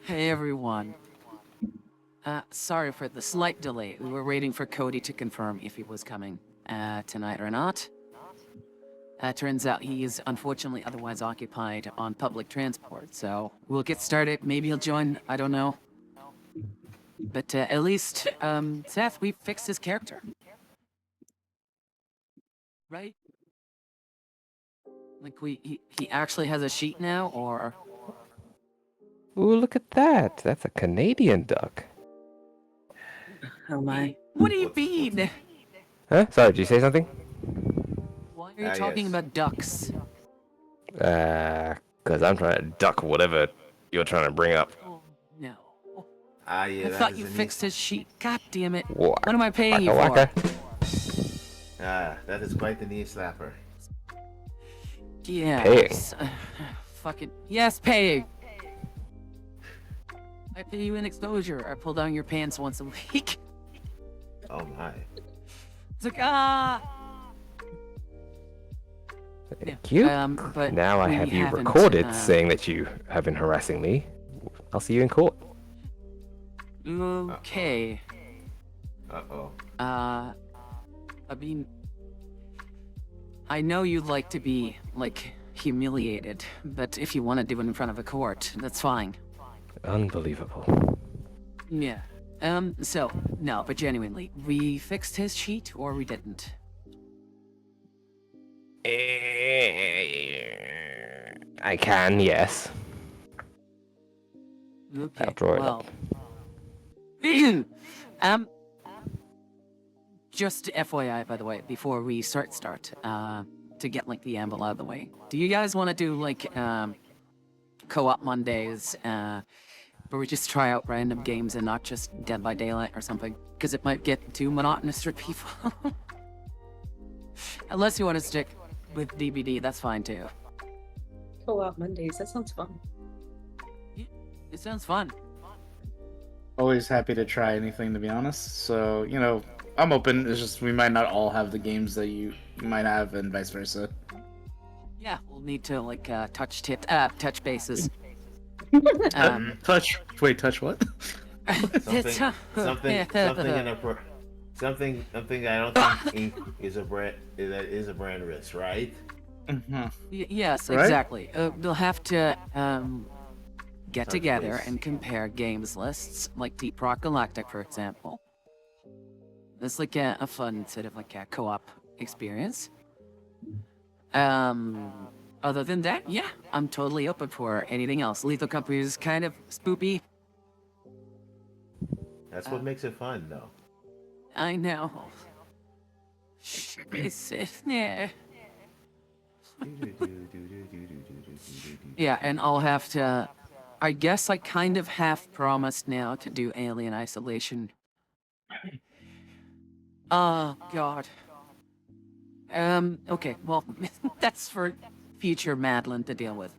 Hey everyone. Sorry for the slight delay. We were waiting for Cody to confirm if he was coming tonight or not. Turns out he is unfortunately otherwise occupied on public transport, so we'll get started. Maybe he'll join, I don't know. But at least, Seth, we fixed his character. Right? Like, he actually has a sheet now, or... Ooh, look at that. That's a Canadian duck. Oh my... What do you mean? Huh? Sorry, did you say something? Why are you talking about ducks? Because I'm trying to duck whatever you're trying to bring up. Oh, no. Yeah, I thought you fixed his sheet. God damn it. What What am I paying you waka, for? waka. That is quite the knee slapper. Yes. Fucking... Yes, paying. I pay you in exposure. I pull down your pants once a week. Oh my. It's like, ah! Thank you. But now I we have you haven't, recorded saying that you have been harassing me. I'll see you in court. Okay. Uh-oh. I mean... I know you'd like to be, like, humiliated, but if you want to do it in front of a court, that's fine. Unbelievable. Yeah. So, no, but genuinely, we fixed his sheet or we didn't? I can, yes. Okay, I'll draw it up. Just FYI, by the way, before we start, to get, like, the amble out of the way, do you guys want to do, like, co-op Mondays, where we just try out random games and not just Dead by Daylight or something? Because it might get too monotonous for people. Unless you want to stick with DBD, that's fine too. Co-op Mondays, that sounds fun. Yeah, it sounds fun. Always happy to try anything, to be honest. So, you know, I'm open. It's just we might not all have the games that you might have, and vice versa. Yeah, we'll need to, like, touch bases. Touch. Wait, touch what? Something I don't think is a brand risk, right? Yes, Right? exactly. They'll have to get together and compare games lists, like Deep Rock Galactic, for example. It's like a fun sort of like a co-op experience. Other than that, yeah, I'm totally open for anything else. Lethal Company is kind of spoopy. That's what makes it fun, though. I know. Yeah. Yeah, and I'll have to... I guess I kind of half promised now to do Alien Isolation. Oh, God. Okay, well, that's for future Madeline to deal with.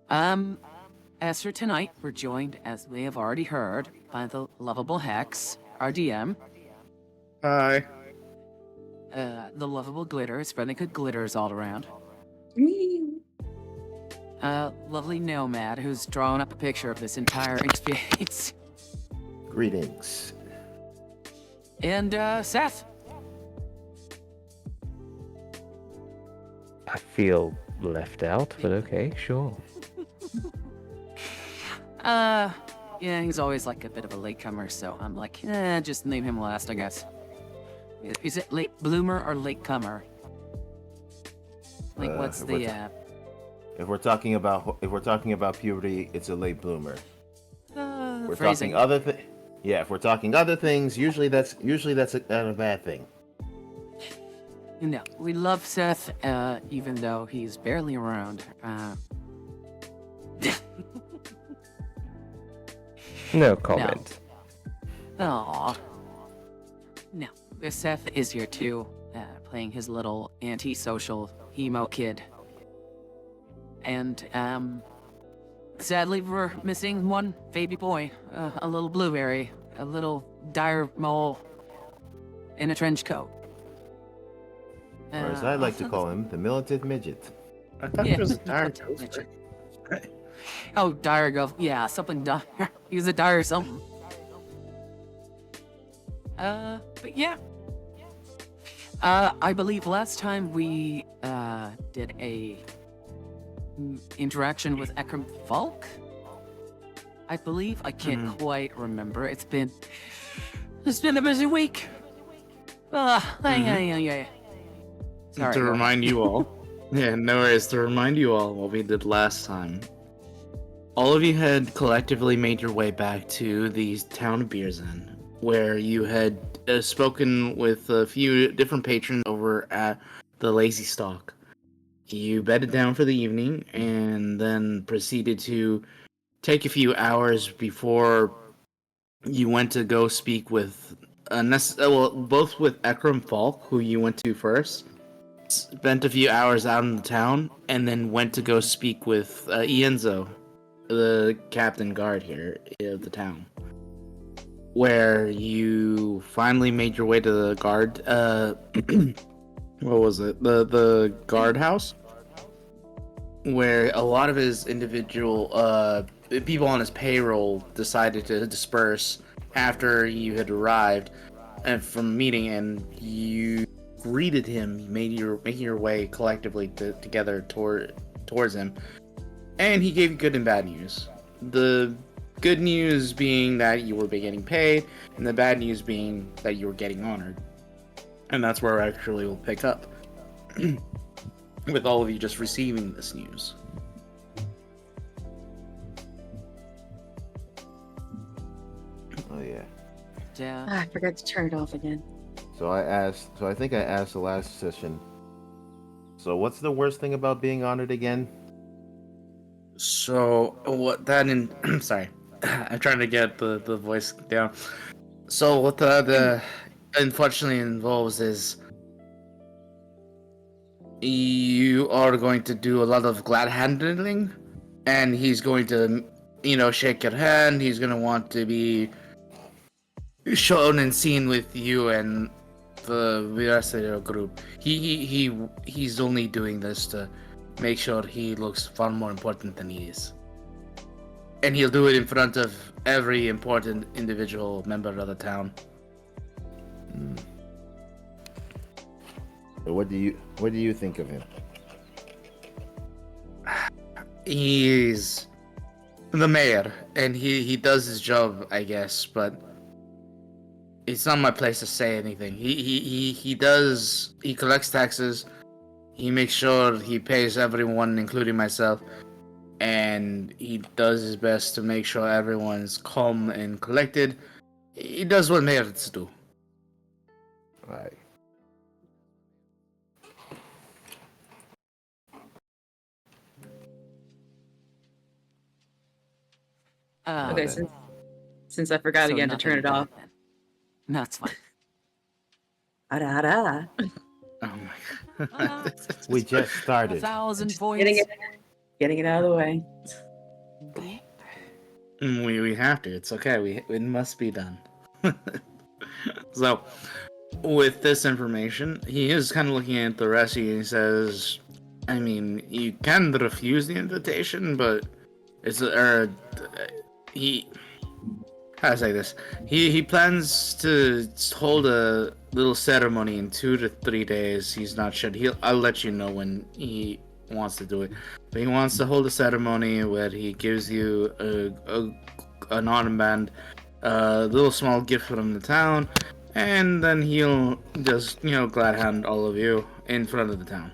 As for tonight, we're joined, as we have already heard, by the lovable Hex, our DM. Hi. The lovable Glitter, spreading good glitters all around. Lovely Nomad, who's drawn up a picture of this entire experience. Greetings. And, Seth. I feel left out, but okay, sure. Yeah, he's always like a bit of a latecomer, so I'm like, just name him last, I guess. Is it late bloomer or latecomer? Like, what's the, If we're talking about puberty, it's a late bloomer. We're phrasing. talking if we're talking other things, usually that's not a bad thing. No, we love Seth, even though he's barely around. No comment. Aww. No, Seth is here too, playing his little antisocial emo kid. And, sadly we're missing one baby boy, a little blueberry, a little dire mole in a trench coat. Or as I like to call him, the militant midget. I thought Yeah. it was a dark Midget. Oh, dire go. Yeah, something dire. He was a dire something. But yeah. I believe last time we did a interaction with Ekram Falk. I believe I can't quite remember. It's been a busy week. Yeah. Sorry, To go ahead. remind you all. Yeah, no worries. To remind you all what we did last time. All of you had collectively made your way back to the town of Beerzan, where you had spoken with a few different patrons over at the Lazy Stock. You bedded down for the evening and then proceeded to take a few hours before you went to go speak with both with Ekram Falk, who you went to first, spent a few hours out in the town, and then went to go speak with Ienzo, the captain guard here of the town, where you finally made your way to the guard. What was it? The guard house, where a lot of his individual people on his payroll decided to disperse after you had arrived and from a meeting, and you greeted him. You making your way collectively together towards him, and he gave you good and bad news. The good news being that you were getting paid, and the bad news being that you were getting honored. And that's where actually we'll pick up with all of you just receiving this news. Oh yeah. Yeah. I forgot to turn it off again. So I think I asked the last session. So what's the worst thing about being honored again? So what that in sorry, I'm trying to get the voice down. So what the unfortunately involves is you are going to do a lot of glad handling, and he's going to shake your hand. He's going to want to be shown and seen with you and the rest of your group. He's only doing this to make sure he looks far more important than he is. And he'll do it in front of every important individual member of the town. So what do you think of him? He's the mayor, and he does his job, I guess, but it's not my place to say anything. He collects taxes. He makes sure he pays everyone, including myself, and he does his best to make sure everyone's calm and collected. He does what mayors do. Right. Okay, then. since I forgot So again to nothing turn it bad off. then. No, it's fine. Ada. Oh my god. We just A started. 1,000 points. Getting it out of the way. We have to. It's okay. It must be done. So, with this information, he is kind of looking at the rest of you and he says, I mean, you can refuse the invitation, but it's he how to say this? He plans to hold a little ceremony in 2 to 3 days. He's not sure. I'll let you know when he wants to do it. But he wants to hold a ceremony where he gives you an armband, a little small gift from the town, and then he'll just glad hand all of you in front of the town.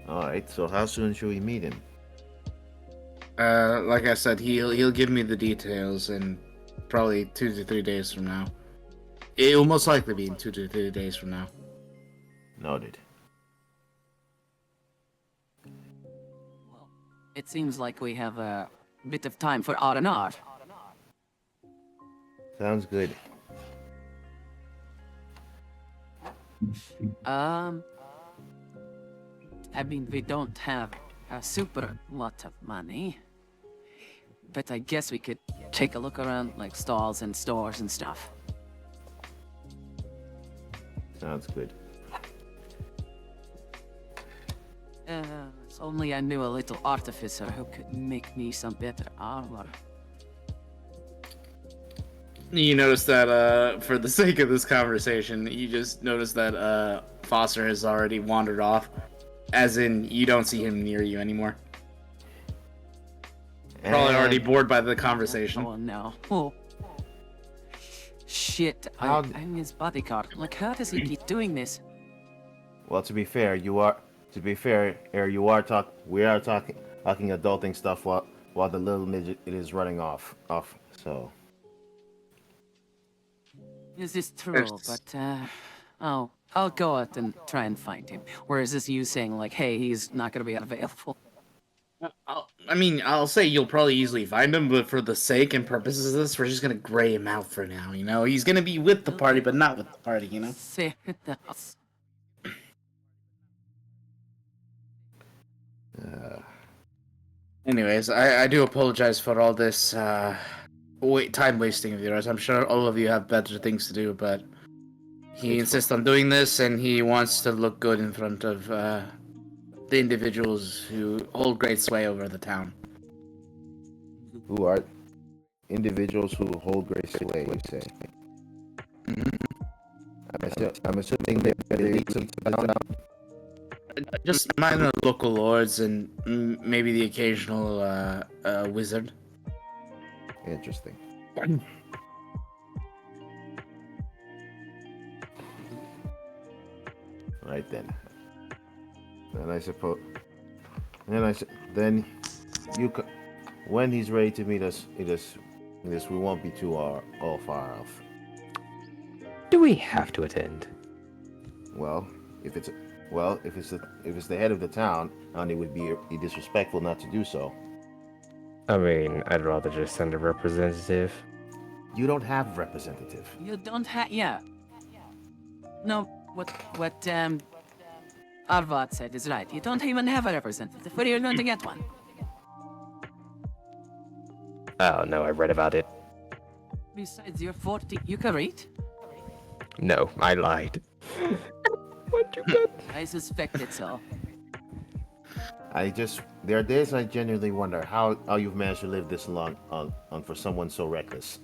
All right. So how soon should we meet him? Like I said, he'll give me the details in probably 2 to 3 days from now. It will most likely be in 2 to 3 days from now. Noted. Well, it seems like we have a bit of time for odd and odd. Sounds good. I mean, we don't have a super lot of money, but I guess we could take a look around like stalls and stores and stuff. Sounds good. Let's If only I knew a little artificer who could make me some better armor. You notice that, for the sake of this conversation, you just notice that Foster has already wandered off. As in, you don't see him near you anymore. Probably already bored by the conversation. Oh no. Oh. Shit, I'm his bodyguard. Like, how does he keep doing this? Well, to be fair, we are talking adulting stuff while the little midget is running off. So. This is true, but, I'll go out and try and find him. Or is this you saying, like, hey, he's not gonna be available? I'll say you'll probably easily find him, but for the sake and purposes of this, we're just gonna gray him out for now, you know? He's gonna be with the party, but not with the party, you know? Say it does. Anyways, I do apologize for all this, time wasting of yours. I'm sure all of you have better things to do, but he insists on doing this, and he wants to look good in front of, the individuals who hold great sway over the town. Who are individuals who hold great sway, you say? I'm assuming they're elites of the town. Just minor local lords and maybe the occasional wizard. Interesting. Right then. Then I suppose. Then you. When he's ready to meet us, we won't be too all far off. Do we have to attend? Well, if it's the head of the town, and it would be disrespectful not to do so. I mean, I'd rather just send a representative. You don't have representative. You don't have, yeah. No, what Arvad said is right. You don't even have a representative. Where are you going to get one? Oh no, I read about it. Besides, you're 40. You can read? No, I lied. What you got? I suspected so. There are days I genuinely wonder how you've managed to live this long on for someone so reckless.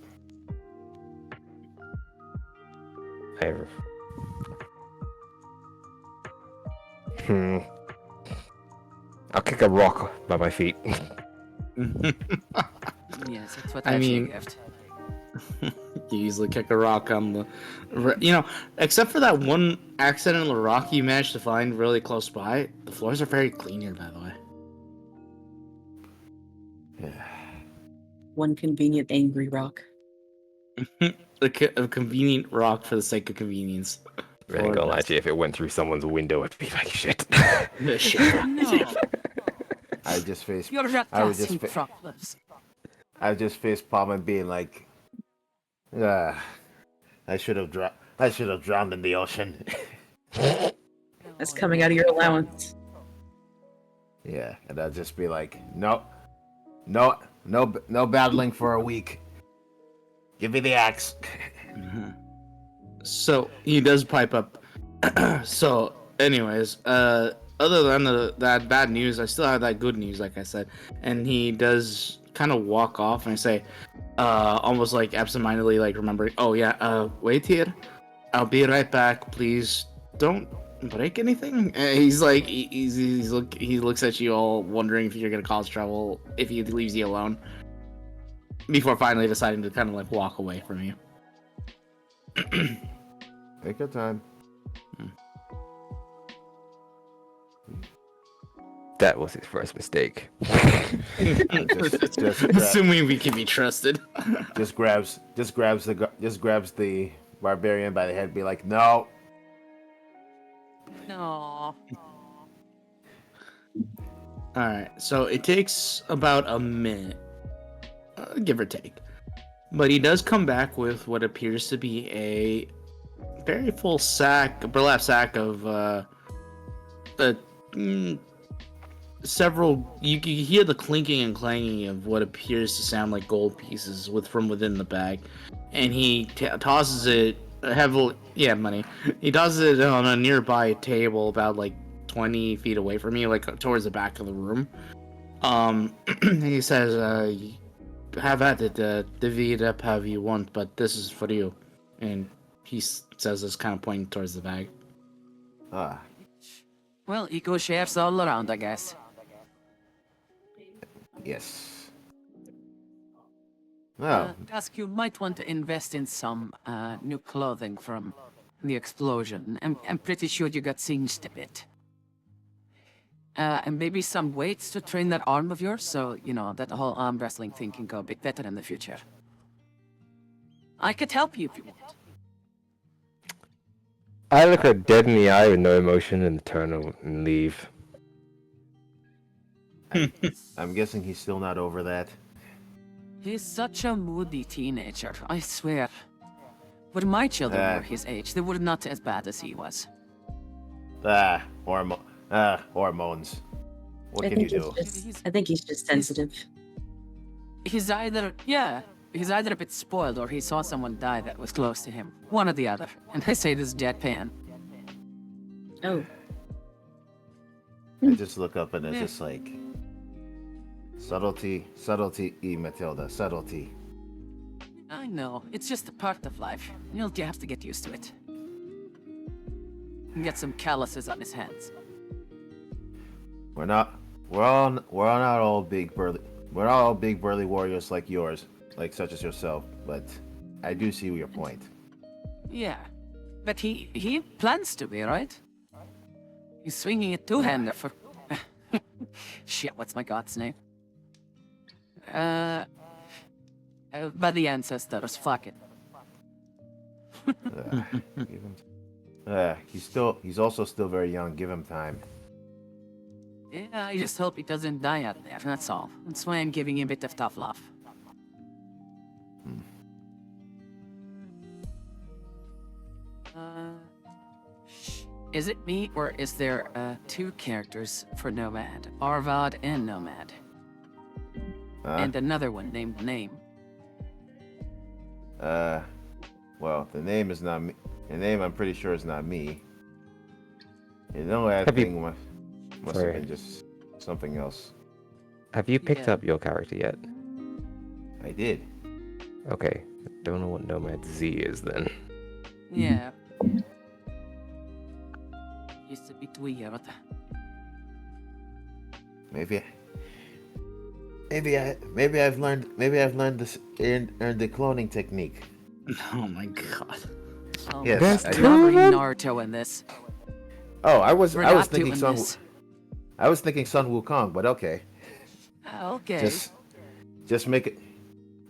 I'll kick a rock by my feet. Yes, that's what I I mean- gift. You easily kick a rock on the... except for that one accidental rock you managed to find really close by, the floors are very clean here, by the way. Yeah. One convenient angry rock. A convenient rock for the sake of convenience. I ain't gonna lie to you, if it went through someone's window, it'd be like shit. Shit. No, I just face you're not I would causing just problems. I just face palm and being like, I should have drowned in the ocean. That's coming out of your allowance. Yeah, and I'd just be like, no battling for a week. Give me the axe. So he does pipe up. So, anyways, other than that bad news, I still have that good news, like I said. And he does kind of walk off, and I say, almost like absentmindedly, like remembering, oh yeah, wait here, I'll be right back. Please don't break anything. And he's like, he looks at you all, wondering if you're gonna cause trouble if he leaves you alone. Before finally deciding to kind of like walk away from you. Take your time. That was his first mistake. Assuming we can be trusted. Just grabs the barbarian by the head, and be like, no. No. Alright, so it takes about a minute, give or take. But he does come back with what appears to be a very full sack, a burlap sack of several. You can hear the clinking and clanging of what appears to sound like gold pieces from within the bag, and he tosses it heavily. Yeah, money. He tosses it on a nearby table, about like 20 feet away from you, like towards the back of the room. He says, "Have at it, divvy it up however you want, but this is for you." And he says this, kind of pointing towards the bag. Ah, Well, eco chefs all around, I guess. yes. Oh, Dusk, you might want to invest in some new clothing from the explosion. I'm pretty sure you got singed a bit. And maybe some weights to train that arm of yours, so, you know, that whole arm wrestling thing can go a bit better in the future. I could help you if you want. I look her dead in the eye with no emotion and turn and leave. I'm guessing he's still not over that. He's such a moody teenager, I swear. When my children were his age, they were not as bad as he was. Hormones. What can you do? I think he's just sensitive. He's either a bit spoiled or he saw someone die that was close to him. One or the other. And I say this deadpan. Oh, I just look up and it's just like subtlety, Matilda, subtlety. I know, it's just a part of life. You'll have to get used to it. And get some calluses on his hands. We're not all big burly warriors like yours, like such as yourself, but I do see your point. Yeah. But he plans to be, right? He's swinging a two-hander for... Shit, what's my god's name? By the ancestors, fuck it. He's also still very young. Give him time. Yeah, I just hope he doesn't die out there, that's all. That's why I'm giving him a bit of tough love. Is it me, or is there two characters for Nomad? Arvad and Nomad. And another one named Name. Well, the name is not me. The name I'm pretty sure is not me. The Nomad thing must have been just something else. Have you picked Yeah. up your character yet? I did. Okay. Don't know what Nomad Z is then. Yeah. Used to be weird. Maybe I've learned this earned the cloning technique. Oh my god. Oh, Yes, That's I- two you're of them? Naruto in this. Oh, I was We're thinking not Sun. doing this. I was thinking Sun Wukong, but okay. Okay. Just make it.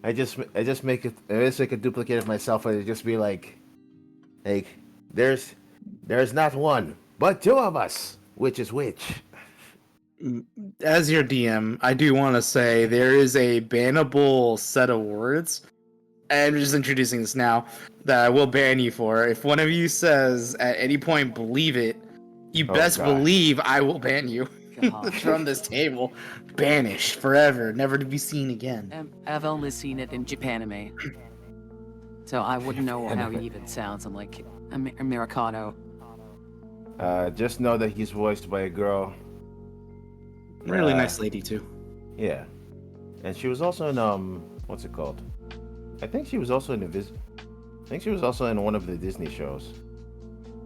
I just make a duplicate of myself, and it just be like there's not one, but two of us. Which is which? As your DM, I do want to say there is a bannable set of words. I'm just introducing this now that I will ban you for. If one of you says at any point believe it, you best God. believe I will ban you God. from this table. Banished forever, never to be seen again. I've only seen it in Japanime. So I wouldn't know how he even sounds. I'm like Americano. Just know that he's voiced by a girl. Really nice lady too. Yeah, and she was also in what's it called? I think she was also in one of the Disney shows.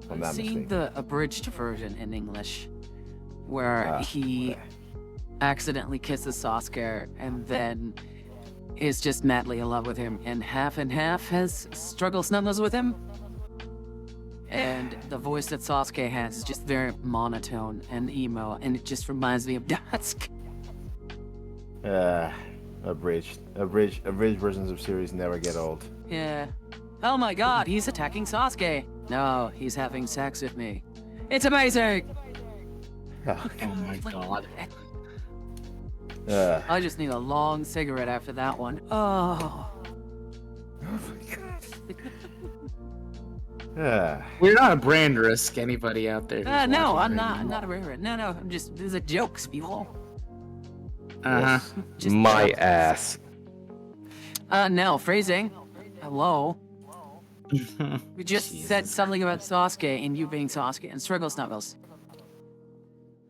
If I'm I've not seen mistaken. the abridged version in English, where he accidentally kisses Sasuke and then is just madly in love with him, and half has struggle snuggles with him. And the voice that Sasuke has is just very monotone and emo, and it just reminds me of Dusk. Abridged versions of series never get old. Yeah. Oh my god, he's attacking Sasuke. No, he's having sex with me. It's amazing! Oh, Oh my god. I just need a long cigarette after that one. Oh. We're not a brand risk, anybody out there. who's No, watching I'm right not a rare. No, these are jokes, people. now. Uh-huh. Just My jokes. ass. No, phrasing. Hello. We just said Jesus something about Sasuke and you being Sasuke and Struggle Snuggles.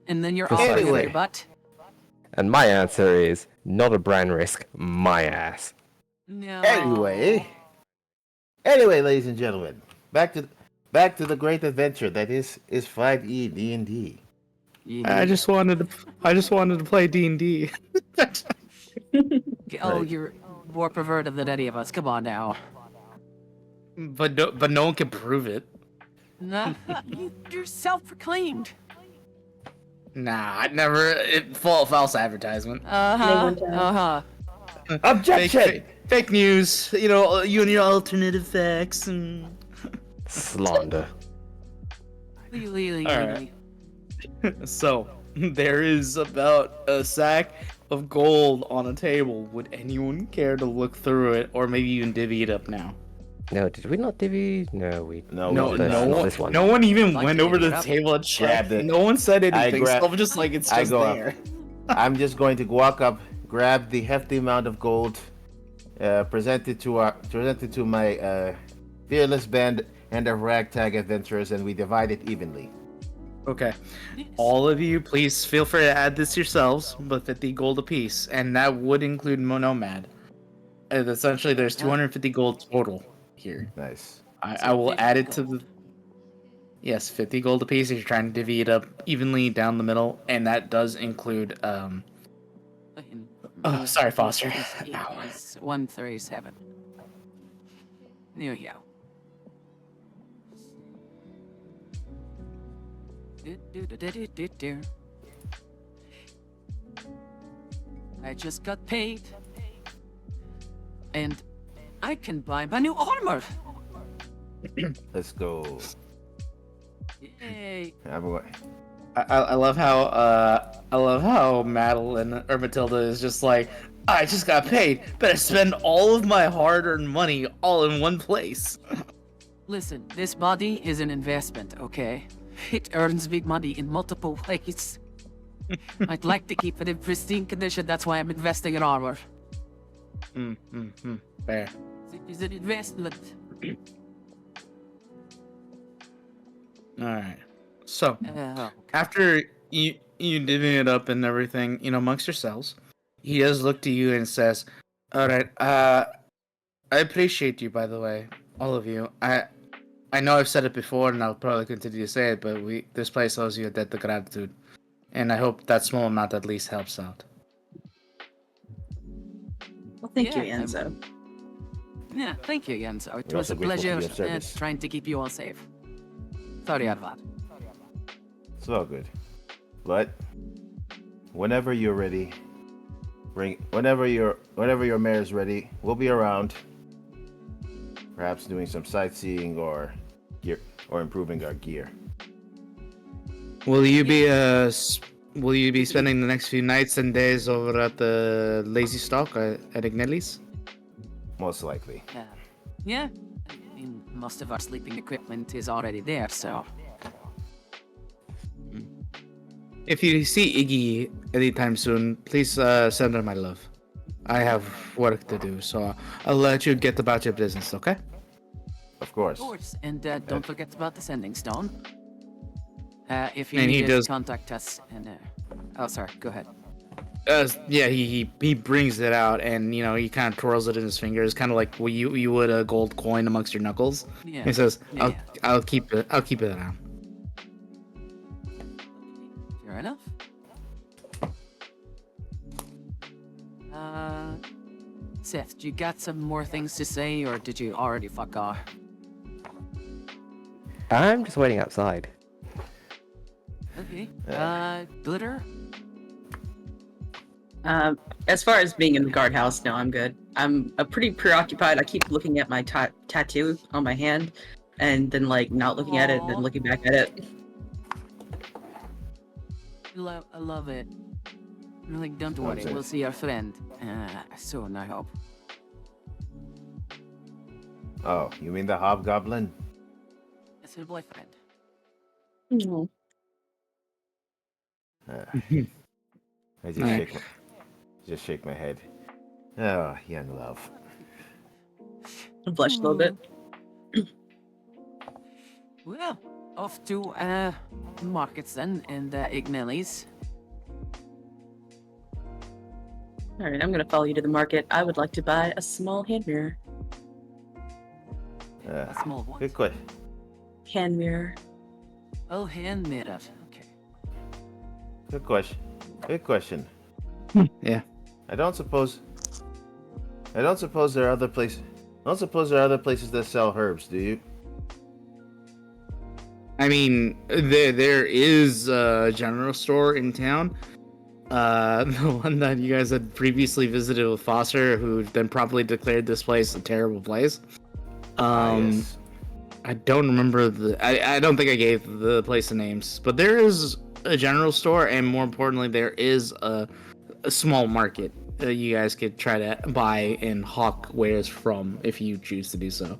And then you're For all out of anyway. your butt. And my answer is not a brand risk, my ass. No. Anyway, ladies and gentlemen, back to the great adventure that is 5e D&D. I just wanted to play D&D. Oh, Right. you're more perverted than any of us. Come on now. but no one can prove it. Nah, you're self-proclaimed. Nah, I never. False advertisement. Uh-huh. time. Uh-huh. Objection! Fake news. You know, you and your alternative facts and. Slander. Really. Alright. So, there is about a sack of gold on a table. Would anyone care to look through it, or maybe even divvy it up now? No, did we not divvy? No, we. No, No, we did no, not. not this one. no one even Like went to over to divvy the it up. table and checked. Grabbed it. No one said anything. grabbed- So I'm just like, it's I just go up. there. I'm just going to walk up, grab the hefty amount of gold, present it to my fearless band and of ragtag adventurers, and we divide it evenly. Okay. Yes. All of you, please feel free to add this yourselves, but 50 gold apiece, and that would include Nomad. And essentially, there's 250 gold total here. Nice. I will 50 add it to gold. the. Yes, 50 gold apiece if you're trying to divvy it up evenly down the middle, and that does include. Oh, sorry, Foster. Ow. It's 137. There you go. Do. I just got paid. And I can buy my new armor. Let's go. Yay. I'm going. I love how Madeline or Matilda is just like, I just got paid, but I spend all of my hard-earned money all in one place. Listen, this body is an investment, okay? It earns big money in multiple ways. I'd like to keep it in pristine condition, that's why I'm investing in armor. Fair. It is an investment. All right. So Oh, after you divvy it up and everything, amongst yourselves, he does look to you and says, "All right. I appreciate you, by the way, all of you. I know I've said it before, and I'll probably continue to say it, but this place owes you a debt of gratitude, and I hope that small amount at least helps out." Well, thank you, Yeah, Enzo. yeah, thank you, Yenzo. It We're was also a grateful pleasure for your service. trying to keep you all safe. Sorry, Arvad. It's all good. But whenever you're ready, whenever your mayor's ready, we'll be around. Perhaps doing some sightseeing or improving our gear. Will you be spending the next few nights and days over at the Lazy Stock at Ignelli's? Most likely. Yeah, I mean, most of our sleeping equipment is already there, so... If you see Iggy anytime soon, please send her my love. I have work to do, so I'll let you get about your business, okay? Of course. Of course, and don't forget about the sending stone. If you And need he to does- contact us, and oh, sorry, go ahead. Yeah, he brings it out and he kind of twirls it in his fingers, kind of like you would a gold coin amongst your knuckles. Yeah. He says, Yeah. "I'll keep it around." Fair enough. Seth, you got some more things to say, or did you already fuck off? I'm just waiting outside. Okay. Glitter? As far as being in the guardhouse, no, I'm good. I'm pretty preoccupied. I keep looking at my tattoo on my hand, and then not looking at it, and then Aw. looking back at it. I love it. Like, don't worry, Nonsense. we'll see our friend soon, I hope. Oh, you mean the hobgoblin? It's her boyfriend. Mhm. I Alright. just shake my head. Oh, young love. I blushed a little bit. Well, Off to markets then, and Ignelli's. All right, I'm gonna follow you to the market. I would like to buy a small hand mirror. A small one. Good question. Hand mirror. Oh, hand mirror. Okay. Good question. Good question. Yeah. I don't suppose there are other places. I don't suppose there are other places that sell herbs. Do you? I mean, there is a general store in town. The one that you guys had previously visited with Foster, who then promptly declared this place a terrible place. Yes. I don't remember I don't think I gave the place the names, but there is a general store, and more importantly, there is a small market that you guys could try to buy and hawk wares from if you choose to do so.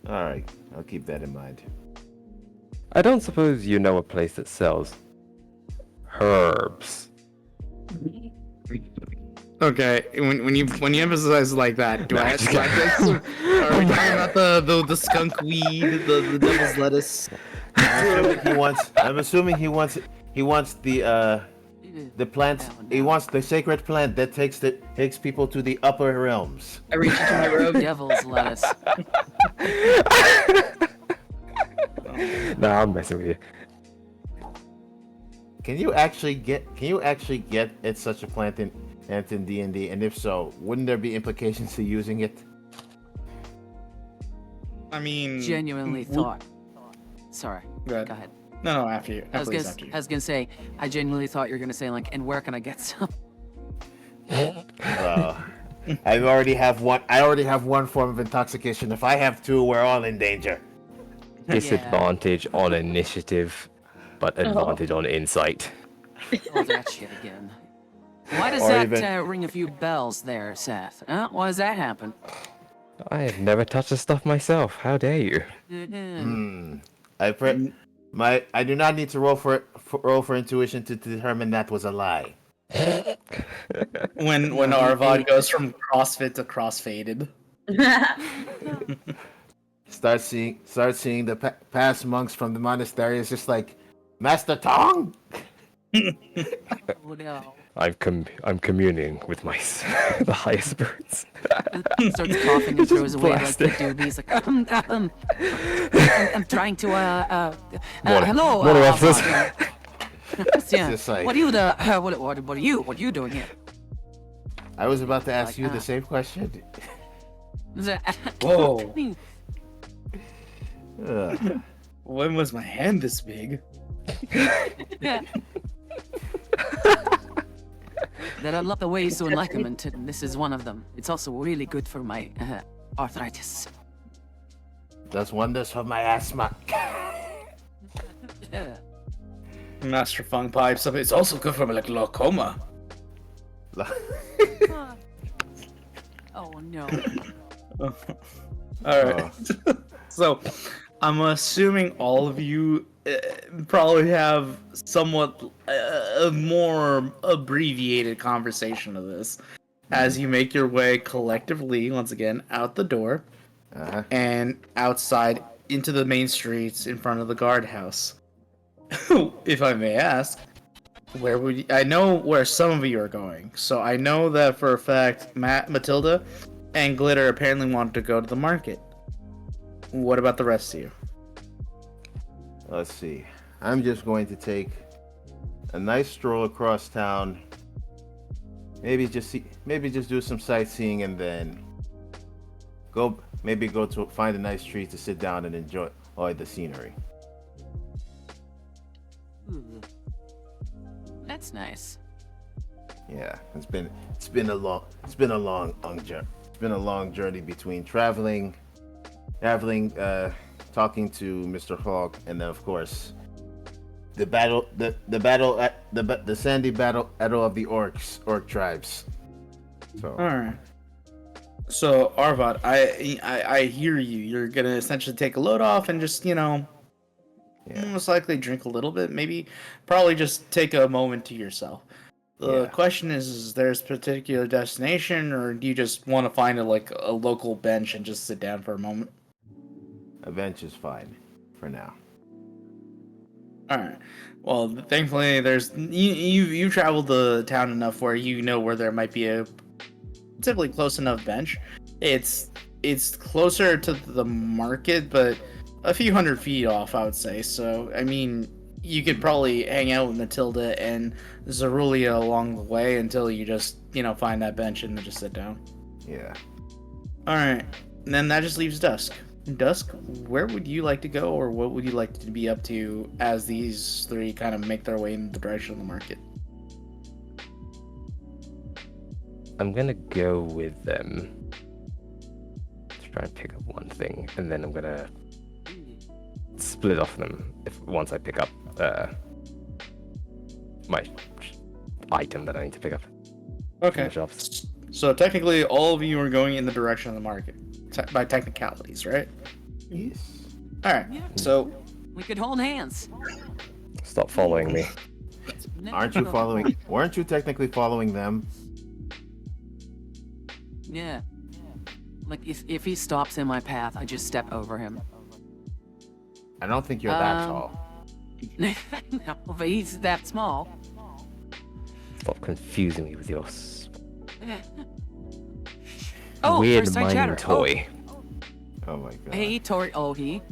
All right. I'll keep that in mind. I don't suppose you know a place that sells herbs. Okay, when you emphasize like that, do I have to Are we talking about the skunk weed, the devil's lettuce? I'm assuming he wants the plant. He wants the sacred plant that takes people to the upper realms. I reach into my robe. Devil's lettuce. No, I'm messing with you. Can you actually get at such a plant in D&D? And if so, wouldn't there be implications to using it? I mean, Genuinely thought. Sorry. Go ahead. Go ahead. No, after you. I was gonna say, I genuinely thought you were gonna say like, and where can I get some? I already have one form of intoxication. If I have two, we're all in danger. Disadvantage on initiative, but advantage on insight. Oh, that shit again. Why does Or that even- ring a few bells there, Seth? Why does that happen? I have never touched the stuff myself. How dare you? I do not need to roll for intuition to determine that was a lie. When Arvad goes from CrossFit to crossfaded. Start seeing the past monks from the monastery. It's just like, Master Tong. Oh no. I'm communing with my the highest spirits. Starts coughing and throws away like the blasted. doobie. He's like, I'm trying to Morning. hello, Morning, officers. yeah. Just like- What are you what are you doing here? I was about to ask Like, you the same question. Whoa. Ugh. When was my hand this big? There are a lot of ways to enlightenment, and this is one of them. It's also really good for my arthritis. Does wonders for my asthma. Yeah. Master Fung pipes up. It's also good for my glaucoma. Oh no. Alright. So, I'm assuming all of you probably have somewhat a more abbreviated conversation of this as you make your way collectively, once again, out the door and outside into the main streets in front of the guardhouse. If I may ask, where would you, I know where some of you are going, so I know that for a fact Matilda and Glitter apparently want to go to the market. What about the rest of you? Let's see. I'm just going to take a nice stroll across town. Maybe just do some sightseeing and then go to find a nice tree to sit down and enjoy the scenery. Ooh. That's nice. Yeah, it's been a long journey between traveling, talking to Mr. Hawk, and then of course the sandy battle of the orc tribes. So Alright. So, Arvad, I hear you. You're gonna essentially take a load off and just, most likely drink a little bit. Probably just take a moment to yourself. The question is there a particular destination, or do you just want to find a local bench and just sit down for a moment? a bench is fine for now. All right. Well, thankfully, you traveled the town enough where you know where there might be a typically close enough bench. It's closer to the market, but a few hundred feet off, I would say. So, I mean, you could probably hang out with Matilda and Zerulia along the way until you just, find that bench and then just sit down. Yeah. All right. And then that just leaves Dusk. Dusk, where would you like to go, or what would you like to be up to as these three kind of make their way in the direction of the market? I'm gonna go with them. Let's try and pick up one thing, and then I'm gonna split off them once I pick up my item that I need to pick up. Okay. From the shops. So technically, all of you are going in the direction of the market by technicalities, right? Yes. All right. Yeah. So We could hold hands. Stop following me. Aren't you following? Weren't you technically following them? Yeah. Like, if he stops in my path, I just step over him. I don't think you're that Um, tall. No, but he's that small. Stop confusing me with your Oh, weird first time mining chatter. toy. Oh my god. Hey, Tori. Oh, he.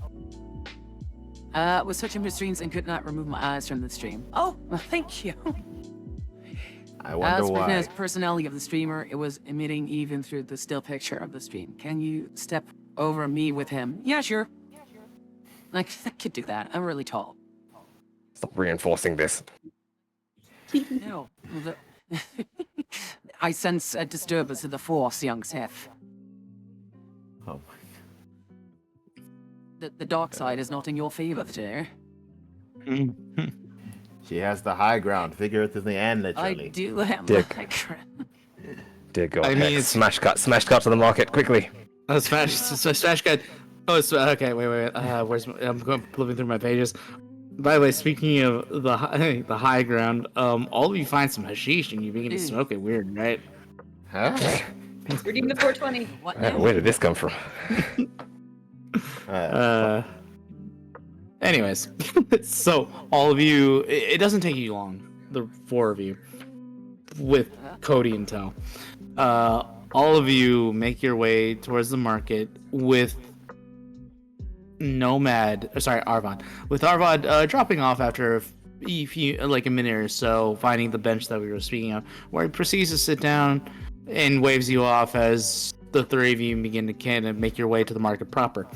Was searching for streams and could not remove my eyes from the stream. Oh, well, thank you. I wonder Speaking why. as personality of the streamer, it was emitting even through the still picture of the stream. Can you step over me with him? Yeah, sure. I could do that. I'm really tall. Stop reinforcing this. No. I sense a disturbance in the force, young Seth. Oh The dark side is not in your favor today. She has the high ground, figuratively and I literally. do have Dick. my crown. Dear God. I mean, Hex. it's- Smash cut to the market quickly. Oh, smash cut. Oh, it's okay. Wait. I'm flipping through my pages. By the way, speaking of the high ground, all of you find some hashish and you begin to smoke it. Weird, right? Huh? Redeem the 420. What now? Where did this come from? Anyways, so all of you, it doesn't take you long. The four of you, with Cody and tow, all of you make your way towards the market with Nomad. Sorry, Arvad. With Arvad dropping off after a few, like a minute or so, finding the bench that we were speaking of, where he proceeds to sit down and waves you off as the three of you begin to kind of make your way to the market proper.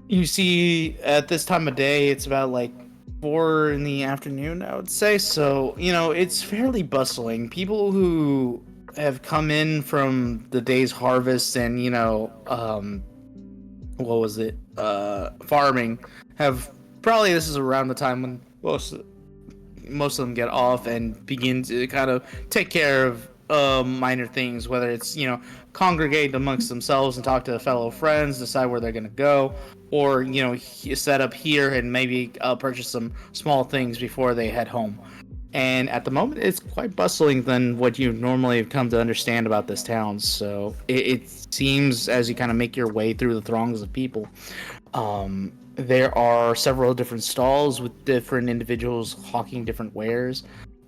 You see, at this time of day, it's about like 4 in the afternoon, I would say. So, it's fairly bustling. People who have come in from the day's harvest and, farming have probably, this is around the time when most of them get off and begin to kind of take care of minor things, whether it's, congregate amongst themselves and talk to fellow friends, decide where they're going to go, or, set up here and maybe purchase some small things before they head home. And at the moment, it's quite bustling than what you normally have come to understand about this town. So it seems, as you kind of make your way through the throngs of people, there are several different stalls with different individuals hawking different wares.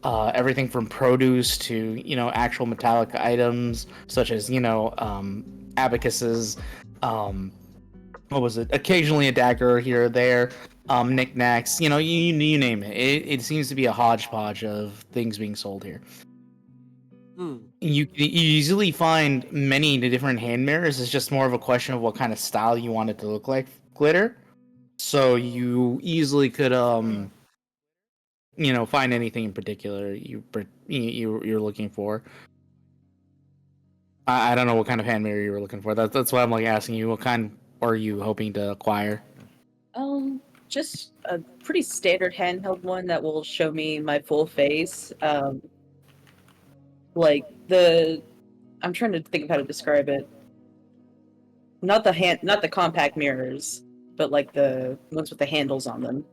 Everything from produce to, actual metallic items, such as, abacuses, occasionally a dagger here or there, knickknacks, you name it. It seems to be a hodgepodge of things being sold here. You easily find many different hand mirrors. It's just more of a question of what kind of style you want it to look like glitter. So you easily could find anything in particular you're looking for. I don't know what kind of hand mirror you were looking for. That's why I'm asking you, what kind are you hoping to acquire? Just a pretty standard handheld one that will show me my full face. I'm trying to think of how to describe it. Not the compact mirrors, but like the ones with the handles on them.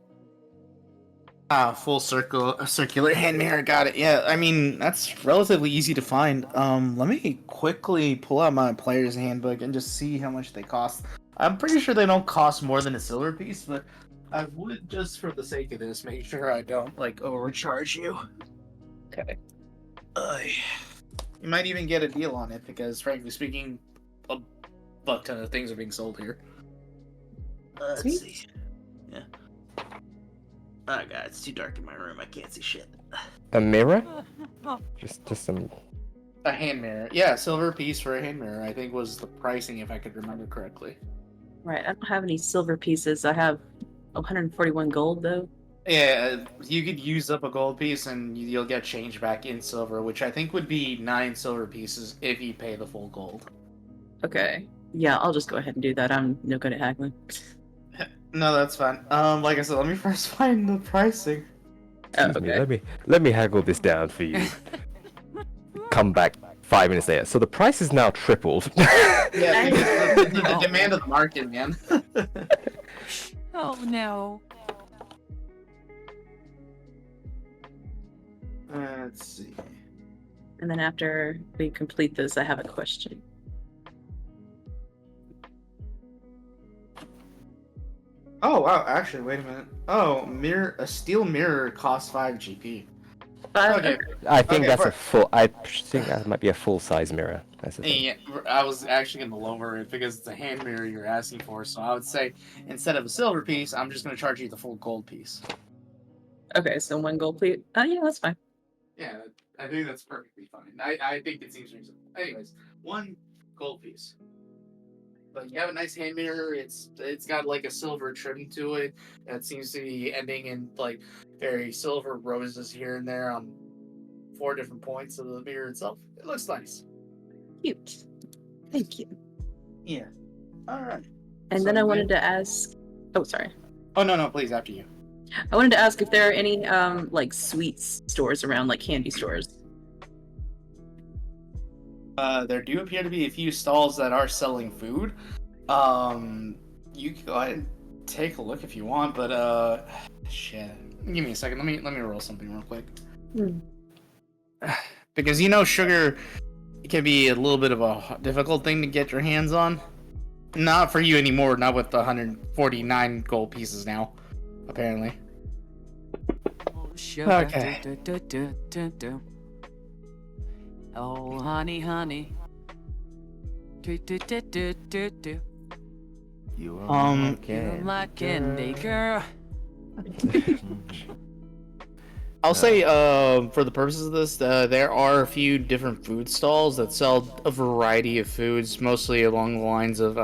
Full circular hand mirror. Got it. Yeah, I mean, that's relatively easy to find. Let me quickly pull out my player's handbook and just see how much they cost. I'm pretty sure they don't cost more than a silver piece, but I would, just for the sake of this, make sure I don't like overcharge you. Okay. You might even get a deal on it because, frankly speaking, a buck ton of things are being sold here. Let's Sweet. see. Yeah. Oh god, it's too dark in my room. I can't see shit. A mirror? Just some. A hand mirror. Yeah, silver piece for a hand mirror, I think was the pricing, if I could remember correctly. Right. I don't have any silver pieces. I have 141 gold though. Yeah, you could use up a gold piece and you'll get change back in silver, which I think would be 9 silver pieces if you pay the full gold. Okay. Yeah, I'll just go ahead and do that. I'm no good at haggling. No, that's fine. Like I said, let me first find the pricing. Oh, Excuse me, okay. let me haggle this down for you. Come back 5 minutes later. So the price is now tripled. Yeah, because the demand of the market, man. Oh no. Let's see. And then after we complete this, I have a question. Oh wow, actually, wait a minute. Oh, a steel mirror costs 5 GP. Okay. I think Okay, that's for- a full. I think that might be a full size mirror. That's the thing. Yeah, I was actually going to lower it because it's a hand mirror you're asking for. So I would say instead of a silver piece, I'm just going to charge you the full gold piece. Okay, so 1 gold, please. Oh, yeah, that's fine. Yeah, I think that's perfectly fine. I think it seems reasonable. Anyways, 1 gold piece. But you have a nice hand mirror. It's got like a silver trim to it that seems to be ending in like very silver roses here and there on 4 different points of the mirror itself. It looks nice. Cute. Thank you. Yeah. All right. And So then I then- wanted to ask. Oh, sorry. Oh no, please, after you. I wanted to ask if there are any like sweets stores around, like candy stores. There do appear to be a few stalls that are selling food. You can go ahead and take a look if you want, but shit. Give me a second. Let me roll something real quick. Hmm. Because sugar can be a little bit of a difficult thing to get your hands on. Not for you anymore. Not with the 149 gold pieces now, apparently. Oh, sugar. Okay. Do, do, do, do, do. Oh, honey, honey. Do, do, do, do, do, do. You are my You're my candy girl. I'll say, for the purposes of this, there are a few different food stalls that sell a variety of foods, mostly along the lines of,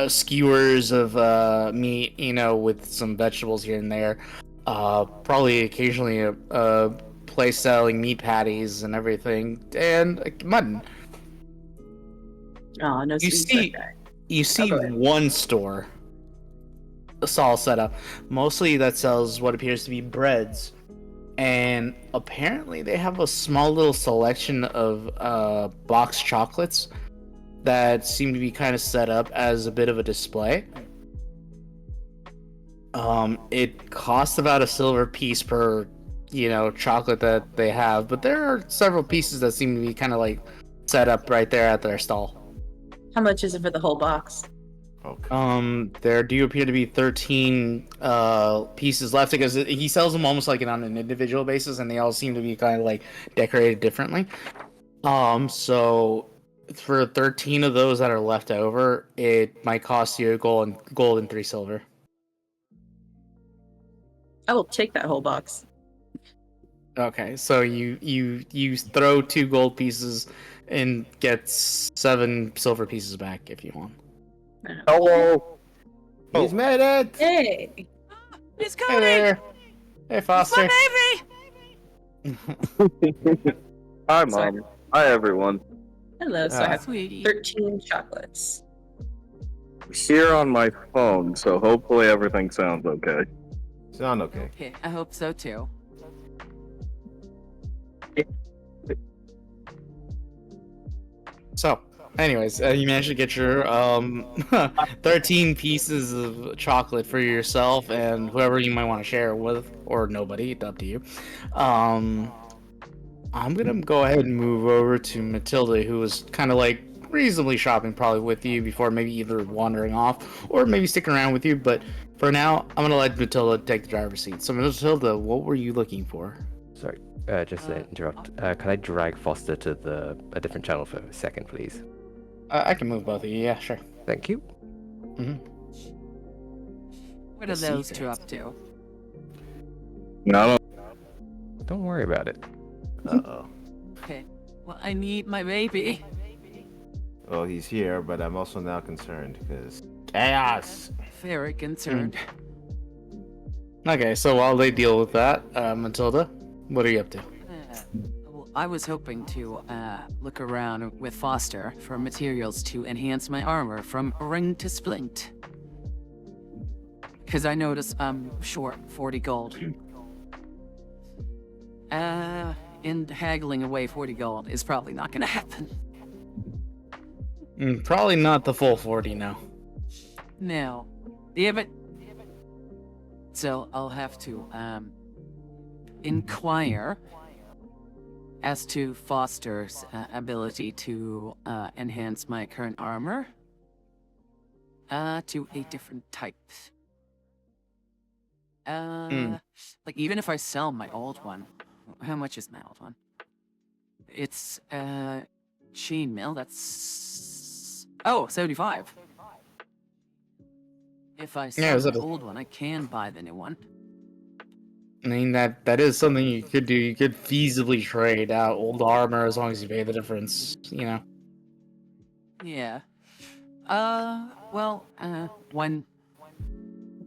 skewers of meat, with some vegetables here and there. Probably occasionally a place selling meat patties and everything, and mutton. Oh, no You sweets. see- Okay. You see Okay. one store, a stall set up, mostly that sells what appears to be breads, and apparently they have a small little selection of boxed chocolates that seem to be kind of set up as a bit of a display. It costs about a silver piece per, chocolate that they have, but there are several pieces that seem to be kind of like set up right there at their stall. How much is it for the whole box? Okay. There do appear to be 13 pieces left because he sells them almost like on an individual basis, and they all seem to be kind of like decorated differently. So for 13 of those that are left over, it might cost you a gold and 3 silver. I will take that whole box. Okay, so you throw 2 gold pieces and get 7 silver pieces back if you want. Hello. He's made it. Hey! It's Hey Cody! there. Hey It's Foster. my baby! Hi, Sorry. Mom. Hi, everyone. Hello, so I have Sweetie. 13 chocolates. Here on my phone, so hopefully everything sounds okay. Sound okay. Okay, I hope so too. So, anyways, you managed to get your 13 pieces of chocolate for yourself and whoever you might want to share it with, or nobody. It's up to you. I'm gonna go ahead and move over to Matilda, who was kind of like reasonably shopping probably with you before maybe either wandering off or maybe sticking around with you, but For now, I'm gonna let Matilda take the driver's seat. So Matilda, what were you looking for? Sorry, just to interrupt. Can I drag Foster to a different channel for a second, please? I can move both of you. Yeah, sure. Thank you. What are those two up to? No, Don't worry about it. Uh-oh. Okay. Well, I need my baby. Well, he's here, but I'm also now concerned because chaos. Very concerned. Okay, so while they deal with that, Matilda, what are you up to? Well, I was hoping to look around with Foster for materials to enhance my armor from ring to splint. Because I notice I'm short 40 gold. And haggling away 40 gold is probably not gonna happen. Probably not the full 40 now. No. Damn it. So I'll have to inquire as to Foster's ability to enhance my current armor to a different type. Like even if I sell my old one, how much is my old one? It's chainmail. That's 75. If I sell is the that a- old one, I can buy the new one. I mean, that is something you could do. You could feasibly trade out old armor as long as you pay the difference, you know? Yeah. When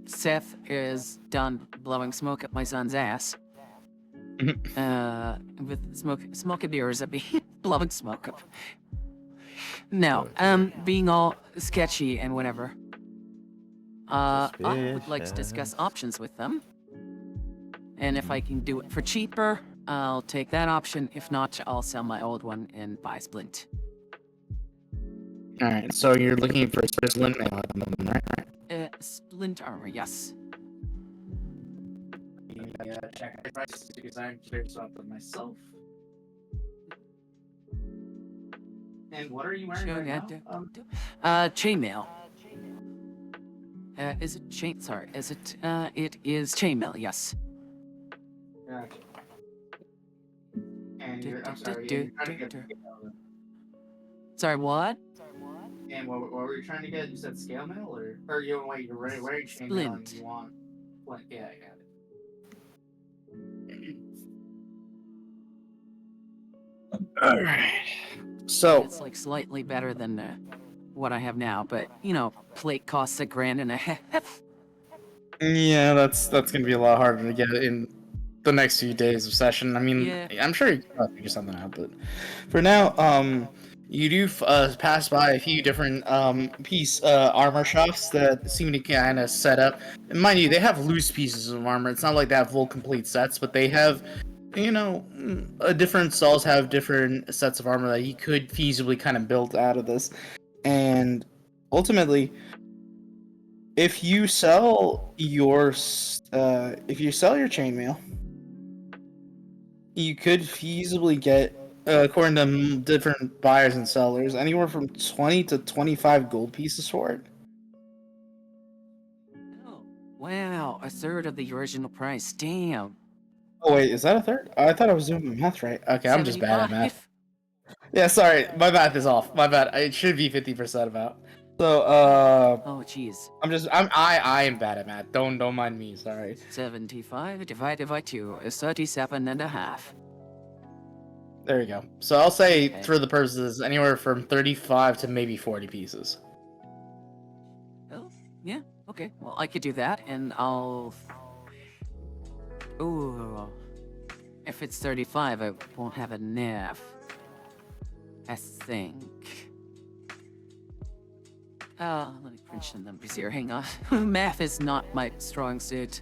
Seth is done blowing smoke at my son's ass, with smoke and mirrors at me, blowing smoke up. No, being all sketchy and whatever. I would like to discuss options with them. And if I can do it for cheaper, I'll take that option. If not, I'll sell my old one and buy Splint. Alright, so you're looking for splint mail at the moment, right? Splint armor, yes. Check my prices because I'm curious about them myself. And what are you wearing Sure, right yeah, now? Chainmail. Is it chain? Sorry, is it? It is chainmail. Yes. Gotcha. And I'm sorry, you're trying to get Sorry, what? And what were you trying to get? You said scale mail, or you wait, you're wearing chain mail and Splint. you want? What? Yeah, I got it. All right. So It's like slightly better than what I have now, but you know, plate costs $1.50. yeah, that's gonna be a lot harder to get in the next few days of session. I mean, Yeah. I'm sure you can figure something out, but for now, you do pass by a few different armor shops that seem to kind of set up. And mind you, they have loose pieces of armor. It's not like they have full complete sets, but they have, you know, different stalls have different sets of armor that you could feasibly kind of build out of this. And ultimately, if you sell your chainmail, you could feasibly get, according to different buyers and sellers, anywhere from 20 to 25 gold pieces for it. Oh, wow, a third of the original price. Damn. Oh wait, is that a third? I thought I was doing my math right. Okay, I'm just bad at 75? math. Yeah, sorry, my math is off. My bad. It should be 50% about. So, Oh, jeez. I am bad at math. Don't mind me. Sorry. 75 divided by 2 is 37.5. There you go. So I'll say, Okay. for the purposes, anywhere from 35 to maybe 40 pieces. Oh, yeah, okay. Well, I could do that, and I'll... Ooh. If it's 35, I won't have enough. I think. Let me crunch the numbers here. Hang on. Math is not my strong suit.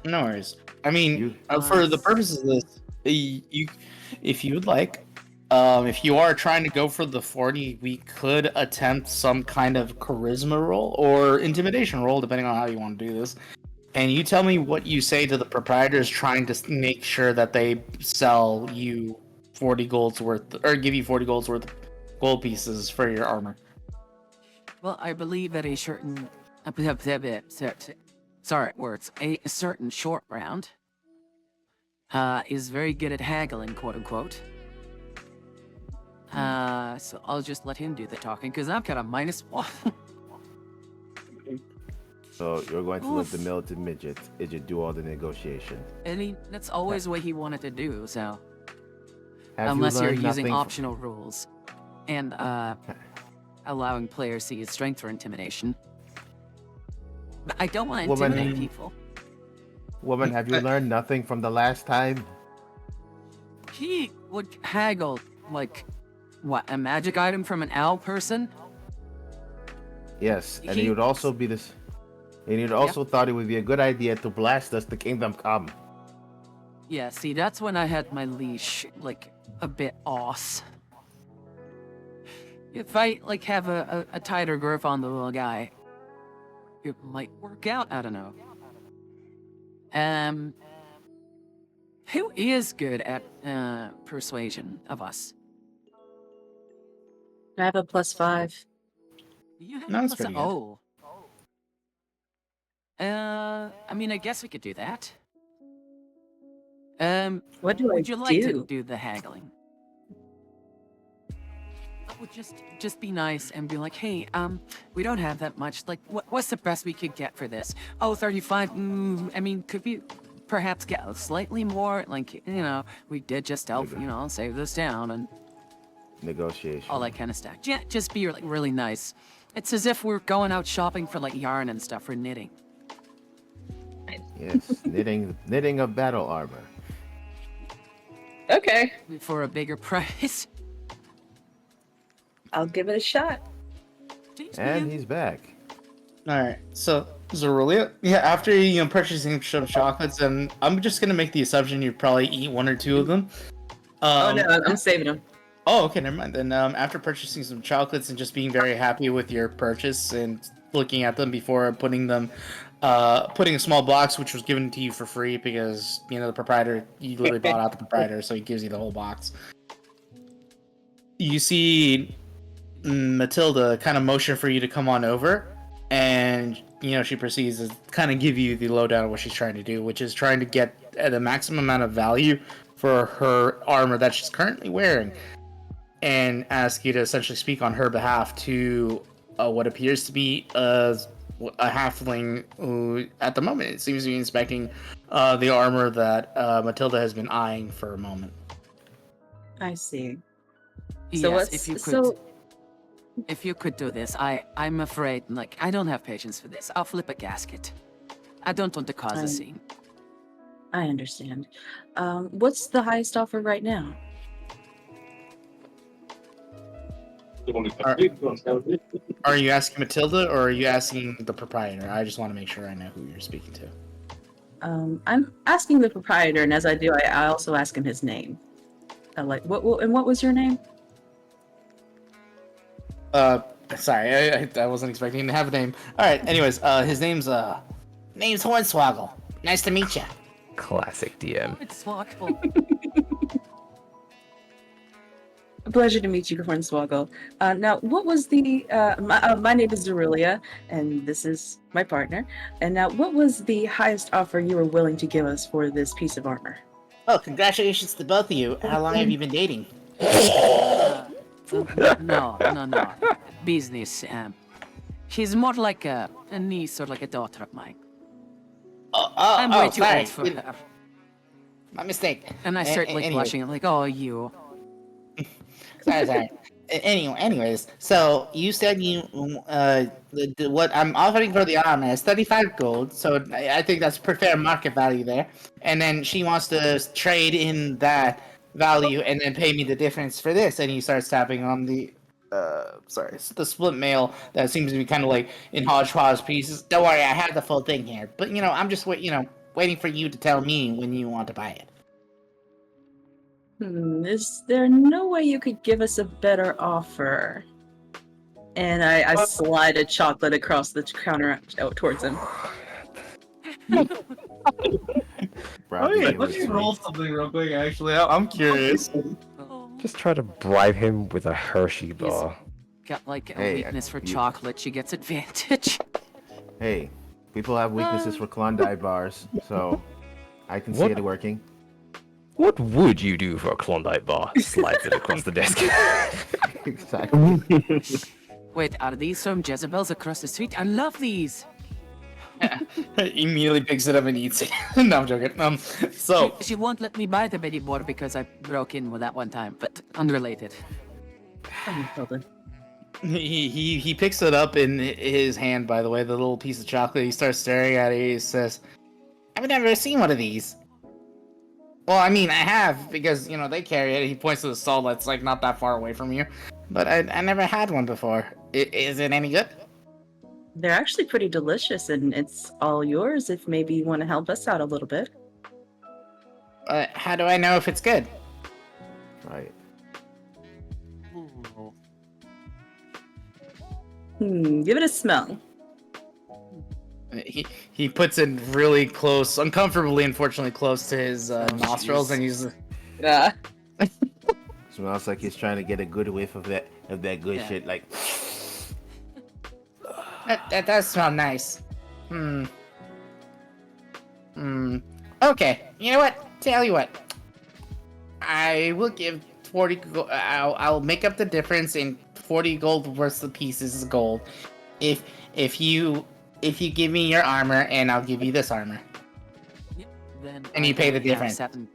No worries. I mean, for the purposes of this, if you would like, if you are trying to go for the 40, we could attempt some kind of charisma roll or intimidation roll, depending on how you want to do this. And you tell me what you say to the proprietors trying to make sure that they sell you 40 gold's worth, or give you 40 gold's worth of gold pieces for your armor. Well, I believe that a certain sorry, words, a certain short round, is very good at haggling, quote unquote. So I'll just let him do the talking, because I've got a -1. So you're going to let the Oof. militant midget do all the negotiation. And that's always what he wanted to do, so. Have Unless you you're learned using nothing optional rules. And, allowing players to use strength for intimidation. But I don't want to Woman- intimidate people. Woman, have you learned nothing from the last time? He would haggle, like, what, a magic item from an owl person? Yes, and He- he would also be this. And he'd also thought it would be a good idea to blast us to Kingdom Come. Yeah, see, that's when I had my leash, like, a bit off. If I, like, have a tighter grip on the little guy, it might work out, I don't know. Who is good at, persuasion of us? I have a +5. You have No, that's plus pretty good. oh. I mean, I guess we could do that. What do Would I you like do? to do the haggling? I would just be nice and be like, hey, we don't have that much. Like, what's the best we could get for this? Oh, 35. I mean, could we perhaps get slightly more? Like, you know, we did just help, you know, save this down and Negotiation. all that kind of stuff. Yeah, just be like really nice. It's as if we're going out shopping for like yarn and stuff for knitting. Yes, knitting of battle armor. Okay, For a bigger price. I'll give it a shot. Jeez, And man. he's back. All right, so Zerulia, yeah, after purchasing some chocolates, and I'm just gonna make the assumption you probably eat one or two of them. Oh no, I'm saving them. Oh, okay, never mind. Then after purchasing some chocolates and just being very happy with your purchase and looking at them before putting them, putting a small box which was given to you for free because the proprietor, you literally bought out the proprietor, so he gives you the whole box. You see Matilda kind of motion for you to come on over, and she proceeds to kind of give you the lowdown of what she's trying to do, which is trying to get the maximum amount of value for her armor that she's currently wearing, and ask you to essentially speak on her behalf to what appears to be a halfling who, at the moment, it seems to be inspecting the armor that Matilda has been eyeing for a moment. I see. Yes, So what's if you could, so? if you could do this, I'm afraid, like, I don't have patience for this. I'll flip a gasket. I don't want to cause a scene. I understand. What's the highest offer right now? Are you asking Matilda or are you asking the proprietor? I just want to make sure I know who you're speaking to. I'm asking the proprietor, and as I do, I also ask him his name. Like, what was your name? Sorry, I wasn't expecting him to have a name. All right, anyways, his name's Hornswoggle. Nice to meet you. Classic DM. It's thoughtful. A pleasure to meet you, Hornswoggle. Now, what was the? My name is Zerulia, and this is my partner. And now, what was the highest offer you were willing to give us for this piece of armor? Oh, congratulations to both of you. How long have you been dating? No. Business. She's more like a niece or like a daughter of mine. I'm way too old for her. My mistake. And I start like blushing. I'm like, oh, you. Sorry. Anyways, so you said what I'm offering for the armor is 35 gold, so I think that's pretty fair market value there. And then she wants to trade in that value and then pay me the difference for this. And he starts tapping on the the split mail that seems to be kind of like in hodgepodge pieces. Don't worry, I have the full thing here. But I'm just waiting for you to tell me when you want to buy it. Is there no way you could give us a better offer? And I slide a chocolate across the counter out towards him. Probably let me roll something real quick. Actually, I'm curious. Just try to bribe him with a Hershey bar. Got like a Hey, weakness for you- chocolate. She gets advantage. Hey, People have weaknesses for Klondike bars, so I can see What? it working. What would you do for a Klondike bar? Slides it across the desk. Exactly. Wait, are these from Jezebel's across the street? I love these. Immediately picks it up and eats it. No, I'm joking. So She won't let me buy them anymore because I broke in with that one time, but unrelated. Oh, Matilda. he picks it up in his hand. By the way, the little piece of chocolate. He starts staring at it. He says, "I've never seen one of these." Well, I mean, I have because they carry it. He points to the stall that's like not that far away from you, but I never had one before. Is it any good? They're actually pretty delicious, and it's all yours if maybe you want to help us out a little bit. How do I know if it's good? Right. Give it a smell. He puts it really close, uncomfortably, unfortunately, close to his nostrils, jeez. and he's. Smells like he's trying to get a good whiff of that good Yeah. shit. Like, That does smell nice. Okay, you know what? Tell you what. I will give 40 gold. I'll make up the difference in 40 gold worth of pieces of gold. If you give me your armor, and I'll give you this armor. Yep, then And I you pay the only have difference. 7.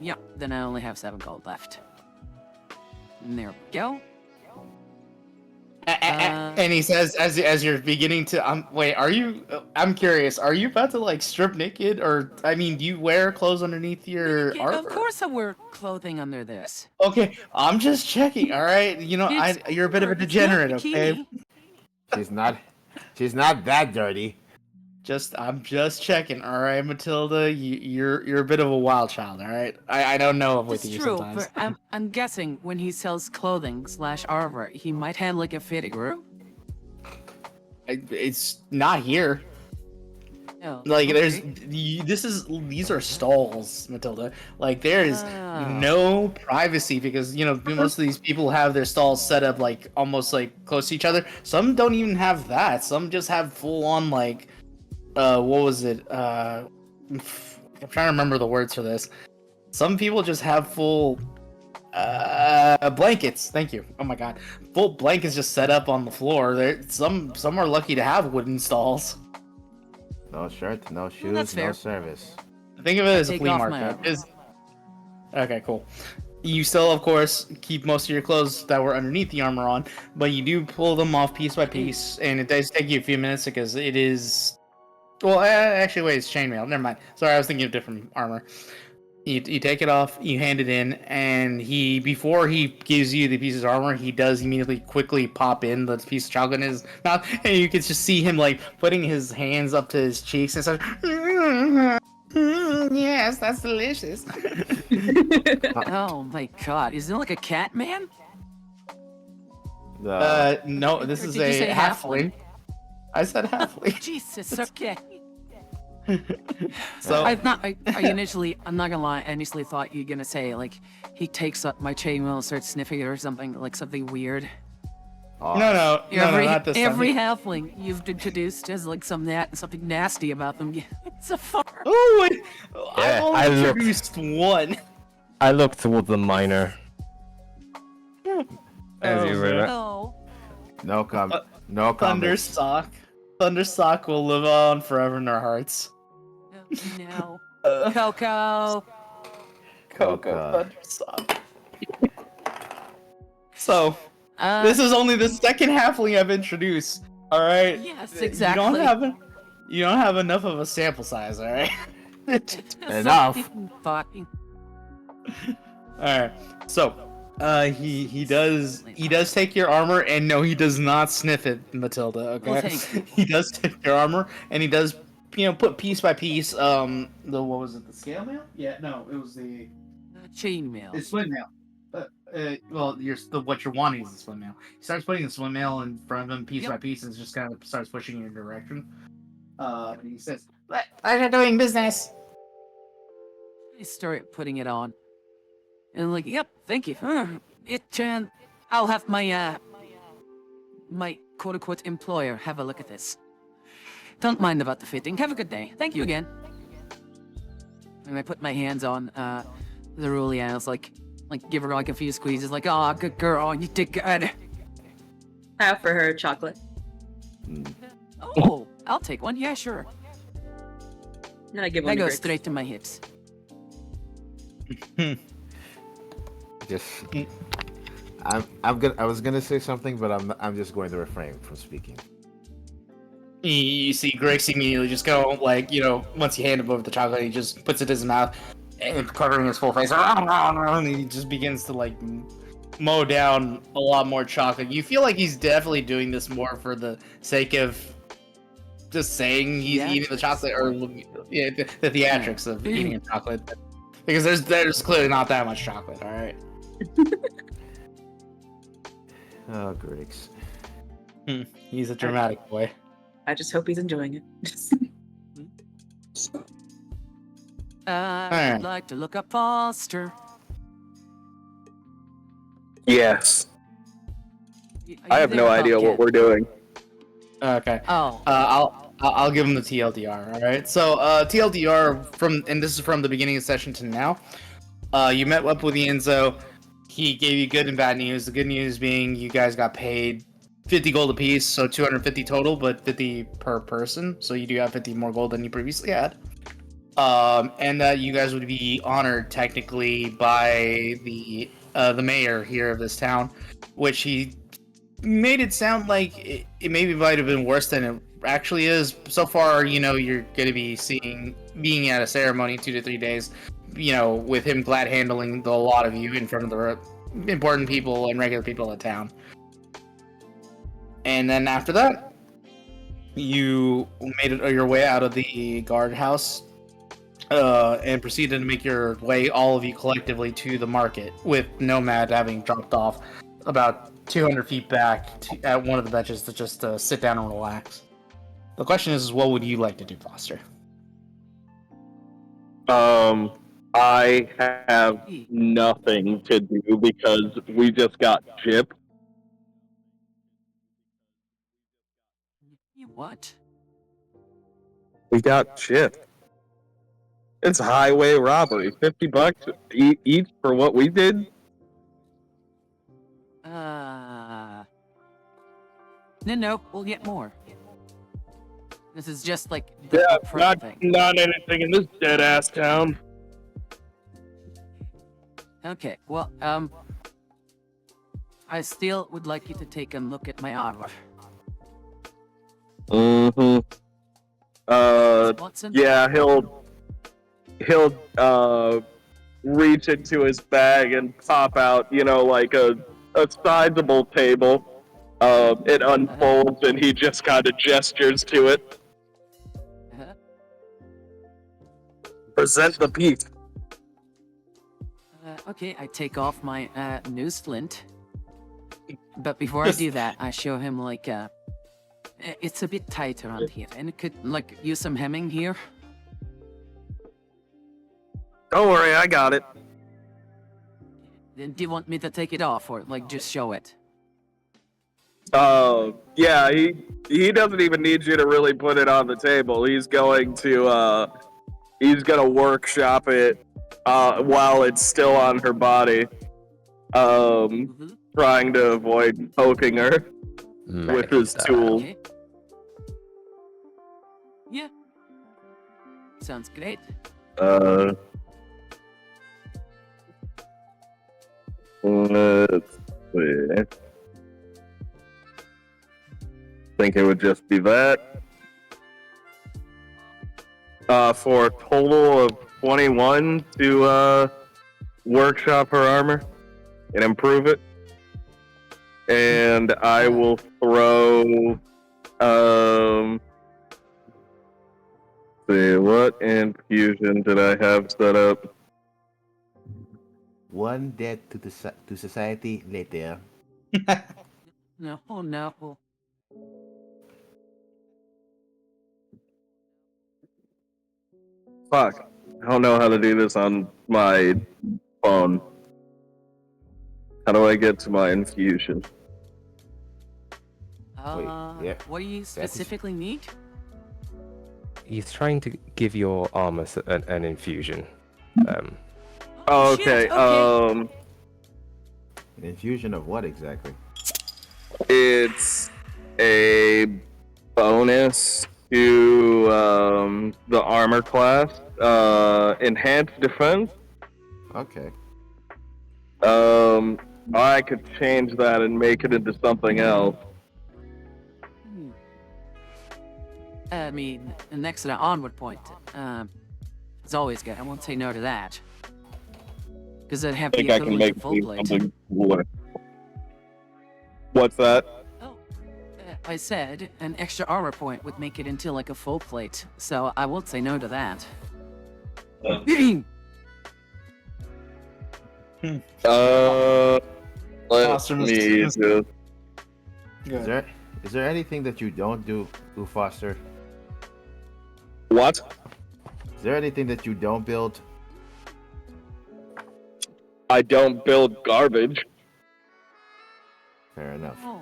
Yep, then I only have 7 gold left. And there we go. And he says, as you're beginning to, wait, are you? I'm curious. Are you about to like strip naked, or do you wear clothes underneath your Yeah, armor? of course I wear clothing under this. Okay, I'm just checking. All right, you're a bit of a It's not degenerate. Okay, bikini. she's not that dirty. I'm just checking. All right, Matilda, you're a bit of a wild child. All right, I don't know with It's you true, sometimes. but I'm guessing when he sells clothing / armor, he might have like a fitting room. It's not here. No. Like there's okay. these are stalls, Matilda. Like there is Oh. no privacy because most of these people have their stalls set up like almost like close to each other. Some don't even have that. Some just have full on like what was it? I'm trying to remember the words for this. Some people just have full blankets. Thank you. Oh my god, full blankets just set up on the floor. There, some are lucky to have wooden stalls. No shirt, no shoes, that's no fair. service. Think of it as a Take flea off my market. armor. Okay, cool. You still, of course, keep most of your clothes that were underneath the armor on, but you do pull them off piece by piece, and it does take you a few minutes because it is. Well, actually, wait, it's chainmail. Never mind. Sorry, I was thinking of different armor. You take it off, you hand it in, and before he gives you the piece of armor, he does immediately quickly pop in the piece of chocolate in his mouth, and you can just see him like putting his hands up to his cheeks and stuff. Yes, that's delicious. Oh my god, is it like a cat man? No, Or this is did you a say halfling. I said halfling. Jesus, okay. So I'm not gonna lie, I initially thought you were gonna say, like, he takes up my chainmail and starts sniffing it or something, like something weird. no, not this Every time. halfling you've introduced has, like, something nasty about them. It's a farm. Oh, wait. I've Yeah, only I looked. introduced one. I look towards the miner. As you were. man. No. No comment. No comment. Thundersock will live on forever in our hearts. No. Uh, Coco. Coco Thundersock. So, Uh, this is only the second halfling I've introduced. All right. Yes, exactly. You don't have enough of a sample size. All right. Enough. Fucking. All right. So, he does take your armor, and no, he does not sniff it, Matilda. Okay. Well, thank you. He does take your armor, and he does, put piece by piece. What was it? The scale mail? Yeah. No, it was the Chainmail. it's split mail. Well, what you're wanting is the split mail. He starts putting the split mail in front of him piece Yep. by piece, and just kind of starts pushing in your direction. And he says, "Pleasure doing business." I start putting it on. And like, yep, thank you. I'll have my quote-unquote employer have a look at this. Don't mind about the fitting. Have a good day. Thank you again. And I put my hands on the Rulia, and I was like give her like a few squeezes, like, oh, good girl, you did good. I offer her chocolate. Oh, I'll take one. Yeah, sure. And I give That one to goes Grix. straight to my hips. Just, I was gonna say something, but I'm just going to refrain from speaking. You see Grix immediately just go, like, once you hand him over the chocolate, he just puts it in his mouth, and covering his full face, and he just begins to, like, mow down a lot more chocolate. You feel like he's definitely doing this more for the sake of just saying he's eating the chocolate, or the theatrics of eating a chocolate. Because there's clearly not that much chocolate, alright? Oh, Griggs. He's a dramatic boy. I just hope he's enjoying it. I'd like to look up Foster. Yes. Are I you have there, no idea what Pumpkin? we're doing. Okay. Oh, I'll give him the TLDR. All right. So TLDR and this is from the beginning of session to now. You met up with Enzo. He gave you good and bad news. The good news being you guys got paid 50 gold apiece, so 250 total, but 50 per person. So you do have 50 more gold than you previously had. And that you guys would be honored technically by the mayor here of this town, which he made it sound like it maybe might have been worse than it actually is. So far, you're going to be being at a ceremony in 2 to 3 days, with him glad handling a lot of you in front of the important people and regular people in town. And then after that, you made your way out of the guardhouse and proceeded to make your way, all of you collectively, to the market, with Nomad having dropped off about 200 feet back at one of the benches to just sit down and relax. The question is, what would you like to do, Foster? I have nothing to do because we just got gypped. you what? We got gypped. It's highway robbery. $50 each for what we did. No, we'll get more. This is just like Yeah, the upfront thing. not anything in this dead ass town. Okay, well, I still would like you to take a look at my armor. Mm-hmm. Watson? Yeah, he'll reach into his bag and pop out, like a sizable table. It unfolds and he just kind of gestures to it. Uh-huh. Present the piece. Okay, I take off my new splint. But before I do that, I show him like it's a bit tight around here, and it could like use some hemming here. Don't worry, I got it. Then do you want me to take it off or like just show it? Yeah, he doesn't even need you to really put it on the table. He's going to workshop it while it's still on her body. Trying to avoid poking her with his tool. Okay. Yeah. Sounds great. Let's see. Think it would just be that. For a total of 21 to workshop her armor and improve it. And I will throw see, what infusion did I have set up? One dead to society later. No, oh no. Fuck. I don't know how to do this on my phone. How do I get to my infusion? yeah. What do you specifically need? He's trying to give your armor an infusion. Oh, Shit, okay. okay. An infusion of what exactly? It's a bonus to the armor class. Enhanced defense. Okay. I could change that and make it into something else. I mean, an extra onward point. It's always good. I won't say no to that. Because I'd have I the think I can equivalent make of full plate. something cooler. What's that? Oh, I said an extra armor point would make it into like a full plate, so I won't say no to that. Let Foster, me Mr. just. Good. Is there anything that you don't do, Foster? What? Is there anything that you don't build? I don't build garbage. Fair enough. Oh,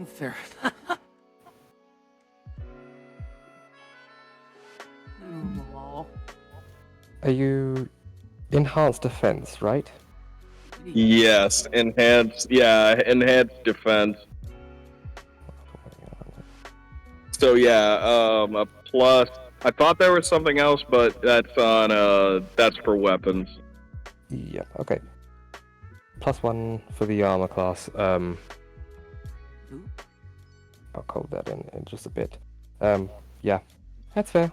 fair. Oh, Are you enhanced defense, right? Yes, enhanced. Yeah, enhanced defense. So yeah, a plus. I thought there was something else, but that's on. That's for weapons. Yeah. Okay. +1 for the armor class. I'll call that in just a bit. Yeah, that's fair.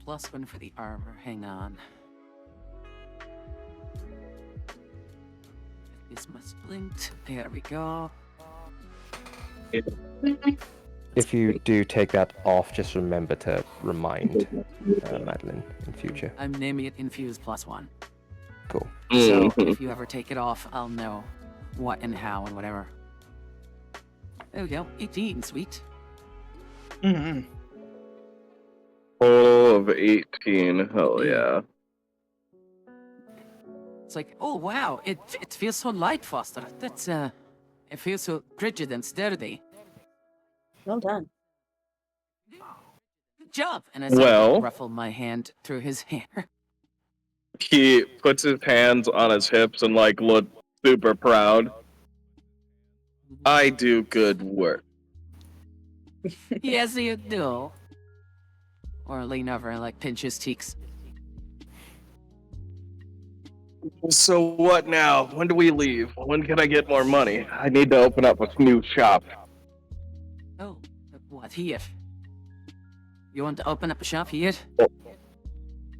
+1 for the armor. Hang on. This must linked. There we go. If you do take that off, just remember to remind Madeline in future. I'm naming it Infuse +1. Cool. So if you ever take it off, I'll know what and how and whatever. There we go. 18, sweet. Mm-hmm. Total of 18. Hell yeah. It's like, oh wow, it feels so light, Foster. That's it feels so rigid and sturdy. Well done. Good job. And I Well- ruffle my hand through his hair. He puts his hands on his hips and like look super proud. I do good work. Yes, you do. Or lean over and like pinch his cheeks. So what now? When do we leave? When can I get more money? I need to open up a new shop. Oh, what here? You want to open up a shop here?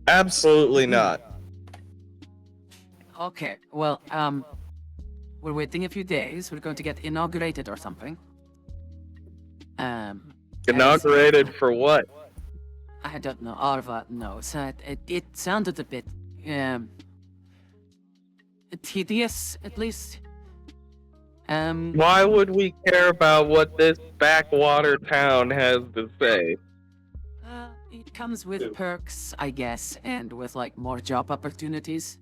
Absolutely not. Okay, well, we're waiting a few days. We're going to get inaugurated or something. Inaugurated for what? I don't know. Arvad knows. It sounded a bit, tedious, at least. Why would we care about what this backwater town has to say? It comes with perks, I guess, and with like more job opportunities.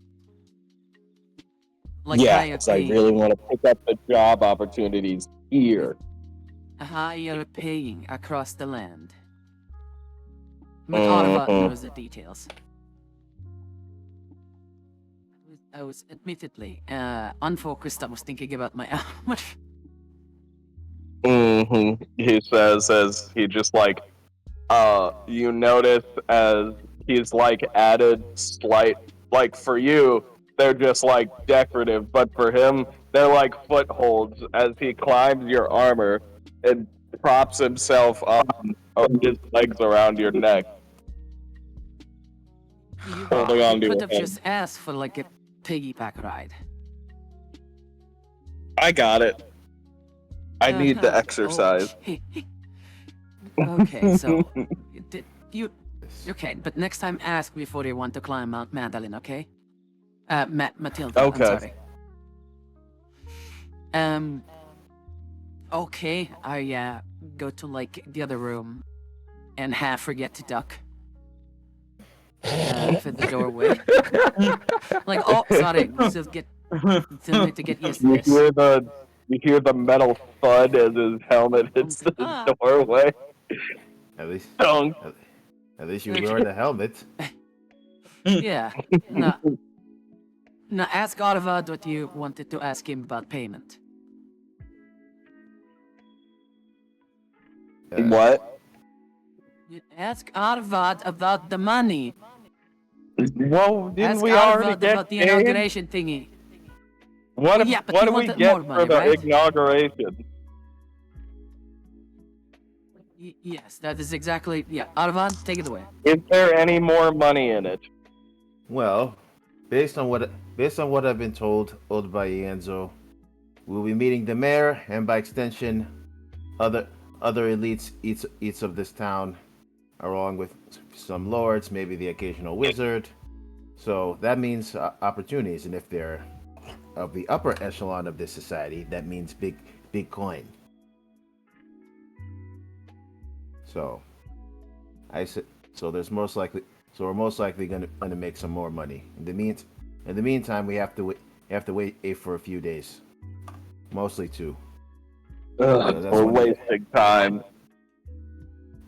Like higher paying, want to pick up the job opportunities here. higher paying across the land. But Arvad knows the details. I was admittedly unfocused. I was thinking about my armor. He says as he just like, you notice as he's like added slight, like for you, they're just like decorative, but for him, they're like footholds as he climbs your armor and props himself on his legs around your neck. Holding on to could your have hand. just asked for like a piggyback ride. I got it. I need the Uh-huh. exercise. Okay, okay, so did you? Okay, but next time ask before you want to climb Mount Madeline, okay? Matilda. Okay. I'm sorry. Okay, I go to like the other room, and half forget to duck. For the doorway. Like, oh, sorry, still need to get used to You this. hear the metal thud as his helmet hits the doorway. At least, Dunk. at least you wear the helmet. Yeah. No. Now ask Arvad what you wanted to ask him about payment. What? You ask Arvad about the money. Well, didn't Ask we already Arvad get about the paid? inauguration thingy. What, Well, yeah, but what you do we wanted get more for money, the right? inauguration? Yes, that is exactly. Yeah, Arvad, take it away. Is there any more money in it? Well, based on what I've been told by Ienzo, we'll be meeting the mayor and by extension, other elites each of this town, along with some lords, maybe the occasional wizard. So that means opportunities, and if they're of the upper echelon of this society, that means big coin. So, there's most likely. So we're most likely gonna make some more money. In the meantime, we have to wait for a few days, mostly 2. Ugh, that's we're what- wasting time.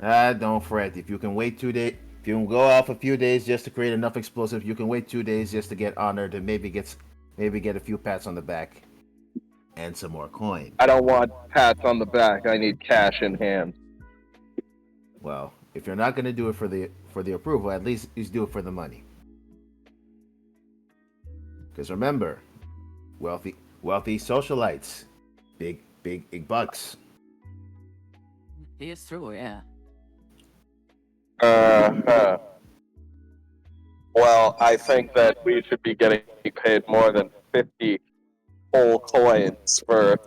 Don't fret. If you can wait 2 days, if you can go off a few days just to create enough explosives, you can wait 2 days just to get honored and maybe get a few pats on the back and some more coin. I don't want pats on the back. I need cash in hand. Well, if you're not gonna do it for the approval, at least do it for the money. Because remember, wealthy socialites, big bucks. It's true, yeah. Well, I think that we should be getting paid more than 50 whole coins for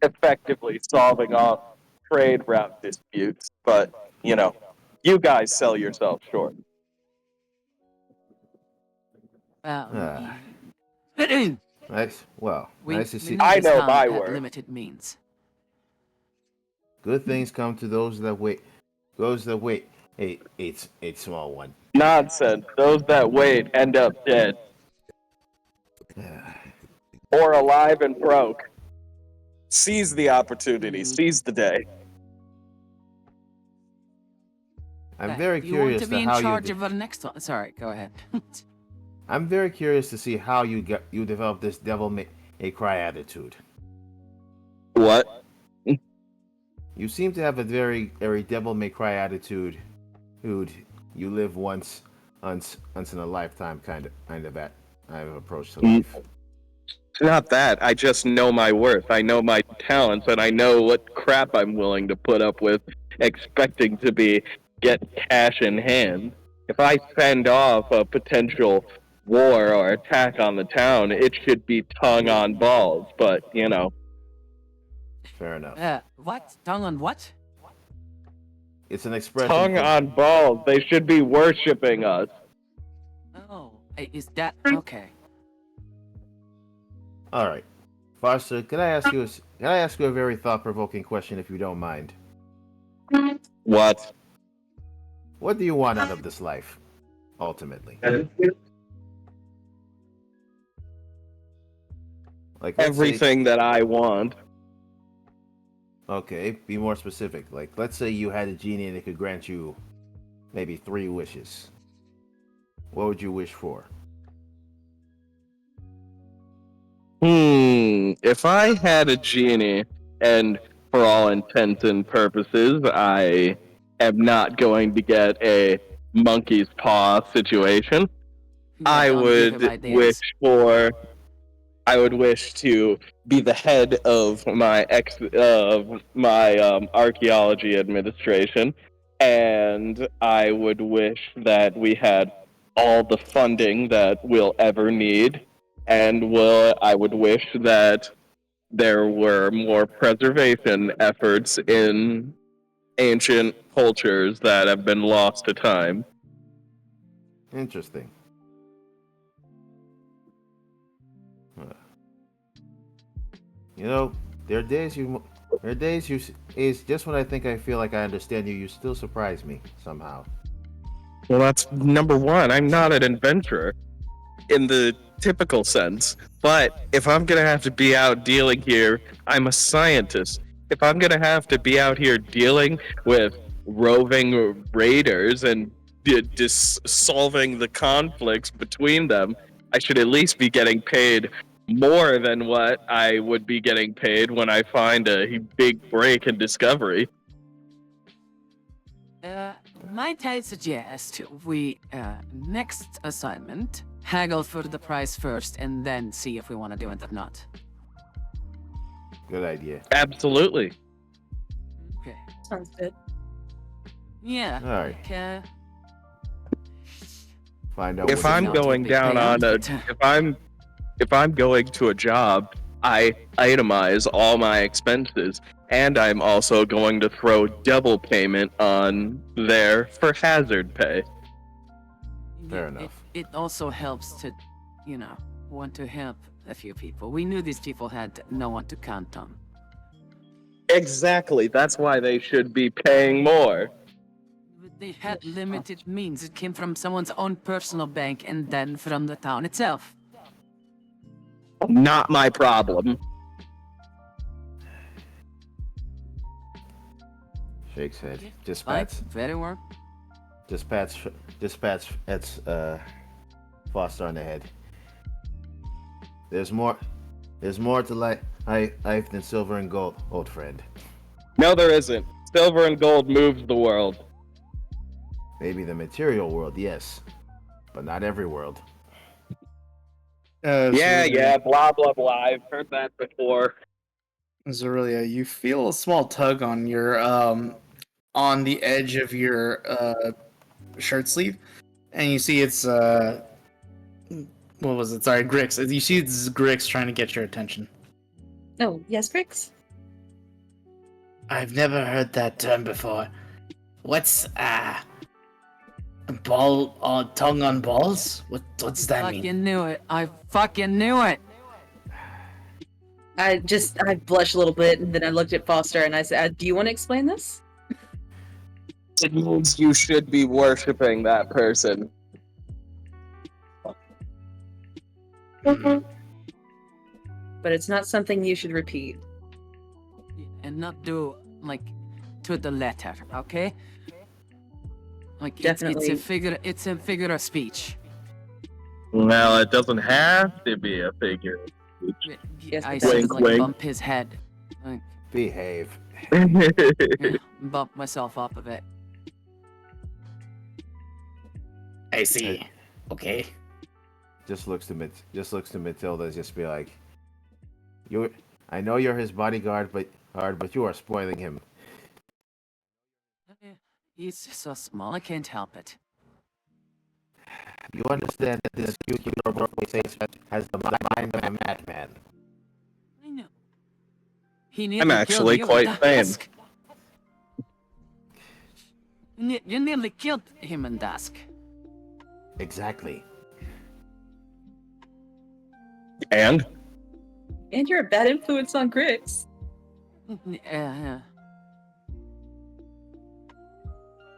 effectively solving off trade route disputes. But, you guys sell yourself short. Well, Nice. Well, we, nice to we see. know I this know town my had worth. limited means. Good things come to those that wait. Those that wait. Hey, it's a small one. Nonsense. Those that wait end up dead. Or alive and broke. Seize the opportunity. Seize the day. I'm very you want curious to be in how charge you. of our next one. Sorry, go ahead. I'm very curious to see how you develop this devil may cry attitude. What? You seem to have a very devil may cry attitude. Dude, you live once in a lifetime kind of approach to life. It's not that. I just know my worth. I know my talents, and I know what crap I'm willing to put up with, expecting to get cash in hand. If I fend off a potential war or attack on the town, it should be tongue on balls. But Fair enough. What? Tongue on what? It's an expression. tongue on balls. They should be worshiping us. Oh, is that okay? All right, Foster. Can I ask you a very thought-provoking question, if you don't mind? What? What do you want out of this life, ultimately? Like, let's say- Everything that I want. Okay, be more specific. Like, let's say you had a genie and it could grant you maybe 3 wishes. What would you wish for? If I had a genie, and for all intents and purposes, I am not going to get a monkey's paw situation, I Don't give him would ideas. wish to be the head of my archaeology administration, and I would wish that we had all the funding that we'll ever need, and I would wish that there were more preservation efforts in ancient cultures that have been lost to time. Interesting. You know, there are days is just when I think I feel like I understand you, you still surprise me somehow. Well, that's number one. I'm not an adventurer in the typical sense. But if I'm going to have to be out dealing here, I'm a scientist. If I'm going to have to be out here dealing with roving raiders and solving the conflicts between them, I should at least be getting paid more than what I would be getting paid when I find a big break in discovery. Might I suggest we, next assignment, haggle for the price first and then see if we want to do it or not? Good idea. Absolutely. Okay. Sounds good. Yeah. All right. Okay. Find out If what I'm not a going big down on a, payout. if I'm going to a job, I itemize all my expenses, and I'm also going to throw double payment on there for hazard pay. Fair Yeah, enough. It also helps to, want to help a few people. We knew these people had no one to count on. Exactly. That's why they should be paying more. But they had limited means. It came from someone's own personal bank and then from the town itself. Not my problem. Shakes head. Just Fine, pats. very well. Just pats Ed's Foster on the head. There's more to life than silver and gold, old friend. No, there isn't. Silver and gold moves the world. Maybe the material world, yes, but not every world. Yeah, blah, blah, blah. I've heard that before. Zerulia, you feel a small tug on your on the edge of your shirt sleeve, and you see it's what was it? Sorry, Grix. You see it's Grix trying to get your attention. Oh, yes, Grix? I've never heard that term before. What's ball on tongue on balls? What's that mean? Fucking knew it. I fucking knew it. I blushed a little bit, and then I looked at Foster, and I said, do you want to explain this? It means you should be worshiping that person. But it's not something you should repeat. And not do, to the letter, okay? Definitely. It's a figure of speech. Well, it doesn't have to be a figure. Yes, I it said, does. Wink. bump his head. Behave. Bump myself off of it. I see. Okay. Just looks to Matilda, just be like, I know you're his bodyguard, but you are spoiling him. He's so small, I can't help it. You understand that this cute little boy has the mind of a madman. I know. He nearly I'm actually killed you quite with thin. Dusk. You nearly killed him in Dusk. Exactly. And? And you're a bad influence on Grix.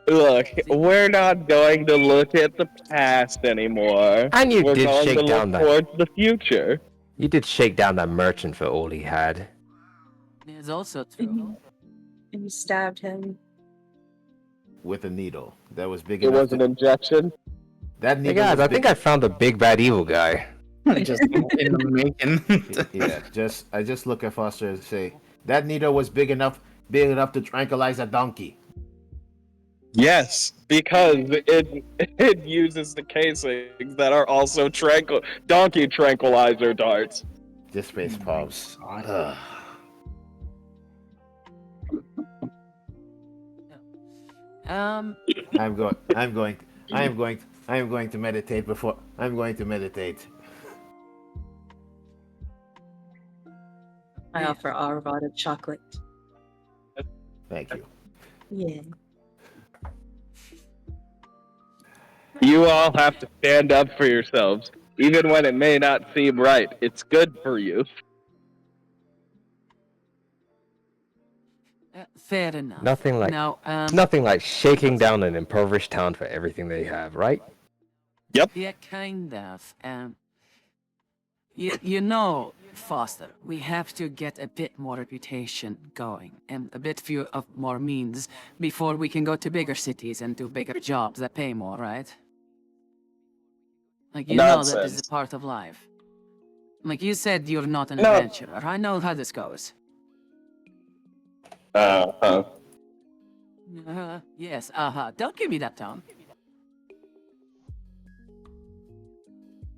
Look, we're not going to look at the past anymore. And you We're did going shake to down look that. towards the future. You did shake down that merchant for all he had. It's also true. And you stabbed him. With a needle that was big It enough. was an injection. That Hey needle. guys, was I think I found the big bad evil guy. Just in the making. Yeah, I just look at Foster and say that needle was big enough to tranquilize a donkey. Yes, because it uses the casings that are also donkey tranquilizer darts. Just face palms. Um, I am going to meditate before. I'm going to meditate. I offer Arvad a chocolate. Thank you. Yeah. You all have to stand up for yourselves, even when it may not seem right. It's good for you. fair enough. Nothing like Now, nothing like shaking down an impoverished town for everything they have, right? yeah, kind of. You know, Foster, we have to get a bit more reputation going and a bit few of more means before we can go to bigger cities and do bigger jobs that pay more, right? Like, you know that this is Nonsense. part of life. Like you said, you're not an No. adventurer. I know how this goes. Uh-huh. Yes, Don't give me that tone.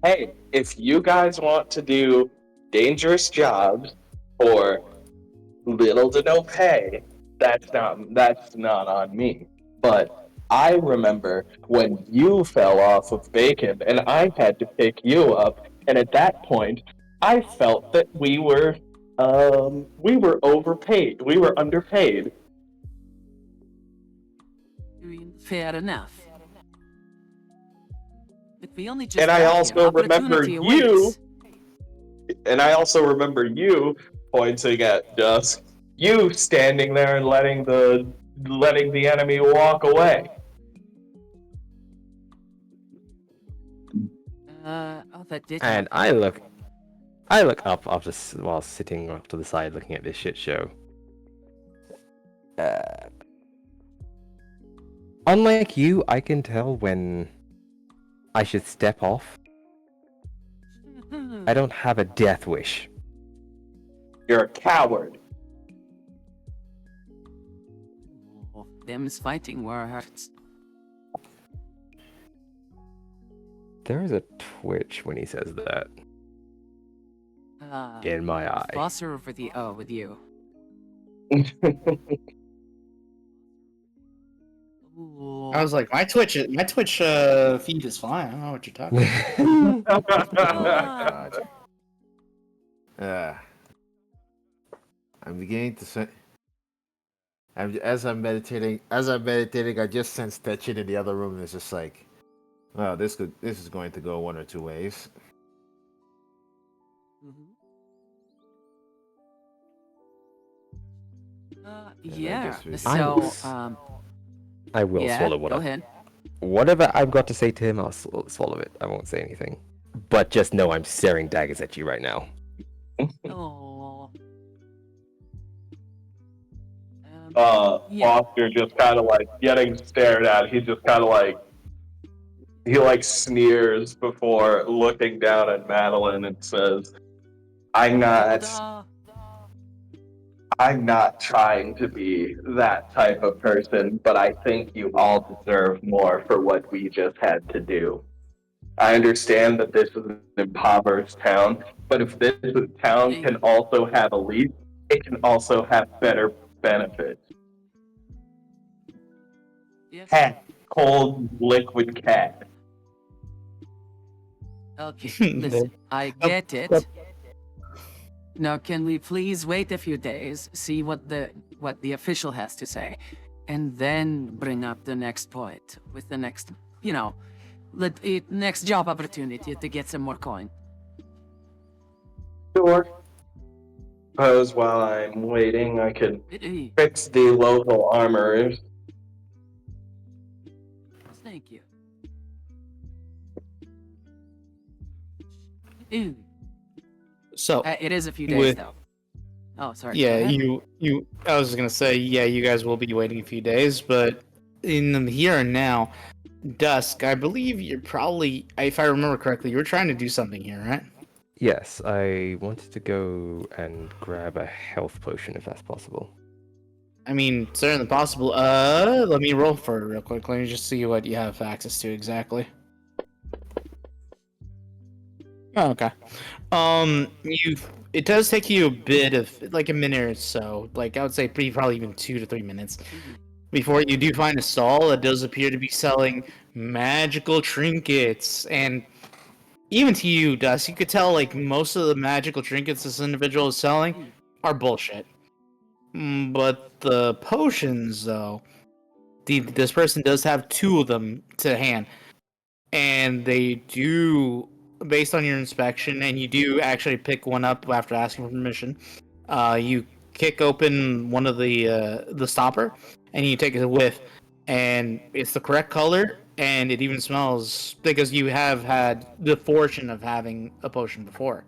Hey, if you guys want to do dangerous jobs for little to no pay, that's not on me. But I remember when you fell off of bacon and I had to pick you up, and at that point I felt that we were overpaid. We were underpaid. I mean, fair enough. But we only just And I got also here. remember Opportunity you awaits. And I also remember you pointing at Dusk, you standing there and letting the enemy walk away. That did And happen. I look up after while sitting off to the side looking at this shit show. Unlike you, I can tell when I should step off. I don't have a death wish. You're a coward. Them's fighting words. There is a twitch when he says that in my eye. Foster with you. Ooh. I was like, my Twitch feed is fine. I don't know what you're talking about. Oh my god. I'm beginning to say. As I'm meditating, I just sense tension in the other room, and it's just like, well, this is going to go one or two ways. Yeah. guess So, I will yeah, swallow go ahead. whatever I've got to say to him. I'll swallow it. I won't say anything. But just know I'm staring daggers at you right now. Oh. Yeah. Foster just kind of like getting stared at. He just kind of like sneers before looking down at Madeline and says, I'm not trying to be that type of person, but I think you all deserve more for what we just had to do. I understand that this is an impoverished town, but if this town can also have elites, it can also have better benefits. Yes. Cat, cold, liquid cat. Okay, listen, I get it. Now, can we please wait a few days, see what the official has to say, and then bring up the next point with the next, next job opportunity to get some more coin. Sure. Suppose while I'm waiting, I could Eh, fix the local armorers. Thank you. Ew. So It is a few days with- though. Oh, sorry. yeah, go ahead. you. I was gonna say, yeah, you guys will be waiting a few days, but in the here and now, Dusk, I believe you're probably, if I remember correctly, you were trying to do something here, right? Yes, I wanted to go and grab a health potion if that's possible. I mean, certainly possible. Let me roll for it real quick. Let me just see what you have access to exactly. Oh, okay. It does take you a bit of like a minute or so. Like I would say, probably even 2 to 3 minutes before you do find a stall that does appear to be selling magical trinkets. And even to you, Dust, you could tell like most of the magical trinkets this individual is selling are bullshit. But the potions, though, this person does have 2 of them to hand, and they do, based on your inspection, and you do actually pick one up after asking for permission. You kick open one of the stopper, and you take a whiff, and it's the correct color, and it even smells because you have had the fortune of having a potion before.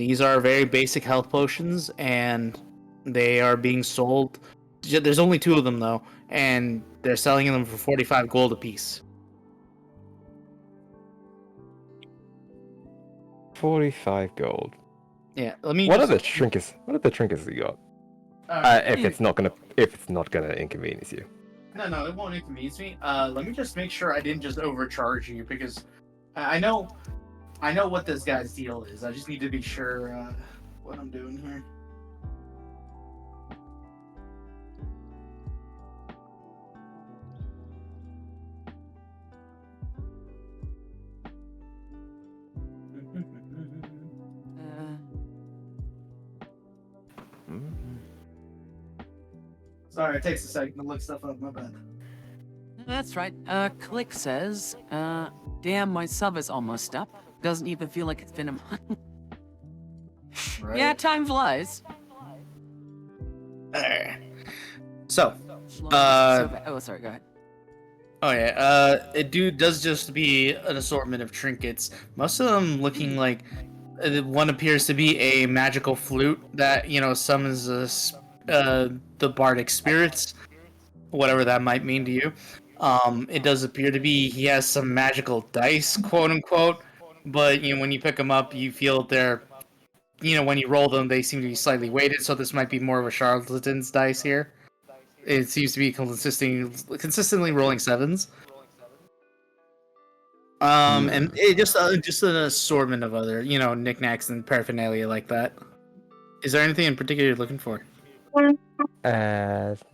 These are very basic health potions, and they are being sold. There's only 2 of them though, and they're selling them for 45 gold apiece. 45 gold. Yeah, let me. What are just... the trinkets? What are the trinkets you got? If it's not gonna inconvenience you. No, it won't inconvenience me. Let me just make sure I didn't just overcharge you because I know what this guy's deal is. I just need to be sure what I'm doing here. Sorry, it takes a second to look stuff up. My bad. That's right. Click says, damn, my sub is almost up. Doesn't even feel like it's been a month. Right. Yeah, time flies. So, Oh, sorry, go ahead. oh yeah, it does just be an assortment of trinkets. Most of them looking like one appears to be a magical flute that summons the bardic spirits, whatever that might mean to you. It does appear to be he has some magical dice, quote unquote, but when you pick them up, you feel they're when you roll them, they seem to be slightly weighted. So this might be more of a charlatan's dice here. It seems to be consistently rolling 7s. And it just an assortment of other, knickknacks and paraphernalia like that. Is there anything in particular you're looking for?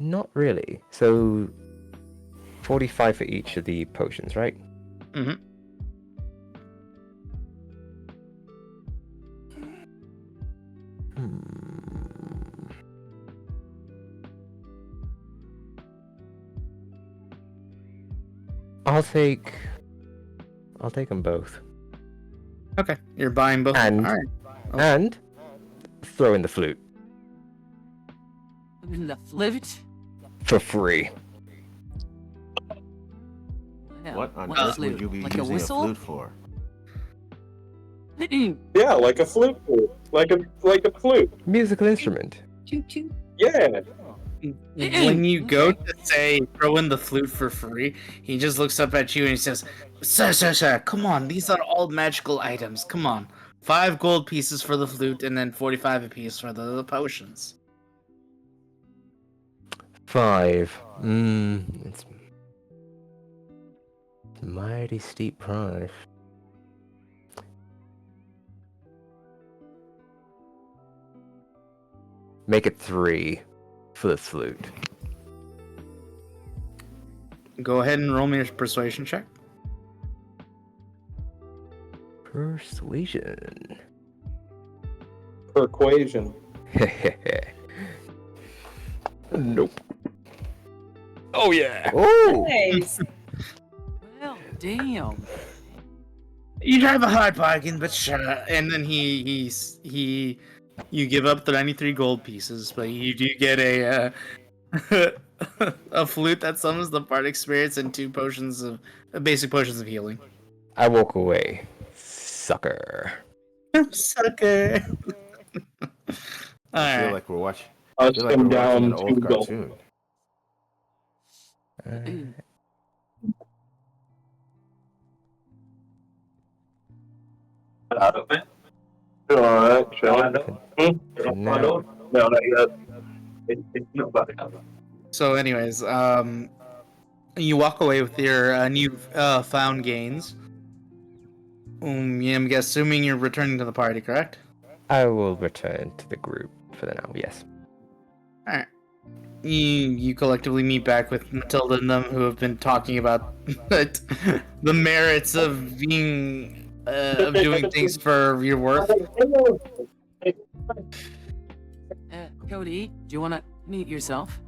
Not really. So, 45 for each of the potions, right? Mm-hmm. I'll take them both. Okay, you're buying both. And all right. and throw in the flute The flute? for free. Yeah, What on what earth flute? would you be Like a using a whistle? flute for? Yeah, like a flute. Like a flute. Musical instrument. Toot toot. Yeah. When you go to say throw in the flute for free, he just looks up at you and he says, Sir, come on, these are all magical items. Come on. 5 gold pieces for the flute and then 45 apiece for the potions. 5. It's a mighty steep price. Make it 3 for the flute. Go ahead and roll me a persuasion check. Persuasion. Perquasion. Nope. Oh yeah. Oh! Nice. Well, damn. You drive a hard bargain, but sure. And then you give up the 93 gold pieces, but you do get a a flute that summons the bardic spirits and 2 potions of basic potions of healing. I walk away. Sucker. Sucker. I feel Alright. like we're watching. Us feel like come we're watching down an to old gold. cartoon. Out of it. Alright, shall I? No. No, not yet. It's nobody. So, anyways, you walk away with your new found gains. I'm assuming you're returning to the party, correct? I will return to the group for the now. Yes. Alright. You collectively meet back with Matilda and them, who have been talking about the merits of being of doing things for your worth. Cody, do you want to mute yourself?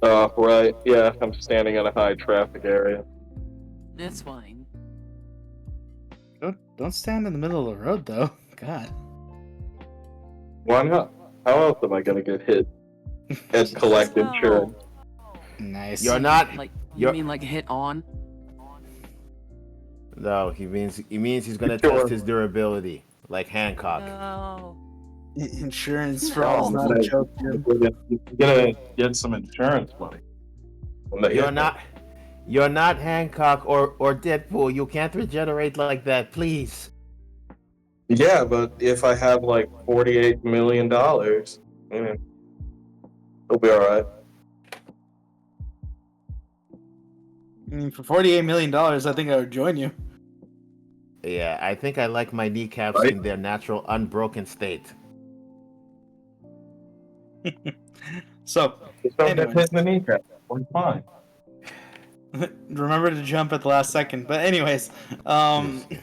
Right. Yeah, I'm standing in a high traffic area. That's fine. Don't stand in the middle of the road, though. God. Why not? How else am I gonna get hit and collect Well, insurance? Nice. You're not. Like, you You're- mean like hit on? No, he means he's gonna Sure. test his durability. like Hancock. No. Insurance fraud is not a joke. Jim. We're gonna get some insurance money. When they You're hit not. You're not Hancock or Deadpool. You can't regenerate like that, please. me. Yeah, but if I have like $48 million, it'll be all right. I mean, for $48 million, I think I would join you. Yeah, I think I like my kneecaps Right. in their natural, unbroken state. So, Just don't get anyways. hit in the kneecap. We're fine. remember to jump at the last second. But anyways, This guy.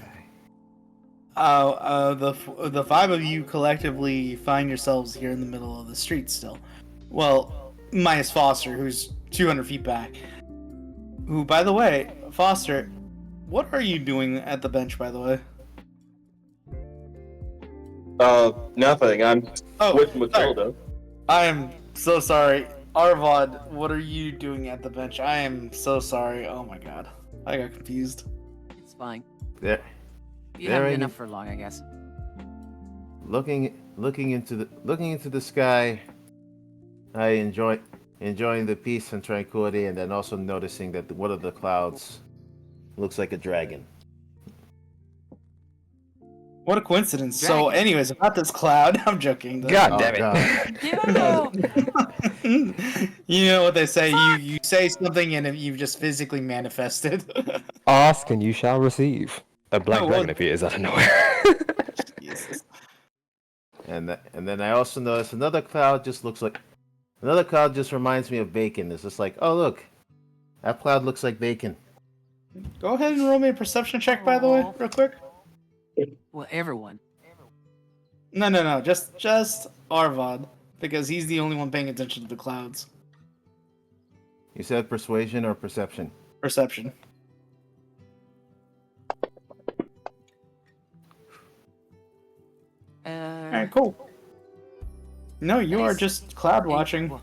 the five of you collectively find yourselves here in the middle of the street still. Well, minus Foster, who's 200 feet back. Who, by the way, Foster, what are you doing at the bench, by the way? Nothing. I'm with Matilda. I am so sorry. Arvad, what are you doing at the bench? I am so sorry. Oh my god. I got confused. It's fine. There, You There haven't I been can- up for long, I guess. looking into the sky. I enjoying the peace and tranquility, and then also noticing that one of the clouds looks like a dragon. What a coincidence. So, Dragon. anyways, about this cloud, I'm joking. God damn it. God. Yo! You know what they say, you say something and you just physically manifested. Ask and you shall receive. A black No, dragon well- appears out of nowhere. Jesus. And then I also noticed another cloud just reminds me of bacon. It's just like, oh look, that cloud looks like bacon. Go ahead and roll me a perception check, by the way, Aw. real quick. Well, everyone. No, just Arvad, because he's the only one paying attention to the clouds. You said persuasion or perception? Perception. Alright, cool. No, you are Nice. just cloud watching. Well,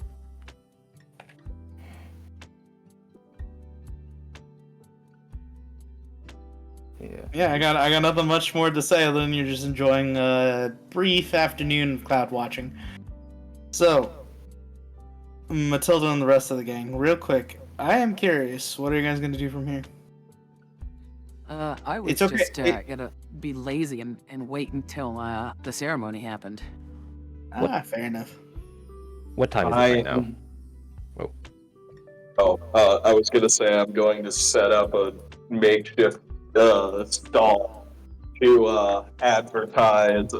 Yeah. Yeah, I got nothing much more to say other than you're just enjoying a brief afternoon of cloud watching. So, Matilda and the rest of the gang, real quick, I am curious, what are you guys gonna do from here? I was It's okay, just it- gonna be lazy and wait until the ceremony happened. Fair enough. What time is it right now? I was gonna say I'm going to set up a makeshift stall to advertise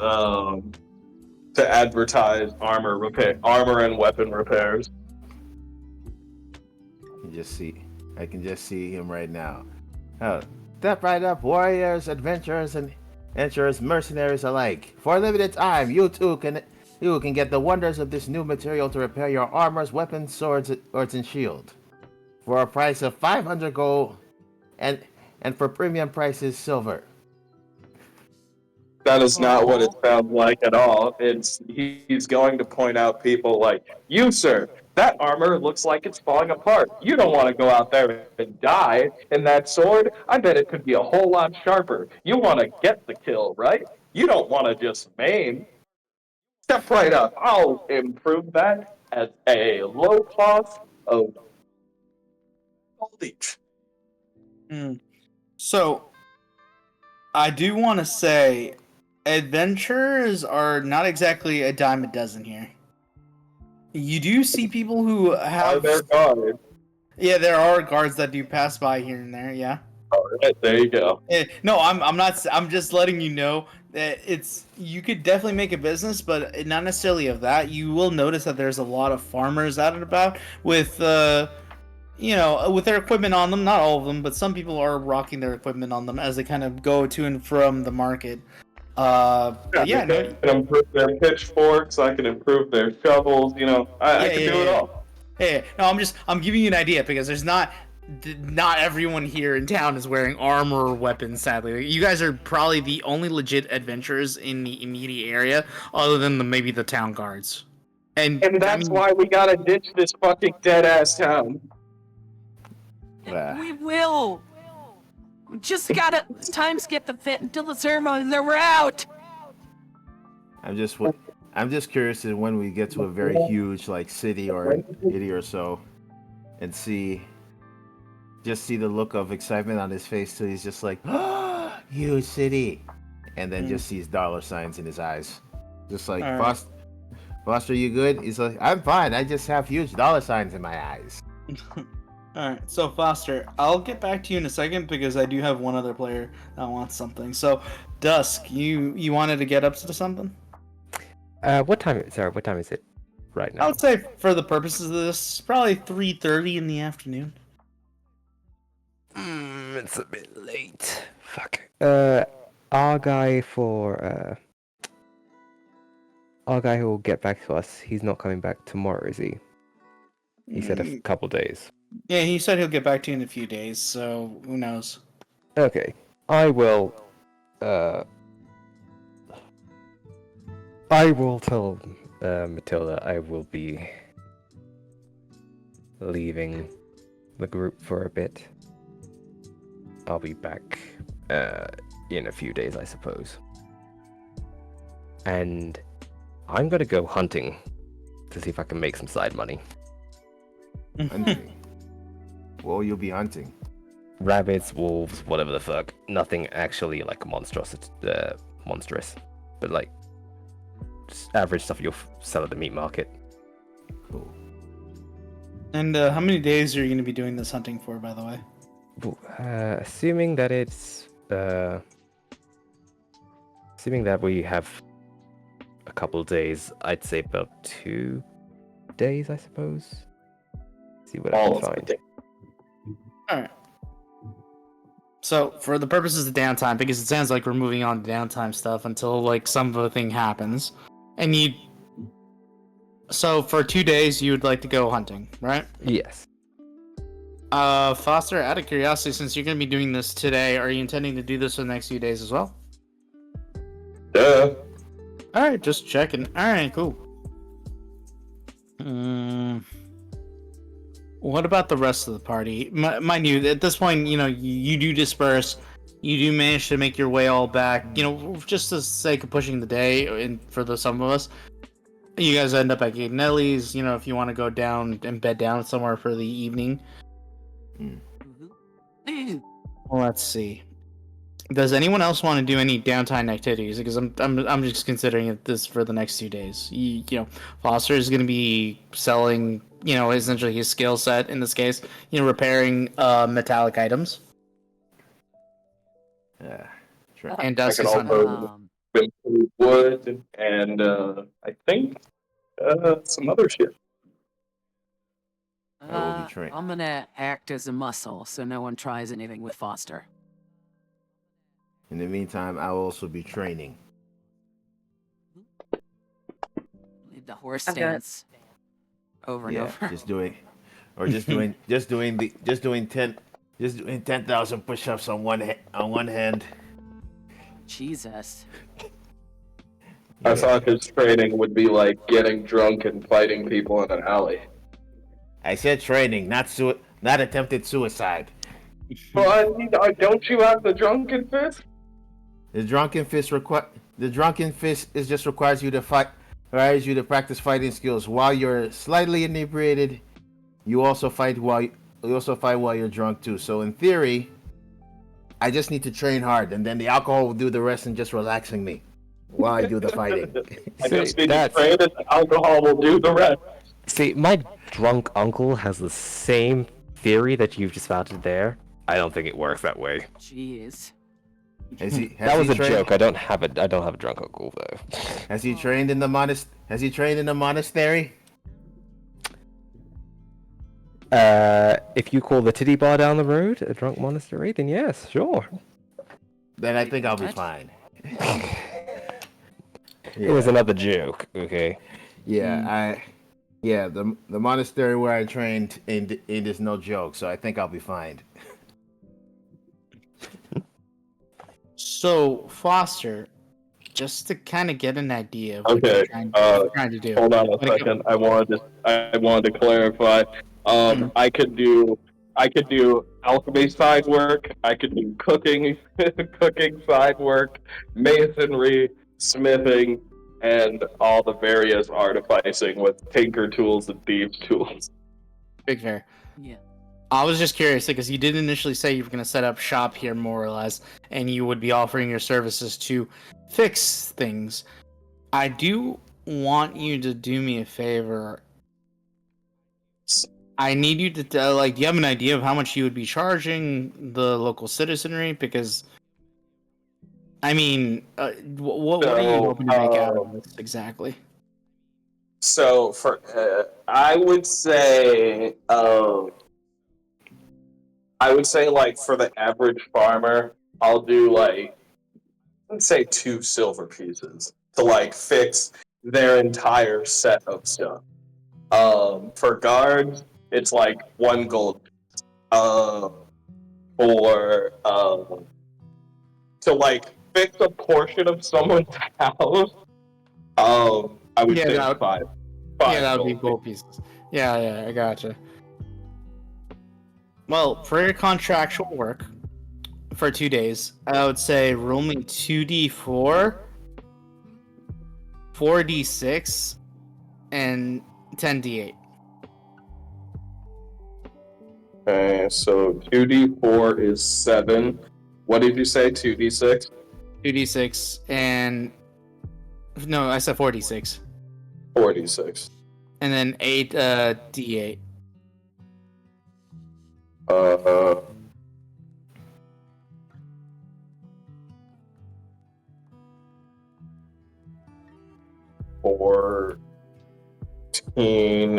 armor and weapon repairs. I can just see him right now. Oh, step right up, warriors, adventurers, and adventurers, mercenaries alike. For a limited time, you can get the wonders of this new material to repair your armors, weapons, swords, and shield. For a price of 500 gold, and for premium prices, silver. That is not what it sounds like at all. He's going to point out people like, you, sir, that armor looks like it's falling apart. You don't want to go out there and die. And that sword, I bet it could be a whole lot sharper. You want to get the kill, right? You don't want to just maim. Step right up. I'll improve that at a low cost of gold each. So, I do want to say, adventurers are not exactly a dime a dozen here. You do see people who Are have... there guards? Yeah, there are guards that do pass by here and there, yeah. All right, there you go. No, I'm not. I'm just letting you know that you could definitely make a business, but not necessarily of that. You will notice that there's a lot of farmers out and about with, with their equipment on them. Not all of them, but some people are rocking their equipment on them as they kind of go to and from the market. I can improve their pitchforks. I can improve their shovels. I can do it all. Yeah, no, I'm giving you an idea because there's not everyone here in town is wearing armor or weapons, sadly. You guys are probably the only legit adventurers in the immediate area, other than maybe the town guards. And that's why we gotta ditch this fucking dead ass town. We will. We just gotta time skip the fit until the ceremony, then we're out. I'm just curious to when we get to a very huge like city or so, and see the look of excitement on his face till he's just like, huge city, and then just sees dollar signs in his eyes, just like All right. Foster, you good? He's like, I'm fine. I just have huge dollar signs in my eyes. All right, so Foster, I'll get back to you in a second because I do have one other player that wants something. So, Dusk, you wanted to get up to something? What time is it right I now? would say for the purposes of this, probably 3:30 in the afternoon. It's a bit late. Fuck. Our guy who will get back to us, he's not coming back tomorrow, is he? He said a couple days. Yeah, he said he'll get back to you in a few days, so who knows? Okay. I will tell Matilda I will be leaving the group for a bit. I'll be back in a few days, I suppose. And I'm gonna go hunting to see if I can make some side money. Hunting. Well, you'll be hunting. Rabbits, wolves, whatever the fuck. Nothing actually like monstrous, but like just average stuff you'll sell at the meat market. Cool. And how many days are you going to be doing this hunting for, by the way? Assuming that we have a couple days, I'd say about 2 days, I suppose. See what I can find. All right. So, for the purposes of downtime, because it sounds like we're moving on to downtime stuff until like some other thing happens, and so for 2 days you would like to go hunting, right? Yes. Foster, out of curiosity, since you're going to be doing this today, are you intending to do this for the next few days as well? Duh. All right, just checking. All right, cool. What about the rest of the party? Mind you, at this point, you do disperse. You do manage to make your way all back. Just for the sake of pushing the day, and for some of us, you guys end up at Nelly's. If you want to go down and bed down somewhere for the evening. Well, let's see. Does anyone else want to do any downtime activities? Because I'm just considering this for the next 2 days. Foster is going to be selling, essentially his skill set in this case. Repairing metallic items. Yeah. Sure. And I Dusk can is also improve wood and I think some other shit. I will be trained. I'm gonna act as a muscle so no one tries anything with Foster. In the meantime, I will also be training. Leave the horse I've got it. stance over and Yeah, over. just doing 10,000 push-ups on one hand. Jesus. I thought his training would be like getting drunk and fighting people in an alley. I said training, not attempted suicide. But don't you have the drunken fist? The drunken fist is just requires you to practice fighting skills while you're slightly inebriated. You also fight while you're drunk too. So in theory, I just need to train hard, and then the alcohol will do the rest and just relaxing me while I do the fighting. I just need to train and alcohol will do the rest. See, my drunk uncle has the same theory that you've just spouted there. I don't think it works that way. Jeez. That was a joke. I don't have a drunk uncle though. Has he trained in the monastery? If you call the titty bar down the road a drunk monastery, then yes, sure. Then I think I'll be fine. It was another joke, okay? Yeah, the monastery where I trained it is no joke, so I think I'll be fine. So, Foster, just to kind of get an idea of what Okay, you're trying to do. Hold on a second. I wanted to clarify. I could do alchemy side work. I could do cooking side work, masonry, smithing, and all the various artificing with tinker tools and thieves tools. Big fair. Yeah. I was just curious because you did initially say you were going to set up shop here more or less, and you would be offering your services to fix things. I do want you to do me a favor. I need you to tell, do you have an idea of how much you would be charging the local citizenry? Because, I mean, what are you hoping to make out of this exactly? So for I would say like for the average farmer, I'll do like let's say 2 silver pieces to like fix their entire set of stuff. For guards, it's like 1 gold. For to like fix a portion of someone's house, I would say that would, 5. Yeah, that would be gold pieces. Yeah, I gotcha. Well, for your contractual work for 2 days, I would say roll me 2d4, 4d6, and 10d8. Okay, so 2d4 is 7. What did you say? 2d6? 2d6 and no, I said 4d6. 4d6. And then 8 d8. Uh, Fourteen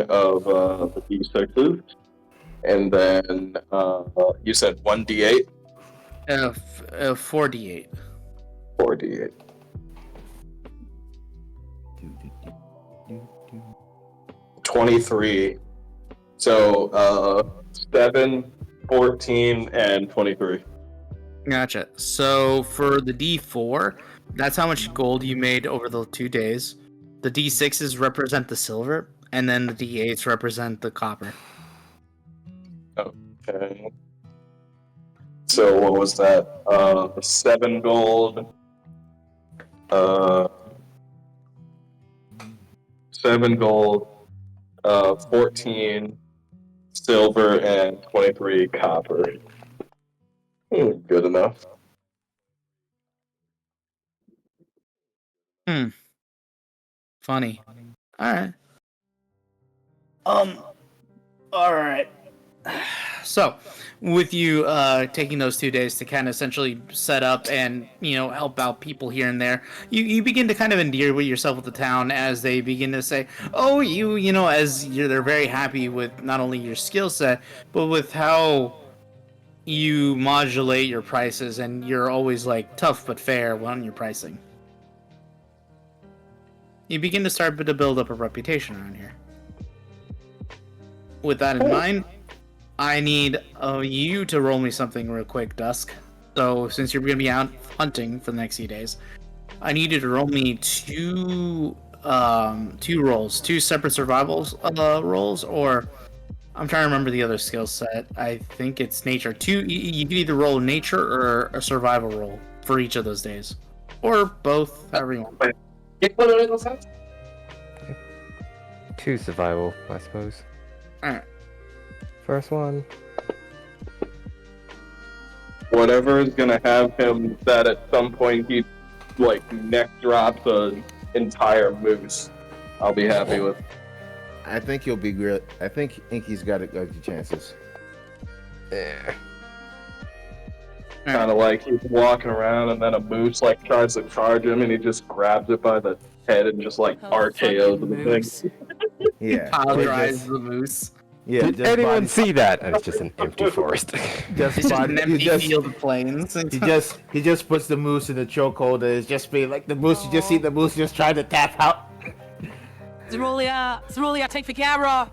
of the d6s, and then you said 1d8. 4d8. 4d8. 23. So 7, 14, and 23. Gotcha. So for the D4, that's how much gold you made over the 2 days. The D6s represent the silver, and then the D8s represent the copper. Okay. So what was that? 7 gold. 7 gold. 14 silver and 23 copper. Good enough. Funny. Alright. Alright. So, with you taking those 2 days to kind of essentially set up and, help out people here and there, you begin to kind of endear yourself with the town as they begin to say, oh, they're very happy with not only your skill set, but with how you modulate your prices, and you're always tough but fair on your pricing. You begin to start to build up a reputation around here. With that in mind, I need you to roll me something real quick, Dusk. So, since you're going to be out hunting for the next few days, I need you to roll me two rolls, 2 separate survivals rolls, or I'm trying to remember the other skill set. I think it's nature. You can either roll nature or a survival roll for each of those days, or both, however you want. 2 survival, I suppose. Alright. First one. Whatever is gonna have him that at some point he neck drops an entire moose, I'll be happy with. I think he'll be great. I think Inky's got good chances. Yeah. Kind of like he's walking around and then a moose tries to charge him and he just grabs it by the head and just RKO's the thing. Yeah. Pile drives the moose. Yeah. Did just anyone body- see that? And it's just an empty forest. Just It's just body- an empty field of plains. he just puts the moose in the chokehold and it's just being like the moose. You just see the moose just trying to tap out. Cerulia, take the camera.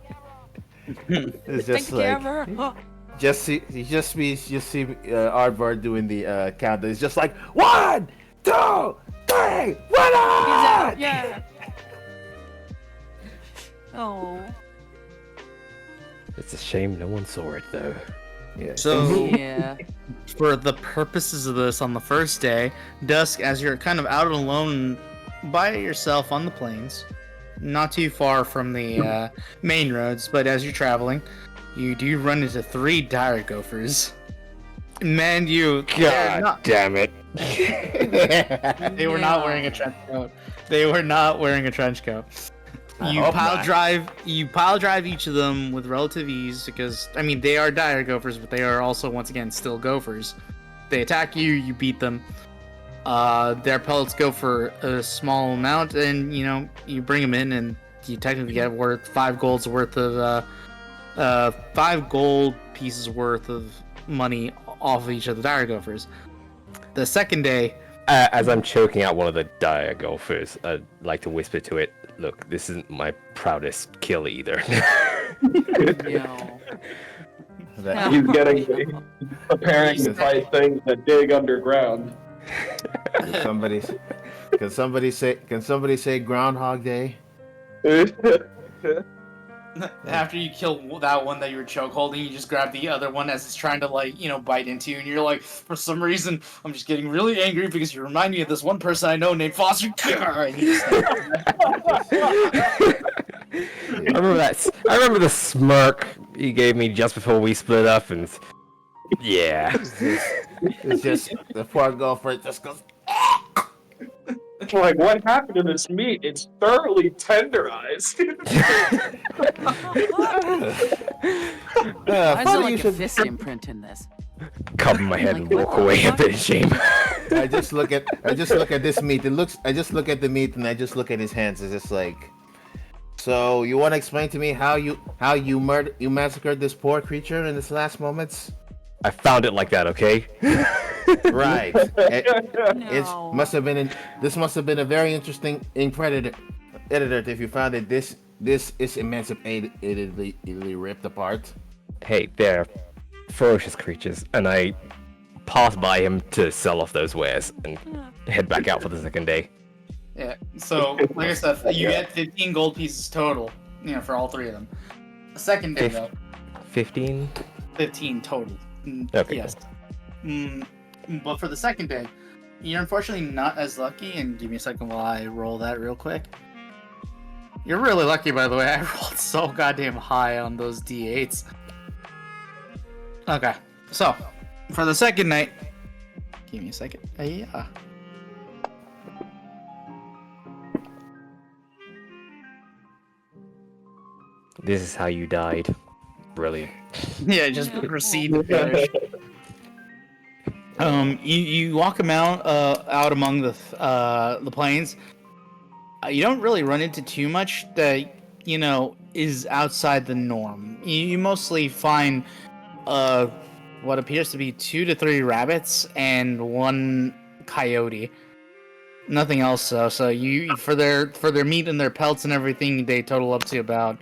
It's Take just the like camera. Oh. just see Arvad doing the countdown. It's just like 1, 2, 3, run He's out! out. Yeah. Oh. It's a shame no one saw it, though. Yeah. So, Yeah. for the purposes of this, on the first day, Dusk, as you're kind of out alone by yourself on the plains, not too far from the main roads, but as you're traveling, you do run into 3 dire gophers. Man, God damn it. they were not wearing a trench coat. They were not wearing a trench coat. You pile drive each of them with relative ease because, I mean, they are dire gophers, but they are also, once again, still gophers. They attack you, you beat them. Their pellets go for a small amount, and, you bring them in, and you technically get worth 5 gold's worth of, 5 gold pieces worth of money off of each of the dire gophers. The second day... as I'm choking out one of the dire gophers, I'd like to whisper to it, look, this isn't my proudest kill either. No. He's preparing to fight things that dig underground. Can somebody say Groundhog Day? After you kill that one that you were choke holding, you just grab the other one as it's trying to, bite into you, and you're like, for some reason, I'm just getting really angry because you remind me of this one person I know named Foster. And you just... I remember the smirk he gave me just before we split up, and yeah. It's just the poor gopher just goes. Like, what happened to this meat? It's thoroughly tenderized. Why is there like a fist imprint in this? Cover my head and walk away a bit of shame. I just look at this meat. I just look at the meat and I just look at his hands. It's just like, so you want to explain to me how you massacred this poor creature in its last moments? I found it like that, okay? Right. No. This must have been a very interesting editor if you found that this is emancipatedly ripped apart. Hey, they're ferocious creatures, and I passed by him to sell off those wares and head back out for the second day. Yeah, so, like I said, you get 15 gold pieces total, for all 3 of them. The second day, though. 15? 15 total. Okay. Yes. But for the second day, you're unfortunately not as lucky, and give me a second while I roll that real quick. You're really lucky, by the way. I rolled so goddamn high on those d8s. Okay, so, for the second night, give me a second. Yeah. This is how you died. Brilliant. Yeah, just proceed to finish. You walk him out among the plains. You don't really run into too much that is outside the norm. You mostly find what appears to be 2 to 3 rabbits and 1 coyote. Nothing else though. So you for their meat and their pelts and everything, they total up to about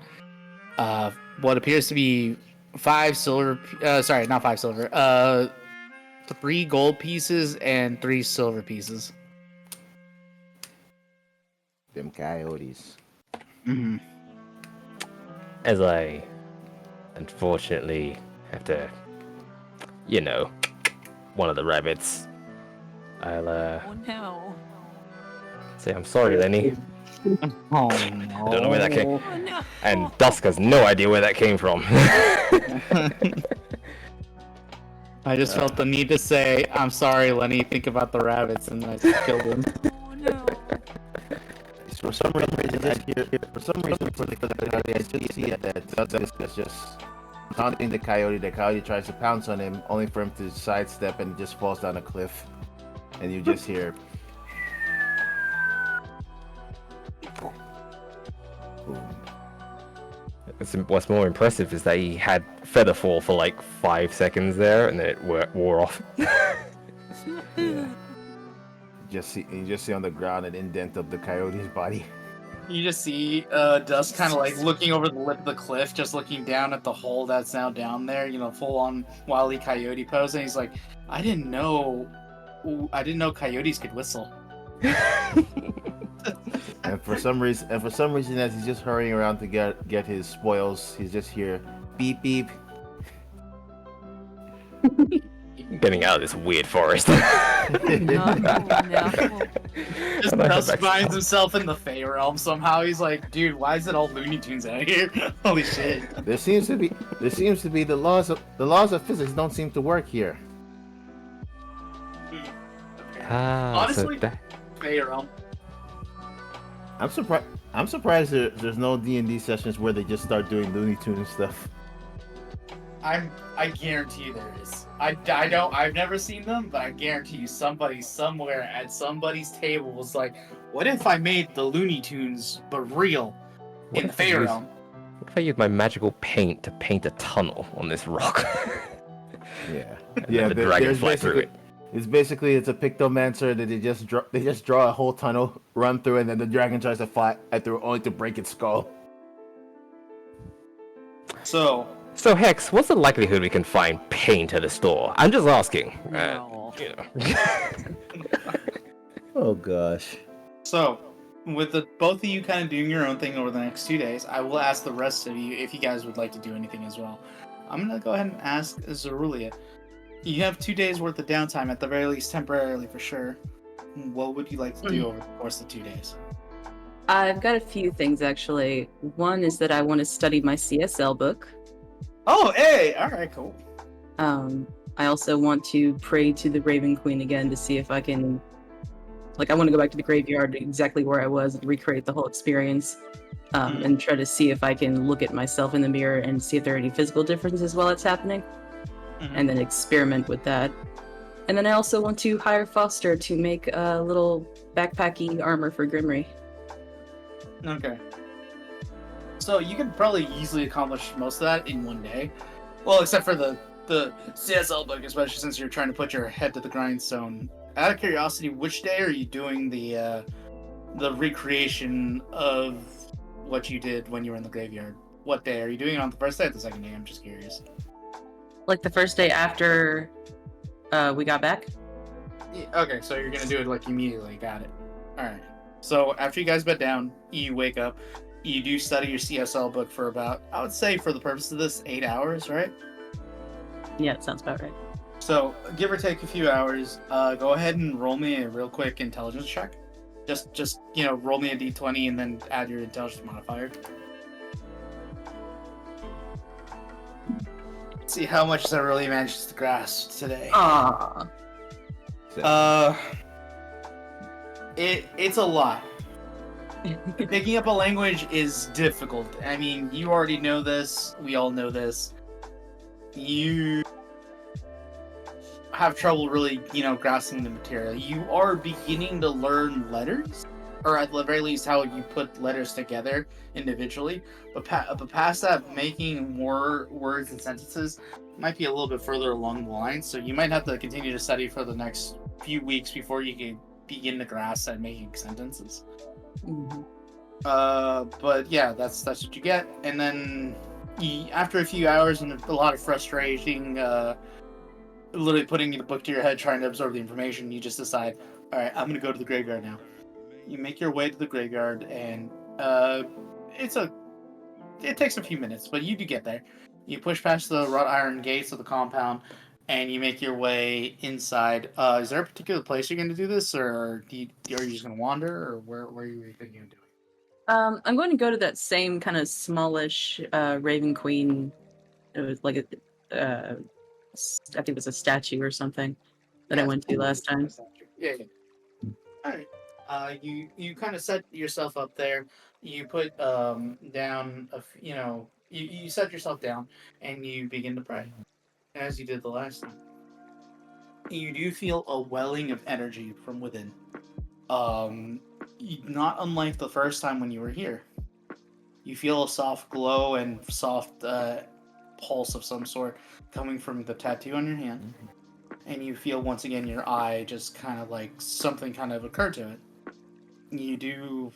what appears to be 5 silver. Sorry, not 5 silver. 3 gold pieces and 3 silver pieces. Them coyotes. Mm-hmm. As I unfortunately have to, one of the rabbits, I'll Oh no. say I'm sorry, Lenny. Oh no. I don't know where that came. Oh no. And Dusk has no idea where that came from. I just felt the need to say, I'm sorry, Lenny, think about the rabbits, and I just killed him. Oh no. For some reason, for the coyote, I just see that Dusk is just taunting the coyote. The coyote tries to pounce on him, only for him to sidestep and just falls down a cliff. And you just hear. Boom. What's more impressive is that he had Featherfall for like 5 seconds there, and then it wore off. Yeah. You just see on the ground an indent of the coyote's body. You just see Dusk kind of like looking over the lip of the cliff, just looking down at the hole that's now down there, full on Wile E. Coyote pose, and he's like, I didn't know coyotes could whistle. And for some reason, as he's just hurrying around to get his spoils, he's just here, beep beep. Getting out of this weird forest. No, no. Just And I head Dusk back finds south. himself in the Fey realm somehow. He's like, dude, why is it all Looney Tunes out here? Holy shit. There seems to be the laws of physics don't seem to work here. Ah, so Honestly, that, Fey realm. I'm surprised there's no D&D sessions where they just start doing Looney Tunes stuff. I guarantee there is. I've never seen them, but I guarantee you somebody somewhere at somebody's table was like, what if I made the Looney Tunes but real what in the if I Fey use- realm? what if I use my magical paint to paint a tunnel on this rock? Yeah. And Yeah, let the there- dragon there's fly through basically- it. It's a pictomancer that they just draw a whole tunnel, run through, and then the dragon tries to fly through only to break its skull. So, So Hex, what's the likelihood we can find paint at a store? I'm just asking. No. You know. Oh gosh. So, with the both of you kind of doing your own thing over the next 2 days, I will ask the rest of you if you guys would like to do anything as well. I'm gonna go ahead and ask Zerulia. You have 2 days worth of downtime, at the very least temporarily for sure. What would you like to do over the course of 2 days? I've got a few things actually. One is that I want to study my CSL book. Oh, hey! Alright, cool. I also want to pray to the Raven Queen again to see if I can, like, I want to go back to the graveyard exactly where I was and recreate the whole experience, and try to see if I can look at myself in the mirror and see if there are any physical differences while it's happening, and then experiment with that. And then I also want to hire Foster to make a little backpacky armor for Grimry. Okay. So you can probably easily accomplish most of that in 1 day. Well, except for the CSL book, especially since you're trying to put your head to the grindstone. Out of curiosity, which day are you doing the recreation of what you did when you were in the graveyard? What day? Are you doing it on the first day or the second day? I'm just curious. Like the first day after we got back? Yeah, okay, so you're gonna do it like immediately. Got it. Alright. So after you guys bed down, you wake up, you do study your CSL book for about, I would say for the purpose of this, 8 hours, right? Yeah, it sounds about right. So give or take a few hours, go ahead and roll me a real quick intelligence check. Just roll me a d20 and then add your intelligence modifier. See how much that really manages to grasp today. Aww. It's a lot. Picking up a language is difficult. I mean, you already know this. We all know this. You have trouble really, grasping the material. You are beginning to learn letters, or at the very least, how you put letters together individually. But past that, making more words and sentences might be a little bit further along the line. So you might have to continue to study for the next few weeks before you can begin to grasp at making sentences. Mhm. But yeah, that's what you get. And then after a few hours and a lot of frustrating, literally putting the book to your head, trying to absorb the information, you just decide, all right, I'm gonna go to the graveyard now. You make your way to the graveyard, and it takes a few minutes, but you do get there. You push past the wrought iron gates of the compound, and you make your way inside. Is there a particular place you're going to do this, or are you just going to wander, or where are you thinking of doing? I'm going to go to that same kind of smallish Raven Queen. It was like I think it was a statue or something that I went to last time. Yeah. All right. You kind of set yourself up there. You put down you set yourself down and you begin to pray, as you did the last time. You do feel a welling of energy from within. Not unlike the first time when you were here. You feel a soft glow and soft pulse of some sort coming from the tattoo on your hand. And you feel once again your eye just kind of like something kind of occurred to it. You do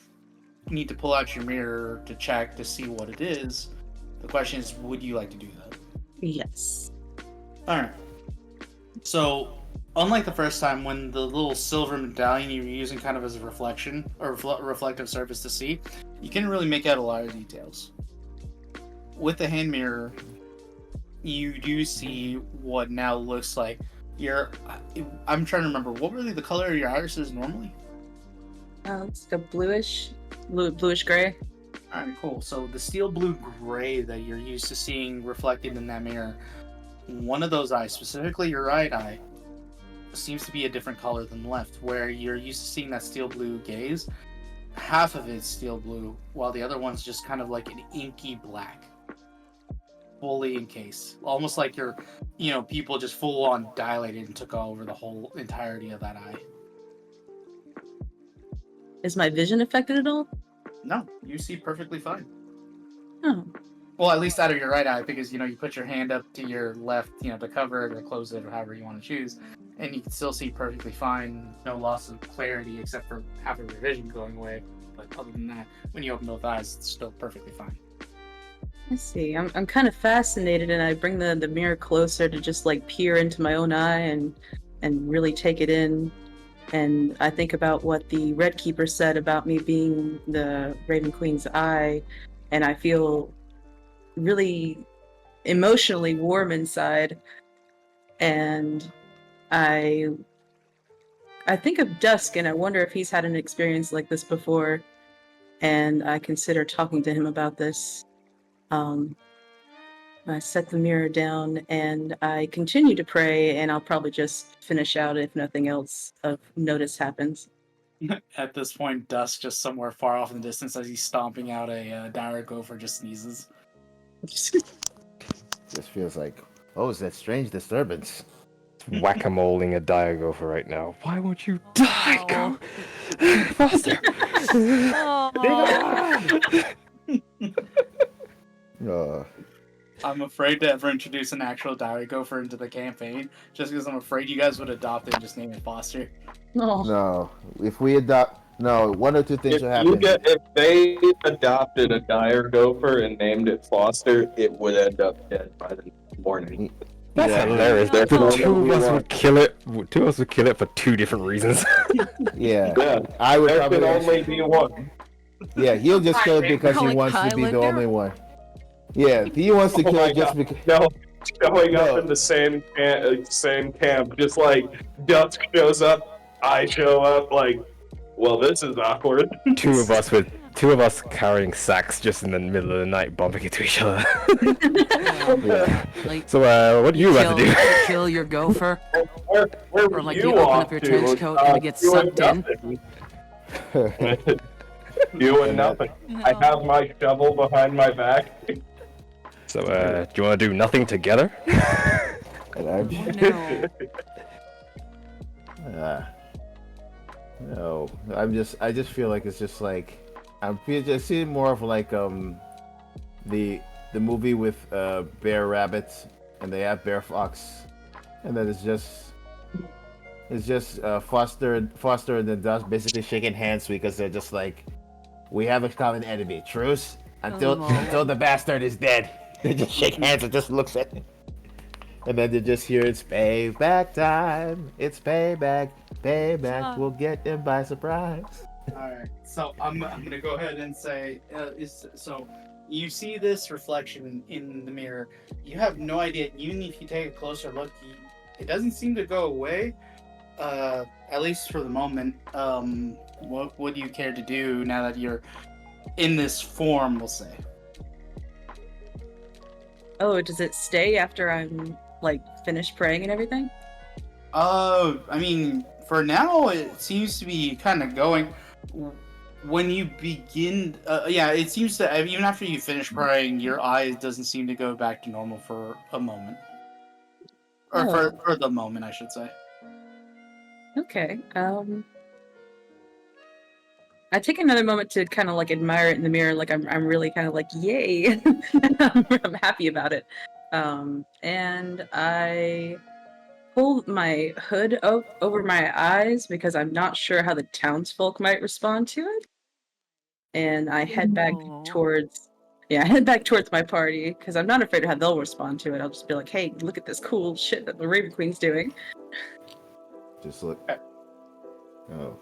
need to pull out your mirror to check to see what it is. The question is, would you like to do that? Yes. Alright. So, unlike the first time when the little silver medallion you were using kind of as a reflection, or reflective surface to see, you can't really make out a lot of details. With the hand mirror, you do see what now looks like I'm trying to remember, what were the color of your irises normally? It's like a bluish gray. Alright, cool. So the steel blue gray that you're used to seeing reflected in that mirror, one of those eyes, specifically your right eye, seems to be a different color than the left, where you're used to seeing that steel blue gaze. Half of it's steel blue, while the other one's just kind of like an inky black. Fully encased. Almost like your, people just full on dilated and took over the whole entirety of that eye. Is my vision affected at all? No, you see perfectly fine. Oh. Well, at least out of your right eye, because, you put your hand up to your left, to cover it or close it or however you want to choose, and you can still see perfectly fine, no loss of clarity except for half of your vision going away. But other than that, when you open both eyes, it's still perfectly fine. I see. I'm kind of fascinated, and I bring the mirror closer to just like peer into my own eye and really take it in. And I think about what the Red Keeper said about me being the Raven Queen's eye, and I feel really emotionally warm inside. And I think of Dusk, and I wonder if he's had an experience like this before. And I consider talking to him about this. I set the mirror down and I continue to pray, and I'll probably just finish out if nothing else of notice happens. At this point, Dusk, just somewhere far off in the distance, as he's stomping out a dire gopher, just sneezes. Just feels like, oh, is that strange disturbance? Whack-a-moling a dire gopher right now. Why won't you die? Go faster. I'm afraid to ever introduce an actual dire gopher into the campaign, just because I'm afraid you guys would adopt it and just name it Foster. No, if we adopt, no, one or two things will happen. If they adopted a dire gopher and named it Foster, it would end up dead by the morning. That's hilarious. That's The what two we of us want. would kill it. Two of us would kill it for two different reasons. Yeah, Yeah, I would there probably. could only be one. Yeah, he'll just kill it because he Like wants to be the Highlander? only one. Yeah, he wants to Oh kill my it just God. because. No, showing No. up in the same camp, just like Dusk shows up, I show up, like, well, this is awkward. Two of us carrying sacks just in the middle of the night, bumping into each other. Like, So, what do you about to do? kill your gopher? Where Or like you open up your trench coat and it gets sucked in? You and nothing. I have my shovel behind my back. So, do you want to do nothing together? And I'm No. no, I just feel like it's just like I'm just seeing more of like the movie with bear rabbits and they have bear fox, and then it's just Foster and the Dusk basically shaking hands because they're just like, we have a common enemy, truce until the bastard is dead. They just shake hands and just looks at him. And then they just hear it's payback time. It's payback. Payback will get him by surprise. Alright, so I'm gonna go ahead and say, so you see this reflection in the mirror. You have no idea, even if you take a closer look, it doesn't seem to go away, at least for the moment. What would you care to do now that you're in this form, we'll say? Oh, does it stay after I'm like finished praying and everything? I mean, for now, it seems to be kind of going. When you begin, it seems to, even after you finish praying, your eyes doesn't seem to go back to normal for a moment. Or for the moment, I should say. Okay. I take another moment to kind of like admire it in the mirror, like I'm really kind of like, yay, I'm happy about it. And I pull my hood over my eyes because I'm not sure how the townsfolk might respond to it. And I head back towards my party because I'm not afraid of how they'll respond to it. I'll just be like, hey, look at this cool shit that the Raven Queen's doing. Just look. Oh.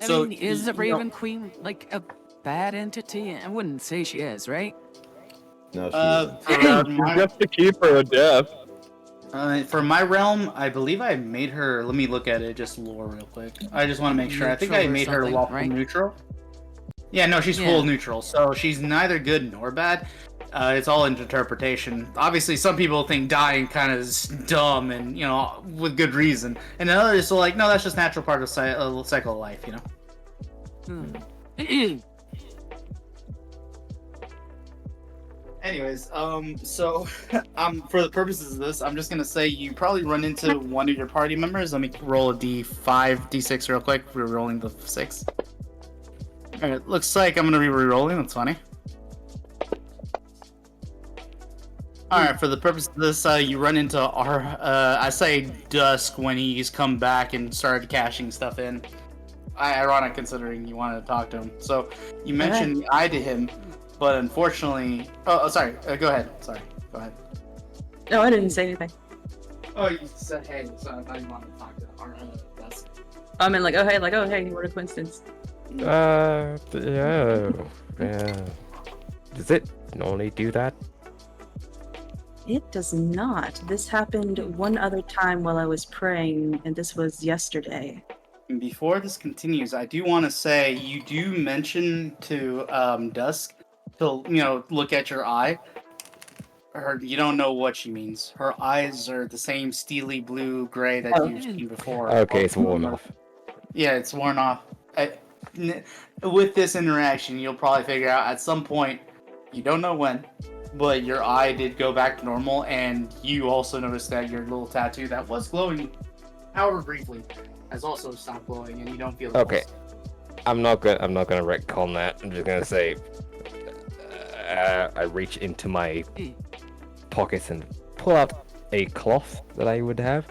So, I mean, is the Raven Queen like a bad entity? I wouldn't say she is, right? No, she isn't. for my, Just to keep her a death. For my realm, I believe I made her. Let me look at it, just lore real quick. I just want to make sure. I think I Neutral or made her something, lawful right? neutral. Yeah, no, she's Yeah. full neutral, so she's neither good nor bad. It's all interpretation. Obviously, some people think dying kind of is dumb, and with good reason. And others are like, no, that's just natural part of cycle of life, Anyways, so for the purposes of this, I'm just gonna say you probably run into one of your party members. Let me roll a d5, d6 real quick. We're rolling the 6. Alright, looks like I'm gonna be re-rolling. That's funny. Alright, for the purpose of this, you run into I say Dusk when he's come back and started cashing stuff in. Ironic considering you wanted to talk to him. So, you mentioned I to him, but unfortunately... Oh, sorry. Go ahead. Sorry. Go ahead. No, I didn't say anything. Oh, you said hey, so I thought you wanted to talk to Dusk. I mean, like, oh hey, what a coincidence. Yeah. Does it normally do that? It does not. This happened one other time while I was praying, and this was yesterday. Before this continues, I do want to say you do mention to Dusk to look at your eye. You don't know what she means. Her eyes are the same steely blue gray that you've seen before. Okay, it's worn off. Yeah, it's worn off. With this interaction, you'll probably figure out at some point, you don't know when, but your eye did go back to normal, and you also noticed that your little tattoo that was glowing, however briefly, has also stopped glowing, and you don't feel the Okay. pulse. I'm not gonna retcon that. I'm just gonna say I reach into my pockets and pull out a cloth that I would have,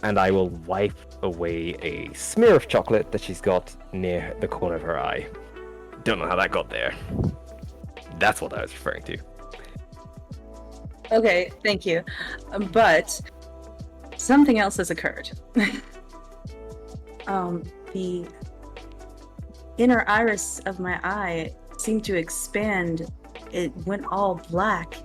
and I will wipe away a smear of chocolate that she's got near the corner of her eye. Don't know how that got there. That's what I was referring to. Okay, thank you. But something else has occurred. The inner iris of my eye seemed to expand. It went all black,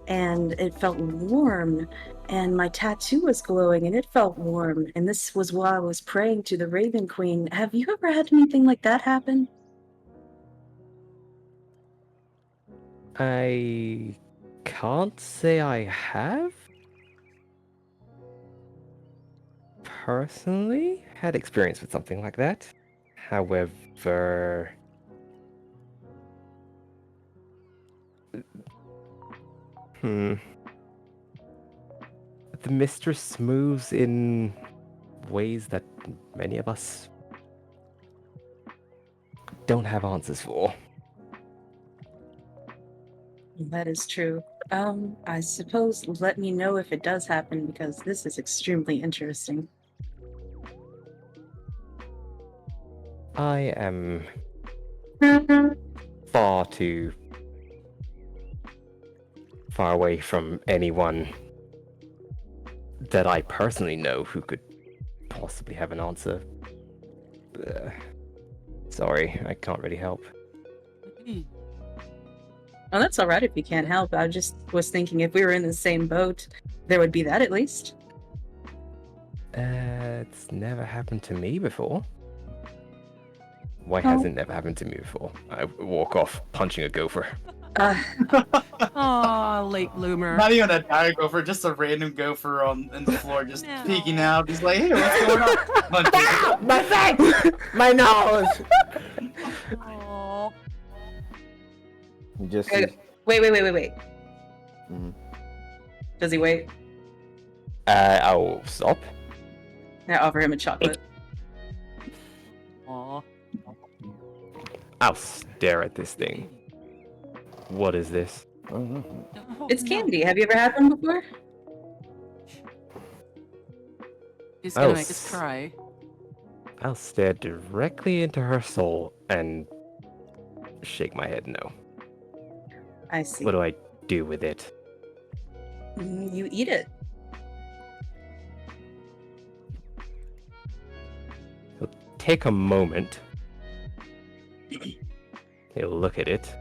and it felt warm, and my tattoo was glowing, and it felt warm. And this was while I was praying to the Raven Queen. Have you ever had anything like that happen? I can't say I have. Personally, had experience with something like that. However, the mistress moves in ways that many of us don't have answers for. That is true. I suppose let me know if it does happen, because this is extremely interesting. I am far too far away from anyone that I personally know who could possibly have an answer. Sorry, I can't really help. Oh, that's all right if you can't help. I just was thinking if we were in the same boat, there would be that at least. It's never happened to me before. Why Oh. has it never happened to me before? I walk off punching a gopher. Aw, late bloomer. Not even a dire gopher, just a random gopher on the floor, just No. peeking out. He's like, "Hey, what's going on?" Ah, my face! My nose! Aw. You just Wait. Mhm. Does he wait? I'll stop. I offer him a chocolate. Aw. I'll stare at this thing. What is this? Oh, It's no. candy. Have you ever had one before? He's gonna Oh, make us cry. I'll stare directly into her soul and shake my head no. I see. What do I do with it? You eat it. He'll take a moment. He'll look at it.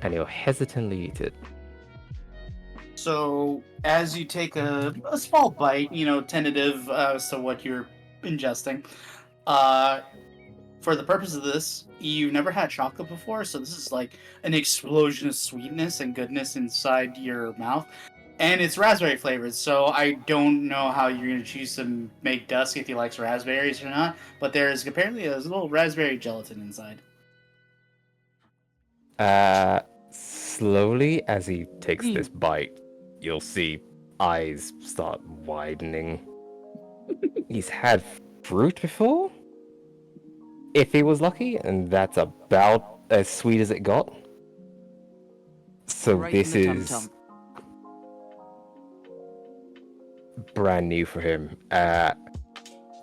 and he'll hesitantly eat it. So, as you take a small bite, tentative as to what you're ingesting, for the purpose of this, you've never had chocolate before, so this is like an explosion of sweetness and goodness inside your mouth. And it's raspberry flavored, so I don't know how you're going to choose to make Dusk if he likes raspberries or not, but there's apparently a little raspberry gelatin inside. Slowly, as he takes this bite, you'll see eyes start widening. He's had fruit before? If he was lucky, and that's about as sweet as it got. So Right this in the is tum-tum. brand new for him.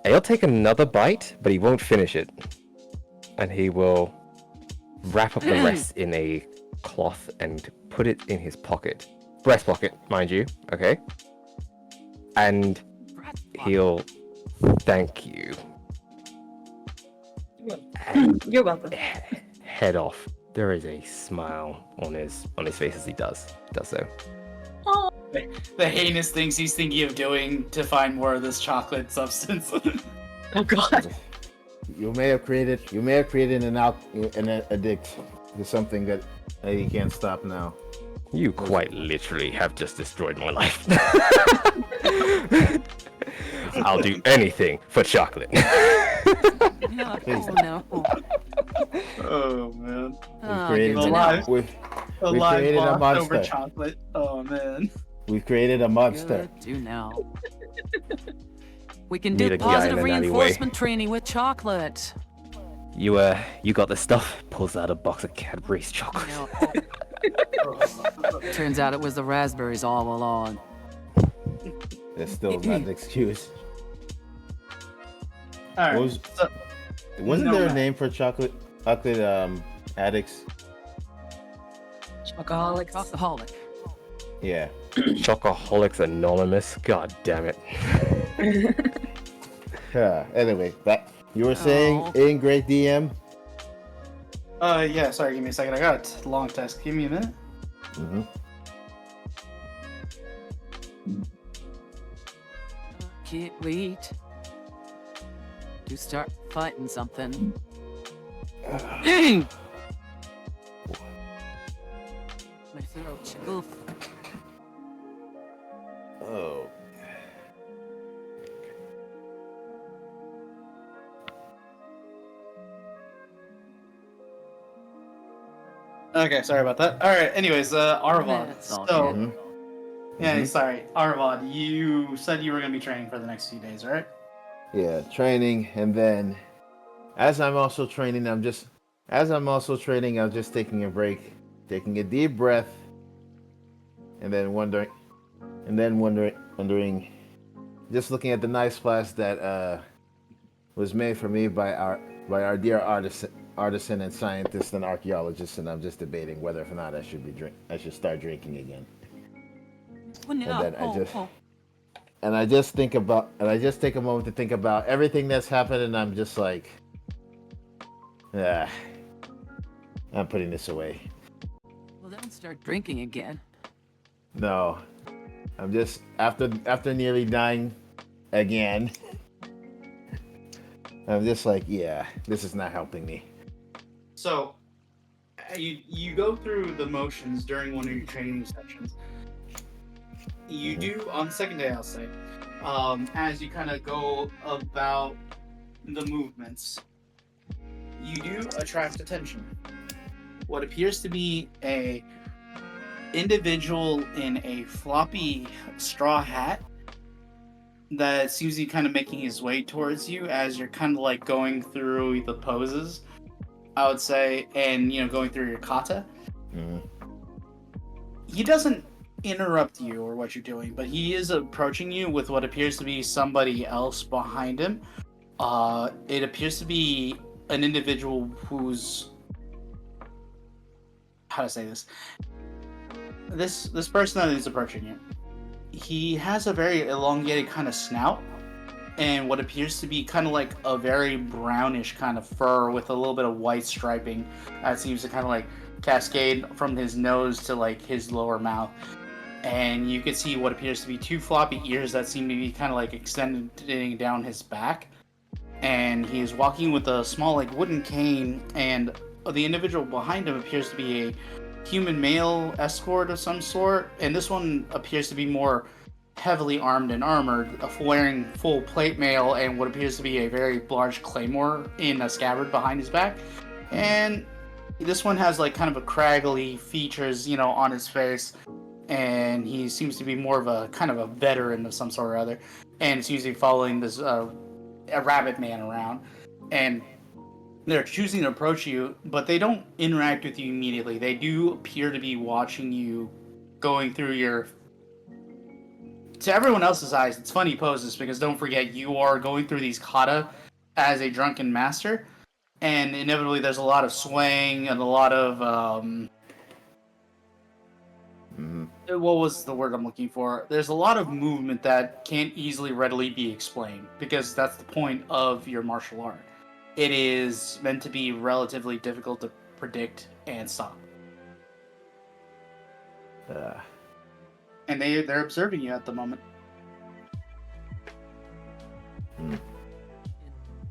He'll take another bite, but he won't finish it. And he will wrap up the rest in a cloth and put it in his pocket. Breast pocket, mind you, okay? And he'll thank you. You're welcome. Head off. There is a smile on his face as he does so. Oh, The heinous things he's thinking of doing to find more of this chocolate substance. oh God. You may have created an addict to something that he can't stop now. You quite literally have just destroyed my life. I'll do anything for chocolate. No, oh no. Oh man. Oh, created good to a know. alive. We've Alive created a bond over monster. chocolate. Oh man. We've created a monster. Good to know. We can Meet do a guy in positive an alleyway. reinforcement training with chocolate. You got the stuff? Pulls out a box of Cadbury's chocolate. No. Turns out it was the raspberries all along. That's still not an excuse. Alright. What was- So, Wasn't there a Nomad. name for chocolate addicts? Chocoholics. Alcoholic. Yeah. Chocoholics Anonymous. God damn it. Anyway, you were saying Oh. in Great DM? yeah, sorry, give me a second. I got a long text. Give me a minute. Mm-hmm. Can't wait to start fighting something. My throat tickles. Oh. Okay, sorry about that. Alright, anyways, Arvad. That's all So, Mhm. yeah, Mhm. sorry. Arvad, you said you were going to be training for the next few days, right? Yeah, training, and then as I'm also training, I'm just taking a break, taking a deep breath, and then wondering, just looking at the nice glass that was made for me by our dear artisan and scientist and archaeologist, and I'm just debating whether or not I should start drinking again. Oh, no. then I Oh, just- oh. And I just take a moment to think about everything that's happened, and I'm just like, I'm putting this away. Well, don't start drinking again. No, I'm just after nearly dying again. I'm just like, yeah, this is not helping me. So, you go through the motions during one of your training sessions. You do, on the second day, I'll say, as you kind of go about the movements, you do attract attention. What appears to be a individual in a floppy straw hat that seems to be kind of making his way towards you as you're kind of like going through the poses, I would say, and going through your kata. Mhm. He doesn't interrupt you or what you're doing, but he is approaching you with what appears to be somebody else behind him. It appears to be an individual who's, how to say this? This person that is approaching you, he has a very elongated kind of snout and what appears to be kind of like a very brownish kind of fur with a little bit of white striping that seems to kind of like cascade from his nose to like his lower mouth, and you can see what appears to be two floppy ears that seem to be kind of like extending down his back. And he is walking with a small like wooden cane, and the individual behind him appears to be a human male escort of some sort, and this one appears to be more heavily armed and armored, wearing full plate mail and what appears to be a very large claymore in a scabbard behind his back. And this one has like kind of a craggly features, you know, on his face, and he seems to be more of a kind of a veteran of some sort or other, and is usually following this a rabbit man around, and they're choosing to approach you, but they don't interact with you immediately. They do appear to be watching you going through your... To everyone else's eyes, it's funny poses, because don't forget, you are going through these kata as a drunken master, and inevitably there's a lot of swaying and a lot of... What was the word I'm looking for? There's a lot of movement that can't easily readily be explained, because that's the point of your martial art. It is meant to be relatively difficult to predict and stop. And they're observing you at the moment.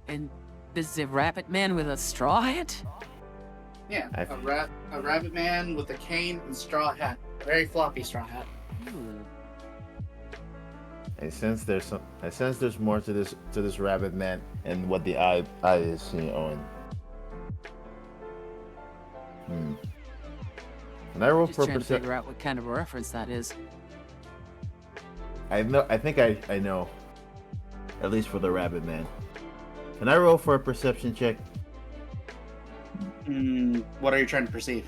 And this is a rabbit man with a straw hat? Yeah, a rabbit man with a cane and straw hat. A very floppy straw hat. I sense there's more to this rabbit man and what the eye is seeing on. Can I roll Just for trying to perception? figure out what kind of a reference that is. I know. I think I know. At least for the rabbit man. Can I roll for a perception check? What are you trying to perceive?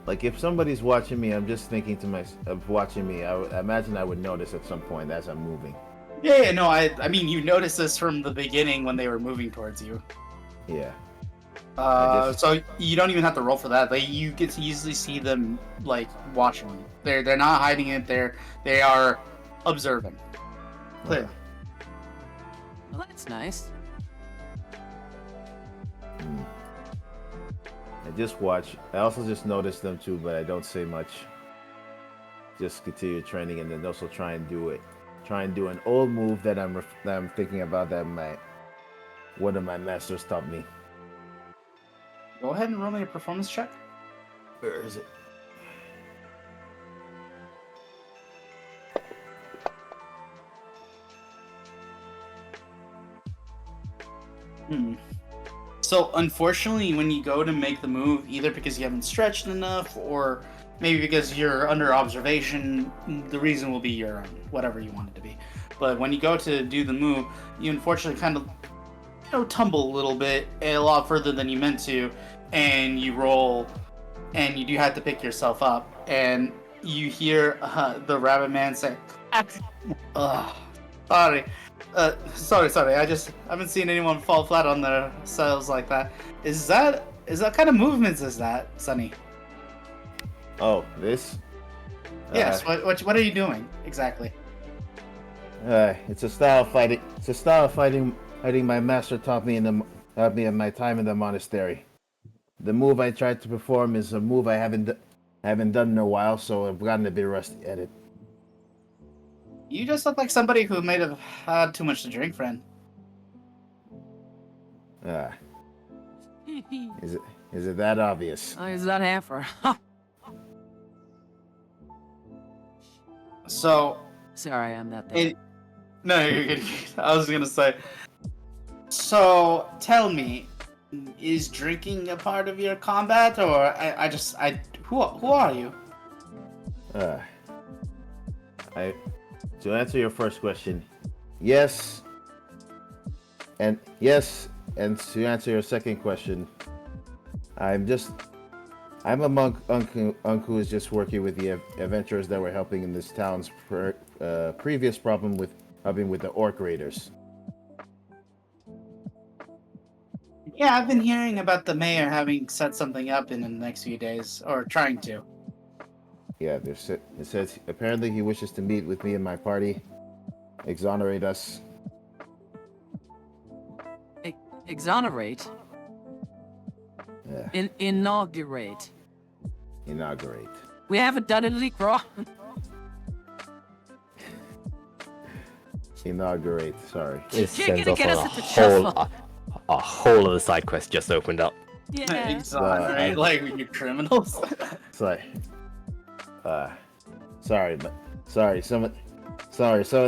Like if somebody's watching me, I'm just thinking to myself, of watching me. I imagine I would notice at some point as I'm moving. Yeah, no, I mean, you noticed this from the beginning when they were moving towards you. Yeah. So you don't even have to roll for that. You get to easily see them like watching you. They're not hiding it. They are observing. Clearly. Well, that's nice. I just watch. I also just notice them too, but I don't say much. Just continue training, and then also try and do an old move that I'm thinking about that one of my masters taught me. Go ahead and roll me a performance check. Where is it? So unfortunately, when you go to make the move, either because you haven't stretched enough, or maybe because you're under observation, the reason will be your own, whatever you want it to be. But when you go to do the move, you unfortunately kind of, tumble a little bit, a lot further than you meant to, and you roll, and you do have to pick yourself up, and you hear the rabbit man say, sorry. Sorry. I haven't seen anyone fall flat on their cells like that. Is that kind of movements is that, Sonny? Oh, this? Yes. What are you doing exactly? It's a style of fighting. It's a style of fighting my master taught me in my time in the monastery. The move I tried to perform is a move I haven't done in a while, so I've gotten a bit rusty at it. You just look like somebody who may have had too much to drink, friend. Is it that obvious? Oh, is that heifer? So. Sorry, I'm not there. No, you're good. I was gonna say. So, tell me, is drinking a part of your combat, or who are you? To answer your first question, yes. And to answer your second question, I'm a monk who is just working with the adventurers that were helping in this town's previous problem with the orc raiders. Yeah, I've been hearing about the mayor having set something up in the next few days, or trying to. Yeah, it says apparently he wishes to meet with me and my party, exonerate us. Exonerate? Inaugurate. Inaugurate. We haven't done anything wrong. Inaugurate. Sorry. This You're sends gonna off get on us a into whole, trouble. a whole other side quest just opened up. Yeah. Exotic, right? Like when you're criminals. Sorry. Sorry, but sorry. Some of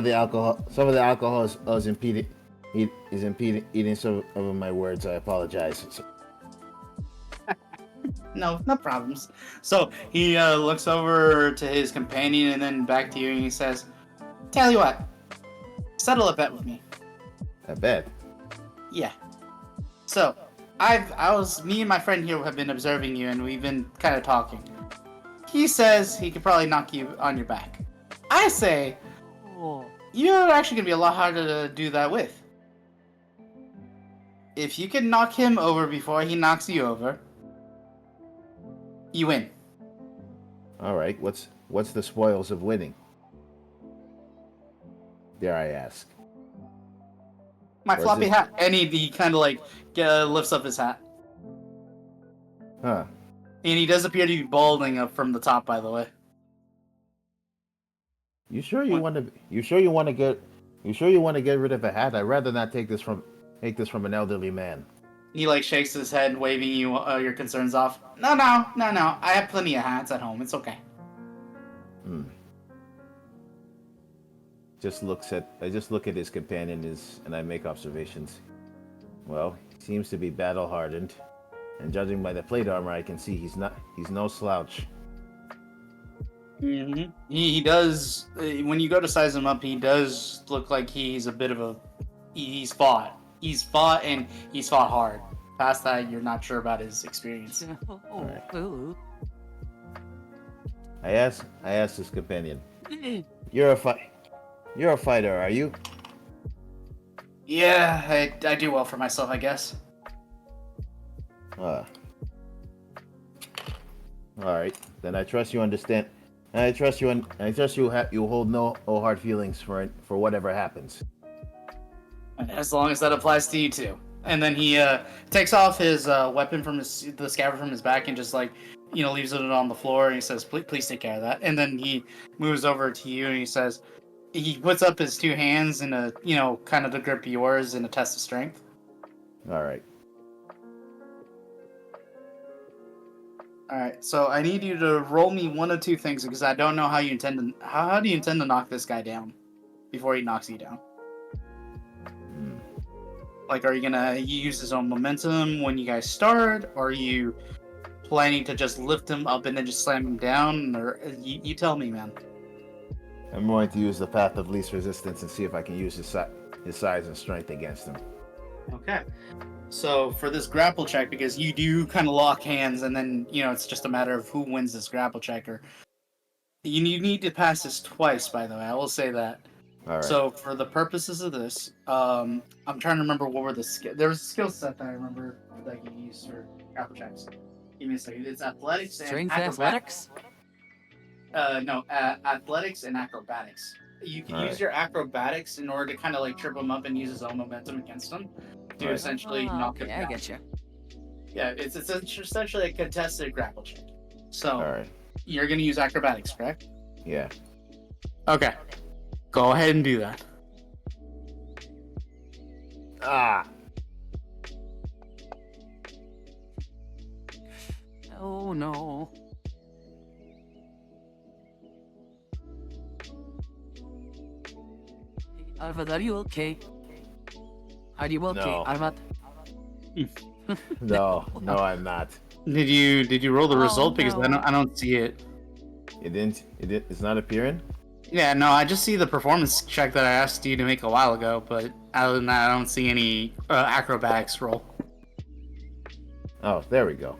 the alcohol is impeding. Is impeding eating some of my words. I apologize. No problems. So he looks over to his companion and then back to you, and he says, "Tell you what, settle a bet with me." I bet. Yeah. So me and my friend here have been observing you, and we've been kind of talking. He says he could probably knock you on your back. I say Oh. you're actually gonna be a lot harder to do that with. If you can knock him over before he knocks you over, you win. All right. What's the spoils of winning? Dare I ask? My Where's floppy it? hat. And he kind of like lifts up his hat. Huh? And he does appear to be balding up from the top, by the way. You sure you What? want to? You sure you want to get? You sure you want to get rid of a hat? I'd rather not take this from an elderly man. He like shakes his head, waving you your concerns off. No. I have plenty of hats at home. It's okay. Hmm. I just look at his companion and I make observations. Well, he seems to be battle hardened, and judging by the plate armor, I can see he's no slouch. Mm-hmm. He does. When you go to size him up, he does look like he's a bit of a. He's fought. He's fought and he's fought hard. Past that, you're not sure about his experience. Alright. Ooh. I asked his companion, "You're a fighter, are you?" Yeah, I do well for myself, I guess. All right. Then I trust you understand. And I trust you you hold no hard feelings for whatever happens. As long as that applies to you too. And then he takes off his weapon from the scabbard from his back and just like leaves it on the floor, and he says, please take care of that. And then he moves over to you and he puts up his two hands in a kind of the grip of yours in a test of strength. All right. All right, so I need you to roll me one of two things because I don't know how do you intend to knock this guy down before he knocks you down? Like, are you gonna use his own momentum when you guys start, or are you planning to just lift him up and then just slam him down? Or you tell me, man. I'm going to use the path of least resistance and see if I can use his size and strength against him. Okay. So for this grapple check, because you do kind of lock hands, and then it's just a matter of who wins this grapple check. Or you need to pass this twice, by the way. I will say that. All right. So for the purposes of this, I'm trying to remember what were there was a skill set that I remember that you used for grapple checks. Give me a second. It's athletics and Strength acrobatics. athletics? No, athletics and acrobatics. You can use your acrobatics in order to kind of like trip him up and use his own momentum against him to Right. essentially knock him down. I get you. Yeah, it's essentially a contested grapple check. So All right. you're going to use acrobatics, correct? Yeah. Okay. Go ahead and do that. Ah. Oh no. Arvad, are you okay? Are you okay, No. Arvad? No, I'm not. Did you roll the Oh, result? Because no. I don't see it. It's not appearing? Yeah, no, I just see the performance check that I asked you to make a while ago, but other than that, I don't see any acrobatics roll. Oh, there we go.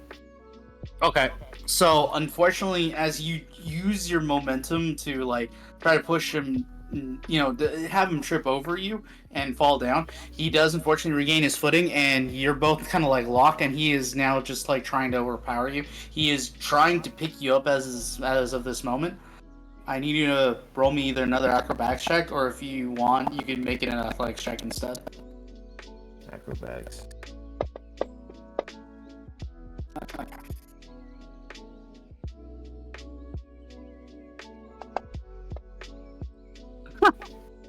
Okay, so unfortunately, as you use your momentum to like try to push him, have him trip over you and fall down, he does unfortunately regain his footing, and you're both kind of like locked, and he is now just like trying to overpower you. He is trying to pick you up as of this moment. I need you to roll me either another acrobatics check, or if you want, you can make it an athletics check instead. Acrobatics.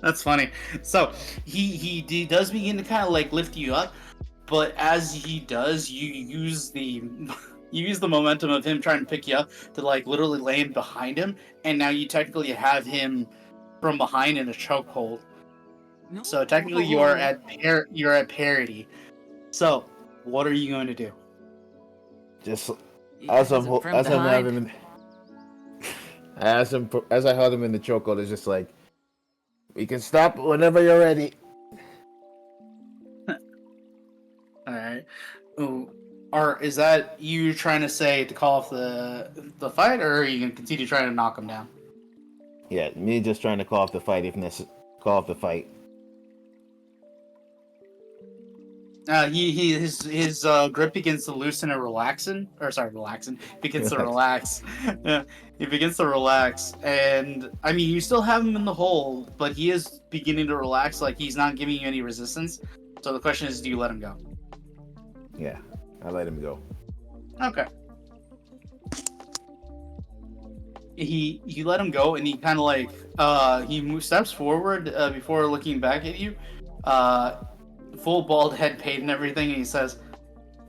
That's funny. So he does begin to kind of like lift you up, but as he does, you use the you use the momentum of him trying to pick you up to like literally land behind him, and now you technically have him from behind in a chokehold. No. So technically you are at you're at parity. So what are you going to do? Just He as has I'm him from as I'm behind. having him, as I held him in the chokehold, it's just like, we can stop whenever you're ready. All right. Ooh. Or is that you trying to say to call off the fight, or are you gonna continue trying to knock him down? Yeah, me just trying to call off the fight if necessary. Call off the fight. His grip begins to loosen and relaxing. Begins to relax. Yeah, he begins to relax, and I mean you still have him in the hole, but he is beginning to relax. Like he's not giving you any resistance. So the question is, do you let him go? Yeah, I let him go. Okay. You let him go, and he kind of like steps forward before looking back at you, full bald head, paint, and everything, and he says,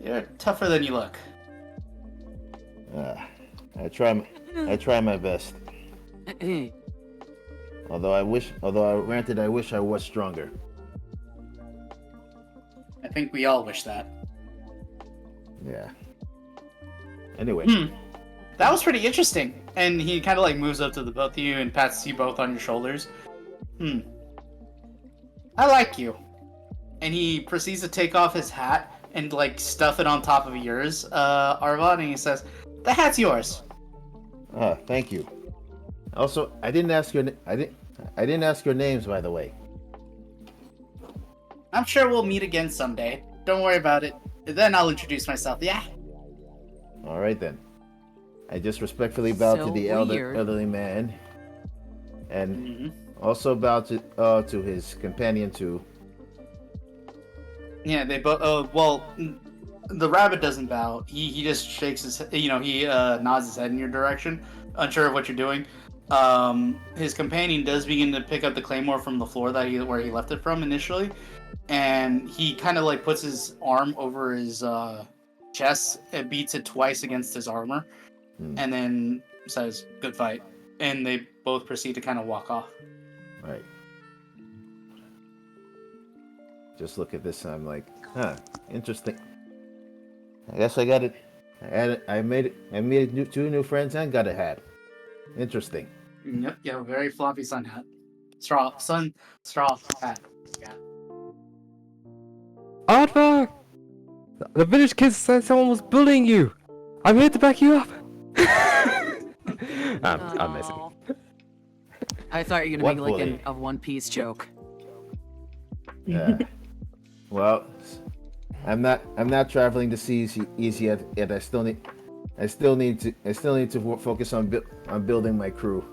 "You're tougher than you look." I try my best. Although I wish I was stronger. I think we all wish that. Yeah. Anyway. That was pretty interesting. And he kind of like moves up to the both of you and pats you both on your shoulders. I like you. And he proceeds to take off his hat and like stuff it on top of yours, Arvad, and he says, "The hat's yours." Thank you. Also, I didn't ask your names, by the way. I'm sure we'll meet again someday. Don't worry about it. Then I'll introduce myself. Yeah. All right then. I just respectfully bow to So the weird. elderly man, and also bow to his companion too. Yeah, they both. Well, the rabbit doesn't bow. He just shakes his. He nods his head in your direction, unsure of what you're doing. His companion does begin to pick up the claymore from the floor where he left it from initially, and he kind of like puts his arm over his chest and beats it twice against his armor, and then says, "Good fight," and they both proceed to kind of walk off. Right. Just look at this. I'm like, interesting. I guess I got it. I made two new friends and got a hat. Interesting. Yep, yeah, very floppy sun hat, straw hat. Yeah. Arvad! The village kids said someone was bullying you. I'm here to back you up. I'm messing. Aw. I thought you were What gonna make like bully? a One Piece joke. Yeah. Well, I'm not traveling the seas easy yet. I still need to focus on building my crew.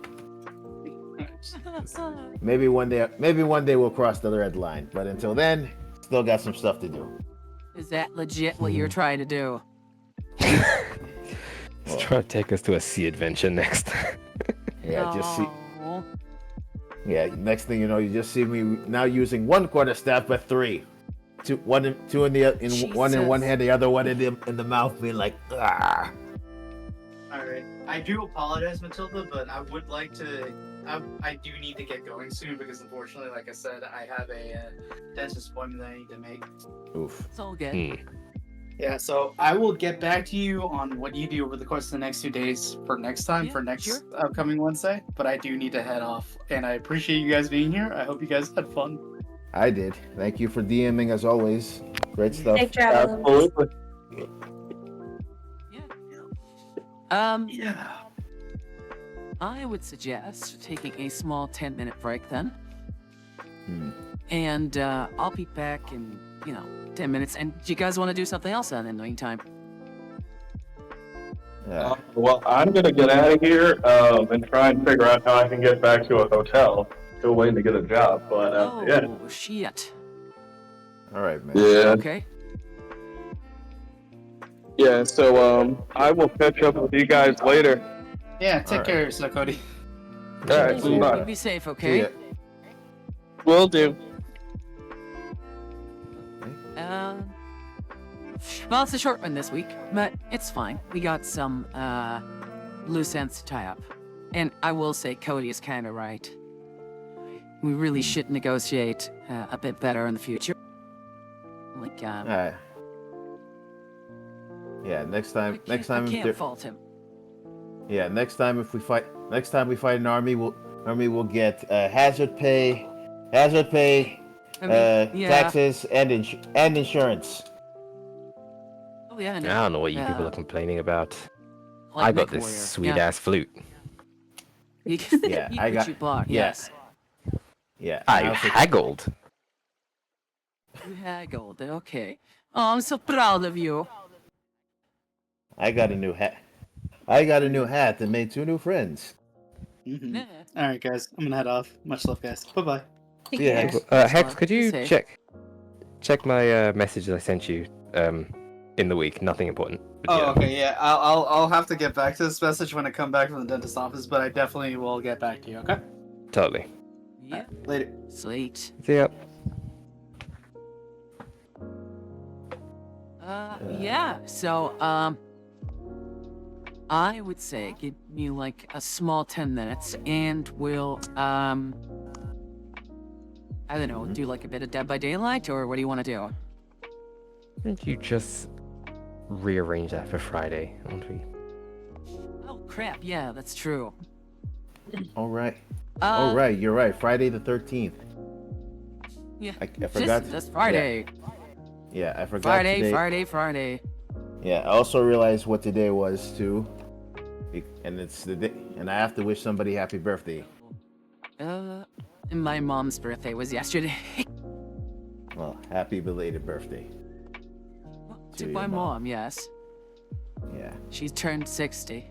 Maybe one day we'll cross the red line, but until then, still got some stuff to do. Is that legit what you're trying to do? He's trying to take us to a sea adventure next. Yeah, just see. Aw. Yeah, next thing you know, you just see me now using one quarterstaff, but three. One in one hand, the other one in the mouth, being like, ah. Alright. I do apologize, Matilda, but I would like to. I do need to get going soon because, unfortunately, like I said, I have a dentist appointment that I need to make. Oof. It's all good. Yeah, so I will get back to you on what you do over the course of the next 2 days for next time, Yeah, for next sure. upcoming Wednesday. But I do need to head off, and I appreciate you guys being here. I hope you guys had fun. I did. Thank you for DMing as always. Great stuff. Safe travels. Absolutely. Yeah. I would suggest taking a small 10-minute break then. Hmm. And I'll be back in, 10 minutes. And do you guys want to do something else in the meantime? Yeah. Well, I'm gonna get out of here and try and figure out how I can get back to a hotel. Still waiting to get a job, but yeah. Oh, shit. All right, man. Yeah. Okay. Yeah. So I will catch up with you guys later. Yeah, take Alright. care of yourself, Cody. All right. See ya. Bye. You be safe, See okay? ya. Will do. Well, it's a short one this week, but it's fine. We got some loose ends to tie up. And I will say Cody is kind of right. We really should negotiate a bit better in the future. Like, Alright. Yeah, next time. I can't fault him. Yeah, next time we fight an army, we'll get hazard pay, taxes, and insurance. Oh yeah, I don't know what you people are complaining about. like I got Mech this Warrior, sweet yeah. ass flute. Yeah, I got. You bought, Yeah. yes. Yeah, I also- haggled. You haggled. Okay. Oh, I'm so proud of you. I got a new hat. And made 2 new friends. Mhm. Yeah. All right, guys. I'm gonna head off. Much love, guys. Bye bye. Take Yeah. care. That's Hex, fine. could you Safe. check my message that I sent you in the week? Nothing important. But, Oh, yeah. okay. Yeah, I'll have to get back to this message when I come back from the dentist office, but I definitely will get back to you. Okay. Totally. Yeah. Later. Sweet. See ya. Yeah. So, I would say give me like a small 10 minutes, and we'll I don't know, do like a bit of Dead by Daylight, or what do you want to do? Didn't you just rearrange that for Friday, won't we? Oh crap! Yeah, that's true. All right. Uh, All right. You're right. Friday the 13th. Yeah. I forgot. That's Friday. Yeah, I forgot. Friday. Yeah, I also realized what today was too, and it's the day, and I have to wish somebody happy birthday. My mom's birthday was yesterday. Well, happy belated birthday. To your my mom. mom, yes. Yeah. She's turned 60.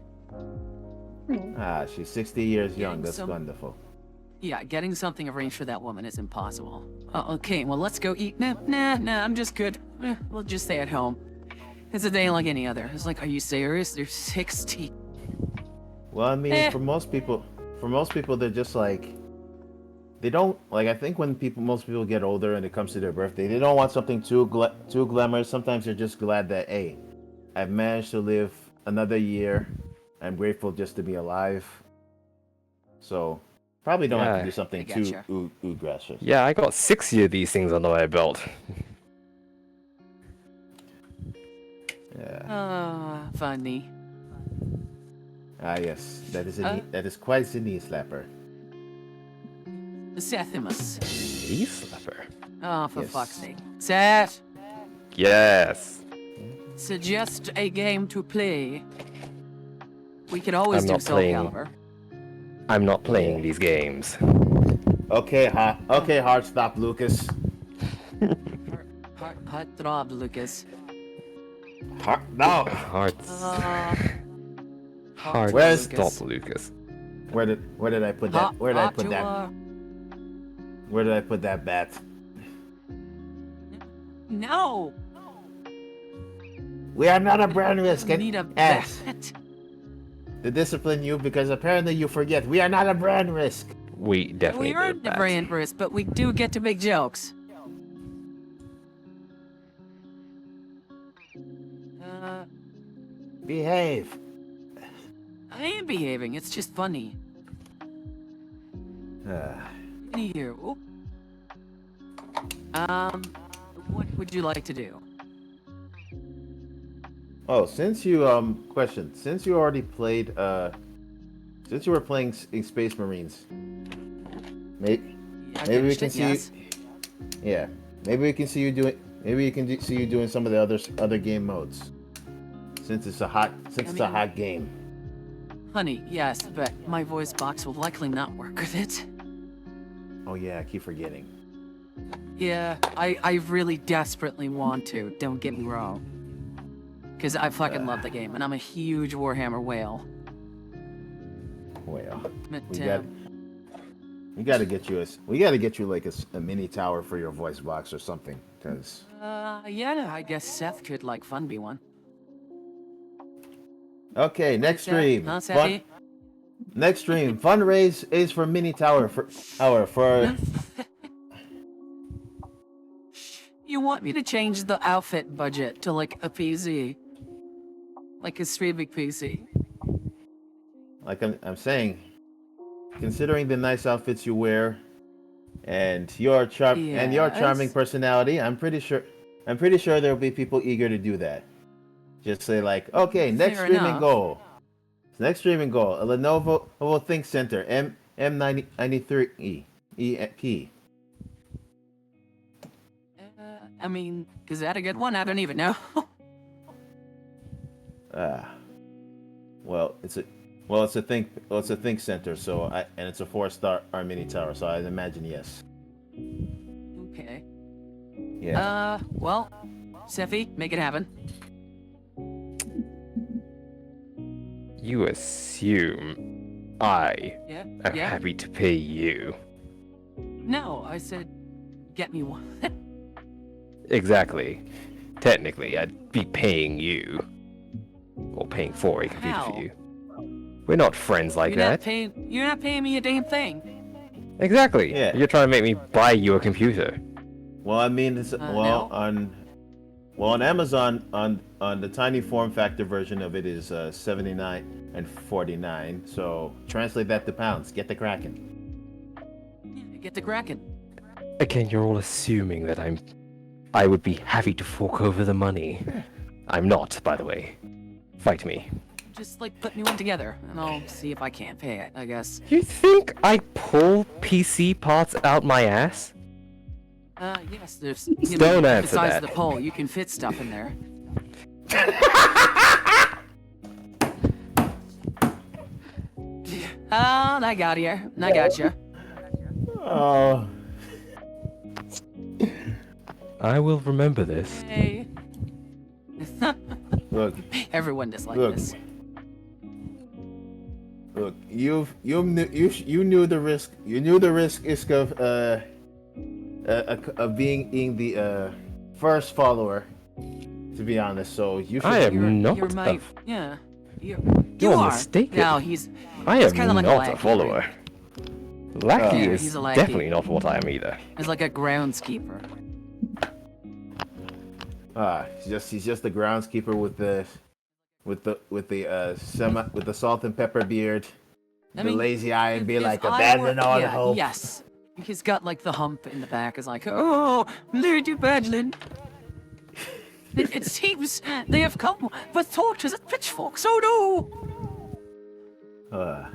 Ah, she's 60 years young. Getting That's some- wonderful. Yeah, getting something arranged for that woman is impossible. Okay, well, let's go eat. Nah, I'm just good. We'll just stay at home. It's a day like any other. It's like, are you serious? They're 60. Well, I mean, for most people, they're just like, they don't like. I think when most people get older and it comes to their birthday, they don't want something too glamorous. Sometimes they're just glad that, hey, I've managed to live another year. I'm grateful just to be alive. So probably don't have Yeah. to do something I too gotcha. aggressive. Yeah, I got 60 of these things under my belt. Yeah. Ah, funny. Ah, yes. That is quite the knee slapper. Sethimus. Knee slapper. Oh, for Yes. fuck's sake. Seth, Yes. suggest a game to play. We could always I'm do not Soul playing. Calibur. I'm not playing these games. Okay, hard stop, Lucas. Heart throb, Lucas. No. Hearts. Hard Where's- stop, Lucas. Where did I put that? Where did I put that? Where did I put that bat? No! We are not a brand risk. You need a Ass. bet. To discipline you because apparently you forget. We are not a brand risk. We definitely We are did the that. brand risk, but we do get to make jokes. Behave. I am behaving. It's just funny. Anywho, what would you like to do? Oh, since you since you already played since you were playing in Space Marines, maybe I we finished can it, see yes. yeah, maybe we can see you doing see you doing some of the other game modes. Since it's a hot game. Honey, yes, but my voice box will likely not work with it. Oh yeah, I keep forgetting. Yeah, I really desperately want to, don't get me wrong. Because I fucking love the game, and I'm a huge Warhammer whale. Well, But, we gotta get you like a mini tower for your voice box or something, cause yeah, I guess Seth could, like, fun be one. okay, next Seth? stream. Huh, Sethy? Next stream, fundraise is for mini tower for you want me to change the outfit budget to like a PC? Like a streaming PC? Like I'm saying, considering the nice outfits you wear and your charming Yes. personality, I'm pretty sure there'll be people eager to do that. Just say like, okay, next Fair streaming enough. goal. Next streaming goal, a Lenovo Think Center M93E EP. I mean, is that a good one? I don't even know. Well, it's a think center, and it's a 4-star mini tower, so I'd imagine yes. Okay. Yeah. Well, Seffi, make it happen. You assume I Yeah. am Yeah. happy to pay you. No, I said, get me one. Exactly. Technically, I'd be paying you. Or paying for a computer How? for you. We're not friends like that. You're not paying me a damn thing. Exactly. Yeah. You're trying to make me buy you a computer. Well, I mean, it's No. on Amazon on the tiny form factor version of it is 79 and 49. So translate that to pounds. Get the Kraken. Yeah, get the Kraken. Again, you're all assuming that I would be happy to fork over the money. I'm not, by the way. Fight me. Just like put me one together, and I'll see if I can't pay it, I guess. You think I pull PC parts out my ass? Yes, there's... Don't answer besides that. the pole, you can fit stuff in there. Oh, I got you. I got you. Oh. I will remember this. Hey. Look, Everyone is like Look. this. look, you knew the risk. You knew the risk of being the first follower. To be honest, so you should. I am not You're my... a... Yeah. You You're are. mistaken. No, he's... I He's am kinda like a not lackey, a follower. Lackey Yeah, is he's a lackey. definitely not what I am either. He's like a groundskeeper. He's just the groundskeeper with the salt and pepper beard, I the mean, lazy eye, and be if like I abandon were- all yeah, hope. Yes. He's got like the hump in the back. Is like, oh, Lady Badlin. It seems they have come with torches and pitchforks. Oh no!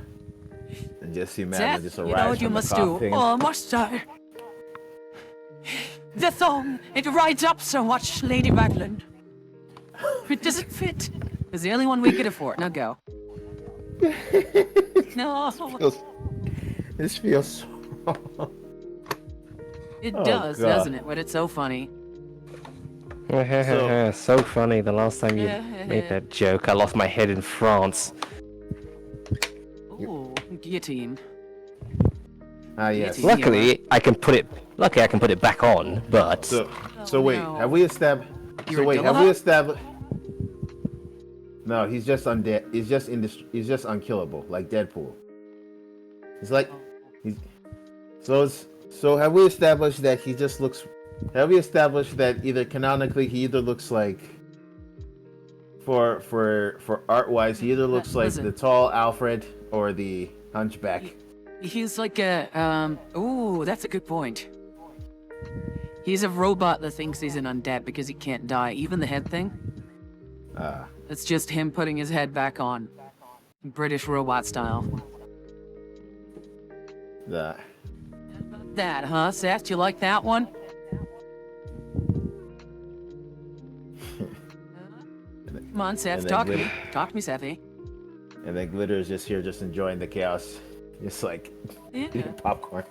And just see Seth, Madeline just you arrives know what you from must the do. coffin. Oh, must I? The thong, it rides up so much, Lady Badlin. It doesn't fit. It's the only one we could afford. Now go. No. This feels. It Oh, does, God. doesn't it? But it's so funny. So funny. The last time you made that joke, I lost my head in France. Ooh, guillotine. Ah yes. Lucky. Luckily, I can put it back on. But So wait, no. have we established? You're So wait, a have we Dillahop? established? No, he's just undead. He's just unkillable, like Deadpool. It's like he's. So have we established that he just looks? Have we established that either canonically he either looks like, for art wise, he either looks like Listen. the tall Alfred or the Hunchback. He's like a, ooh, that's a good point. He's a robot that thinks he's an undead because he can't die. Even the head thing, Ah, it's just him putting his head back on. British robot style. the That, huh, Seth? You like that one? Come on, Seth, and then talk to me. glitter. Talk to me, Sethy. and then Glitter is just here, just enjoying the chaos, just like Yeah. eating popcorn.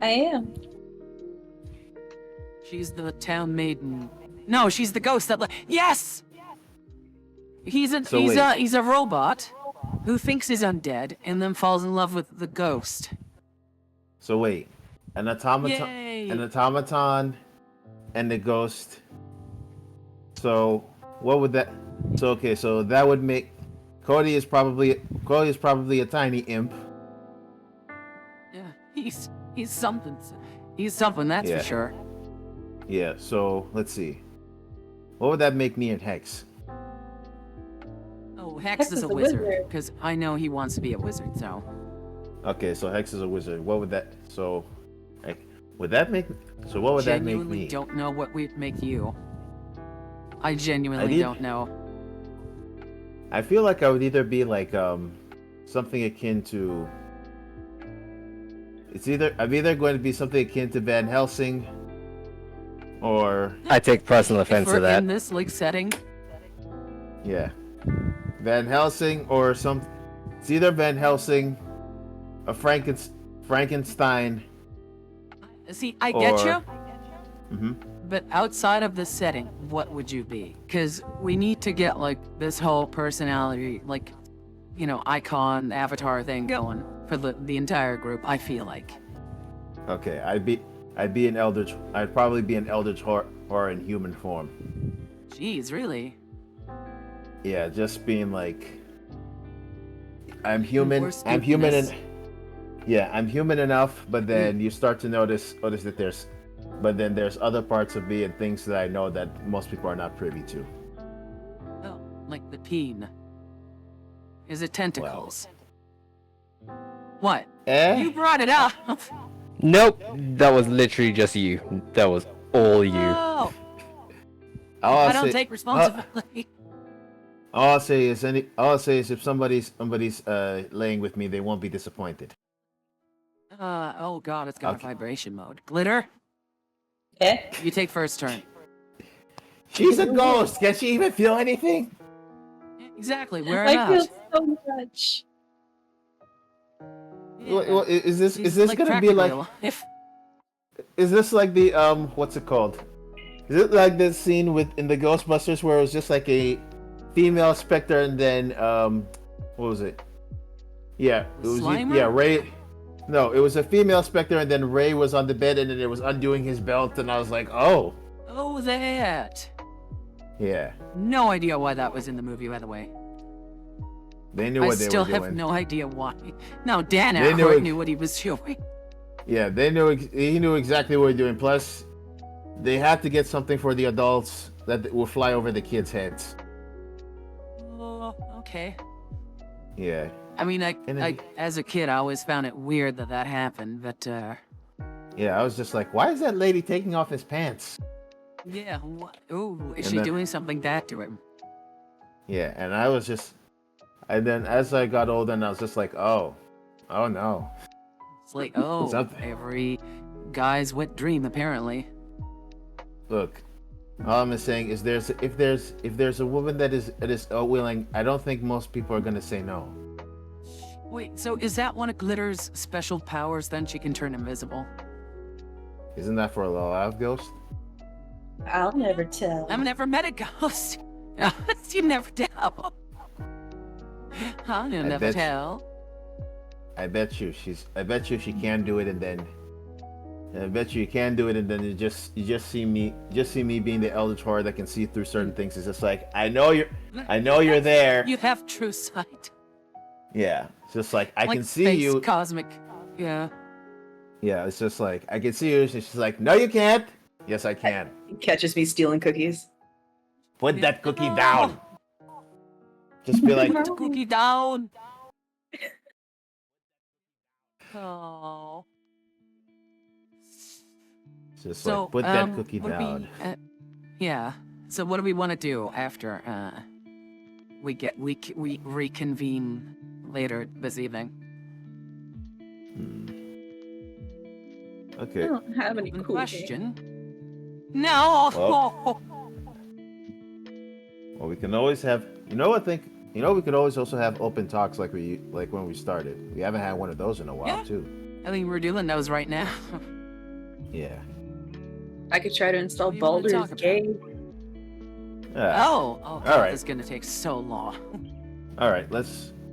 I am. She's the town maiden. No, she's the ghost that. Yes. He's a robot who thinks he's undead and then falls in love with the ghost. So wait, an automaton, Yay. and the ghost. So what would that? So okay, so that would make Cody is probably a tiny imp. Yeah, he's something. He's something, that's Yeah. for sure. Yeah. So let's see. What would that make me and Hex? Oh, Hex Hex is is a a wizard, wizard. because I know he wants to be a wizard, so. Okay, so Hex is a wizard. What would that? So, like, would that make? So what would that make Genuinely me? don't know what would make you. I I genuinely did- don't know. I feel like I would either be like something akin to. I'm either going to be something akin to Van Helsing, or I take personal If offense we're to that. in this like setting, yeah, Van Helsing or some. It's either Van Helsing, a Frankenstein, see, I get or. you, Mm-hmm. but outside of this setting, what would you be? Because we need to get like this whole personality, like, you know, icon avatar thing going for the entire group. I feel like. Okay, I'd be an eldritch. I'd probably be an eldritch horror in human form. Jeez, really? Yeah, just being like, I'm human. More I'm human, spookiness. and yeah, I'm human enough. But then you start to notice that there's other parts of me and things that I know that most people are not privy to. Oh, like the peen. Is it tentacles? What? You brought it up. Nope, that was literally just you. That was all you. Oh, All I I'll don't say- take responsibility. All I'll say is if somebody's laying with me, they won't be disappointed. Oh god, it's got Okay. a vibration mode. Glitter, Eh? you take first turn. She's a ghost. Can she even feel anything? Exactly, wear I it feel out. so much. Well, is this She's gonna be practically like? alive. Is this like the what's it called? Is it like the scene in the Ghostbusters where it was just like a female specter and then what was it? Yeah, it was Slimer? yeah, Ray. No, it was a female specter and then Ray was on the bed and then it was undoing his belt and I was like, "Oh, Oh, that. yeah." No idea why that was in the movie, by the way. They knew I what they still were have doing. no idea why. No, Dan They knew Aykroyd it- knew what he was doing. Yeah, they knew he knew exactly what he was doing. Plus, they had to get something for the adults that will fly over the kids' heads. Oh, okay. Yeah. I mean, And then as a kid, I always found it weird that happened, but, Yeah, I was just like, "Why is that lady taking off his pants?" yeah. Ooh, is And she then- doing something bad to him? Yeah, and I was just, and then as I got older, and I was just like, oh no. It's like, oh, Something. every guy's wet dream, apparently. Look, all I'm saying is if there's a woman that is willing, I don't think most people are gonna say no. Wait, so is that one of Glitter's special powers, then she can turn invisible? Isn't that for a live ghost? I'll never tell. I've never met a ghost. You never tell. I'll never bet- tell. I bet you she can do it, and then I bet you can do it, and then you just see me being the eldritch horror that can see through certain things. It's just like I know you're there. You have true sight. Yeah, it's just like I Like can see space, you. Cosmic. Yeah. Yeah, it's just like I can see you. She's like, no, you can't. Yes, I can. Catches me stealing cookies. Put that cookie down. Just be like, Put the cookie down. Oh. just So, like put that cookie what do we- down. yeah. So what do we want to do after we reconvene later this evening? I Okay. don't have any Good cool question. No. Well- Well, we can always have. You know, we could always also have open talks like when we started. We haven't had one of those in a while Yeah. too. I think we're doing those right now. Yeah. I could try to install What do you wanna Baldur's talk about? Gate. Oh, God, All right. that's gonna take so long. All right.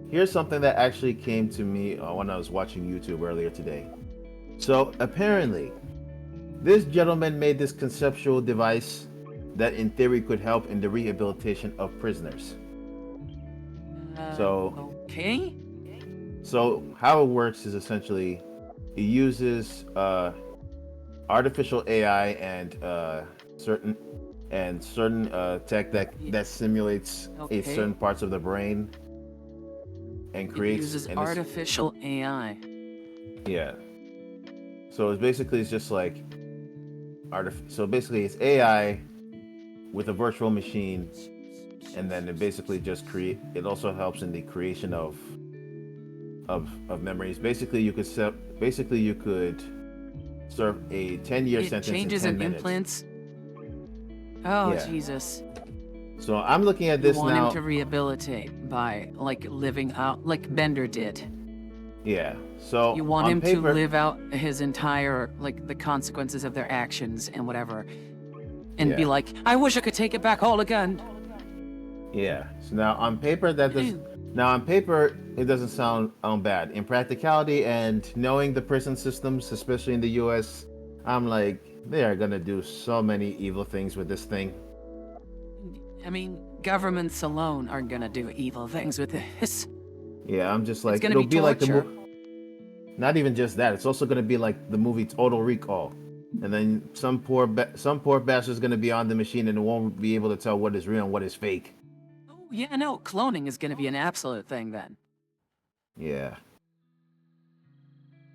Here's something that actually came to me when I was watching YouTube earlier today. So apparently, this gentleman made this conceptual device that, in theory, could help in the rehabilitation of prisoners. So- Okay. So how it works is essentially it uses artificial AI and certain tech that simulates a Okay. certain parts of the brain and It creates uses and it's- artificial AI. yeah. So it's just like so basically it's AI with a virtual machine, and then it basically just it also helps in the creation of memories. Basically you could serve a 10-year It sentence changes in and 10 minutes. implants. Oh, Yeah. Jesus. So I'm looking at You this want now. him to rehabilitate by, like, living out, like Bender did. Yeah. So You want on him paper, to live out his entire, like, the consequences of their actions and whatever. And be Yeah. like, I wish I could take it back all again. Yeah. So now on paper it doesn't sound bad. In practicality and knowing the prison systems, especially in the U.S., I'm like, they are gonna do so many evil things with this thing. I mean, governments alone aren't gonna do evil things with this. Yeah, I'm just like, gonna it'll be be like the torture. Not even just that. It's also gonna be like the movie Total Recall, and then some poor bastard's gonna be on the machine and won't be able to tell what is real and what is fake. Oh, yeah, no, cloning is gonna be an absolute thing then. Yeah.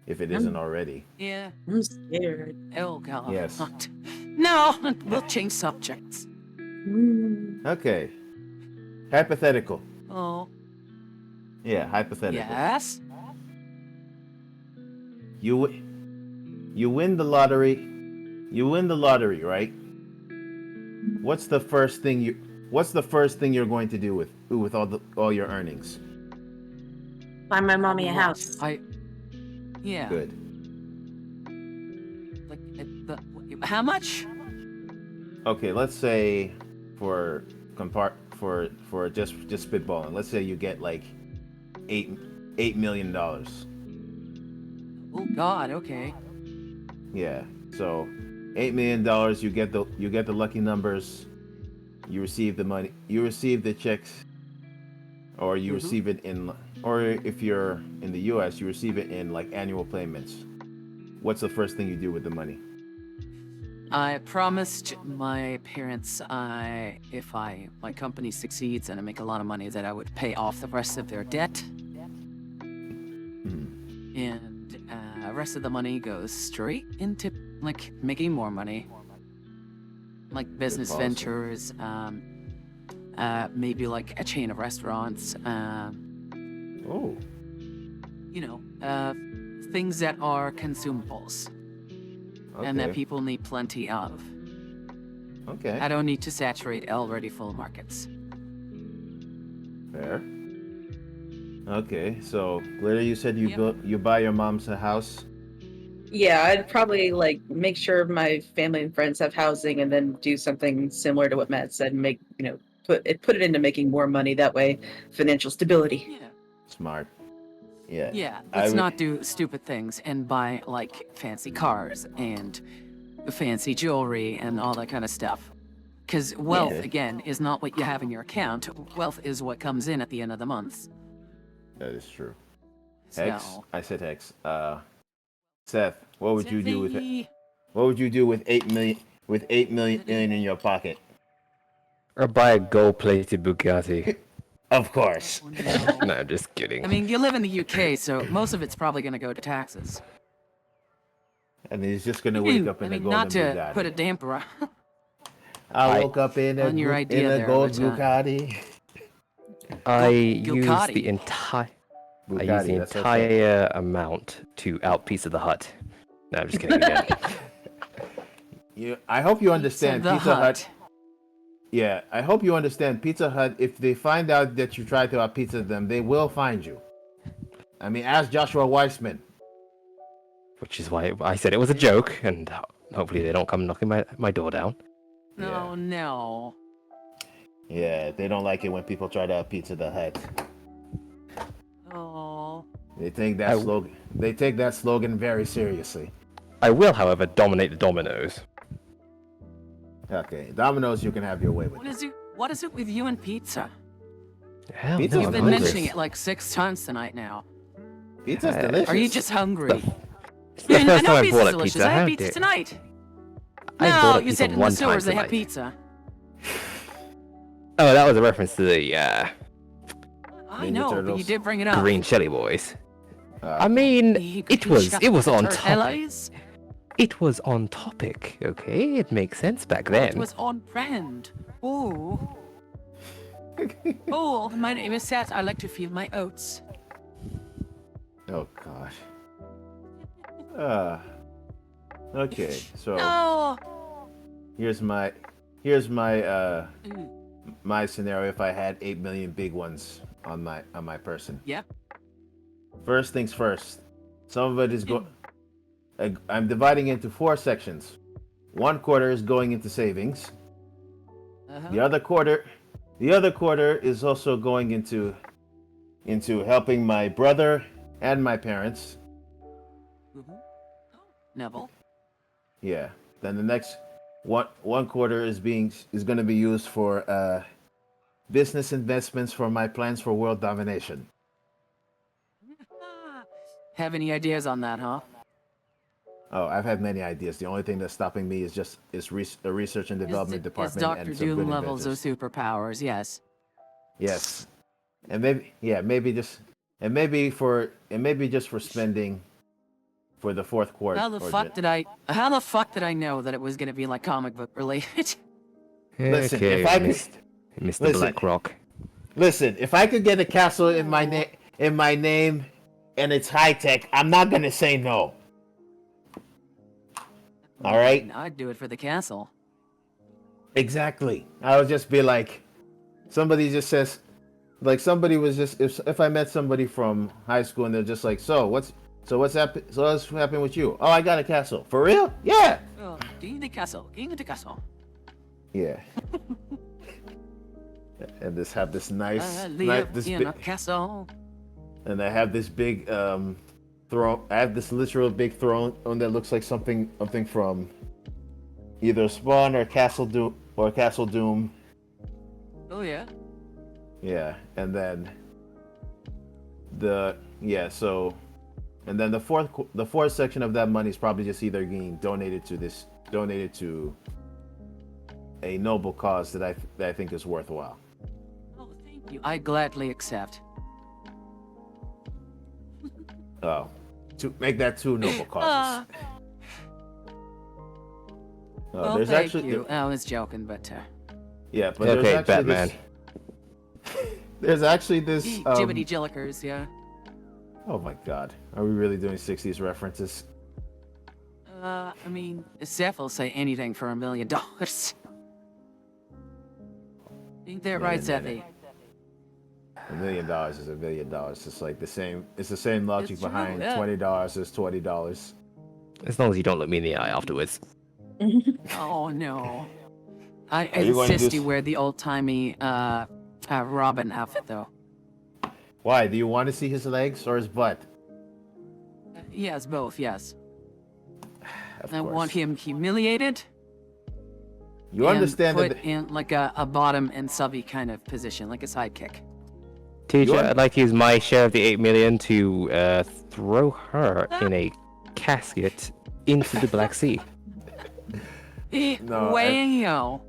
If it isn't already. Yeah. I'm scared. Oh, God. Yes. No, we'll change subjects. Mm. Okay. Hypothetical. Oh, Yeah, hypothetical. yes? You win the lottery. You win the lottery, right? What's the first thing you're going to do with all your earnings? Buy my mommy a house. Yeah. Good. Like, how much? Okay, let's say for just spitballing. Let's say you get like $8 million. Oh, God, okay. Yeah. So $8 million, you get the lucky numbers, you receive the money, you receive the checks, or you receive it or if you're in the US, you receive it in like annual payments. What's the first thing you do with the money? I promised my parents if my company succeeds and I make a lot of money, that I would pay off the rest of their debt. And the rest of the money goes straight into, like, making more money. Like business policy. ventures, maybe like a chain of restaurants, Oh. you know, things that are consumables. Okay. And that people need plenty of. Okay. I don't need to saturate already full markets. Fair. Okay, so Glitter, you said you buy your mom's a house. Yeah, I'd probably like make sure my family and friends have housing, and then do something similar to what Matt said. And make put it into making more money. That way, financial stability. Yeah. Smart. Yeah. Yeah, I let's would- not do stupid things and buy, like, fancy cars and fancy jewelry and all that kind of stuff. Because wealth, Yeah. again, is not what you have in your account. Wealth is what comes in at the end of the month. That is true. So, Hex. I said Hex. Seth, what would you do with it? Smithy, What would you do with 8 million in your pocket? Or buy a gold-plated Bugatti. Of course. oh, no. No, I'm just kidding. I mean, you live in the UK, so most of it's probably going to go to taxes. And he's just gonna wake up in a golden not to Bugatti. put a damper on. I woke up in on your idea there, gold but, Bugatti. I use Gilcotti. the entire Bugatti, that's entire amount to out Pizza the Hut. No, I'm just kidding again. I hope you understand the Pizza Hut. Yeah, I hope you understand Pizza Hut. If they find out that you tried to out pizza them, they will find you. I mean, ask Joshua Weissman. Which is why I said it was a joke, and hopefully they don't come knocking my door down. No, no. Yeah, they don't like it when people try to out pizza the Hut. Oh. They take that slogan very seriously. I will, however, dominate the Dominoes. Okay, Domino's, you can have your way with. What is it with you and pizza? Hell Pizza's no, You've I'm been hungry. mentioning it like 6 times tonight now. Pizza's delicious. Are you just hungry? It's the I first know time I pizza's bought a delicious. pizza. I had How pizza dare- tonight. I No, bought a you pizza said in the one time stores they have tonight. pizza. Oh, that was a reference to the I Ninja know, but you Turtles. did bring it up. Green Shelly Boys. Uh, I mean, The it Green was Shelly on Turtles. topic. It was on topic, okay? It makes sense back It then. was on brand. Oh. Oh, my name is Seth. I like to feel my oats. oh gosh. Okay, so Oh. here's my Mm. my scenario if I had 8 million big ones on my person. Yeah. First things first. Some of it is going. I'm dividing into 4 sections. 1/4 is going into savings. Uh-huh. The other quarter is also going into helping my brother and my parents. Mhm. Neville. Yeah. Then the next one quarter is going to be used for business investments for my plans for world domination. Have any ideas on that, huh? Oh, I've had many ideas. The only thing that's stopping me is the research and development Is department Dr. and some Doom good levels of inventors. superpowers, yes. Yes, and maybe just for spending for the fourth quarter. How the fuck did I know that it was gonna be like comic book related? Listen, Okay, if I could- Mr. listen. Blackrock. Listen, if I could get a castle in my name, and it's high tech, I'm not gonna say no. All right. I'd do it for the castle. Exactly. I would just be like, somebody just says, like somebody was just if I met somebody from high school and they're just like, what's happening with you? Oh, I got a castle. For real? Yeah. Oh, king of the castle. King of the castle. Yeah. And this have this nice, I live this in big, a castle. and I have this big throne. I have this literal big throne that looks like something from either Spawn or Castle Doom Oh yeah. Yeah, and then the fourth section of that money is probably just either being donated to a noble cause that I think is worthwhile. Oh, thank you. I gladly accept. Oh, to make that 2 noble causes. Well, there's thank actually you. I was joking, but yeah, but there's Okay, actually Batman. there's actually this. Jibbity Jillikers, yeah. Oh my God, are we really doing 60s references? I mean, Seth will say anything for $1 million. Think that right, Sethy? $1 million is $1 million. It's like the same. It's the same logic It's true, behind yeah. $20 is $20. As long as you don't look me in the eye afterwards. Oh no. I Are you going to insist do you wear the old-timey Robin outfit, though. Why? Do you want to see his legs or his butt? Yes, both, yes. Of I course. want him humiliated. You and understand put that? in like a bottom and subby kind of position, like a sidekick. Teacher, want- I'd like to use my share of the 8 million to throw her in a casket into the Black Sea. No, Wow.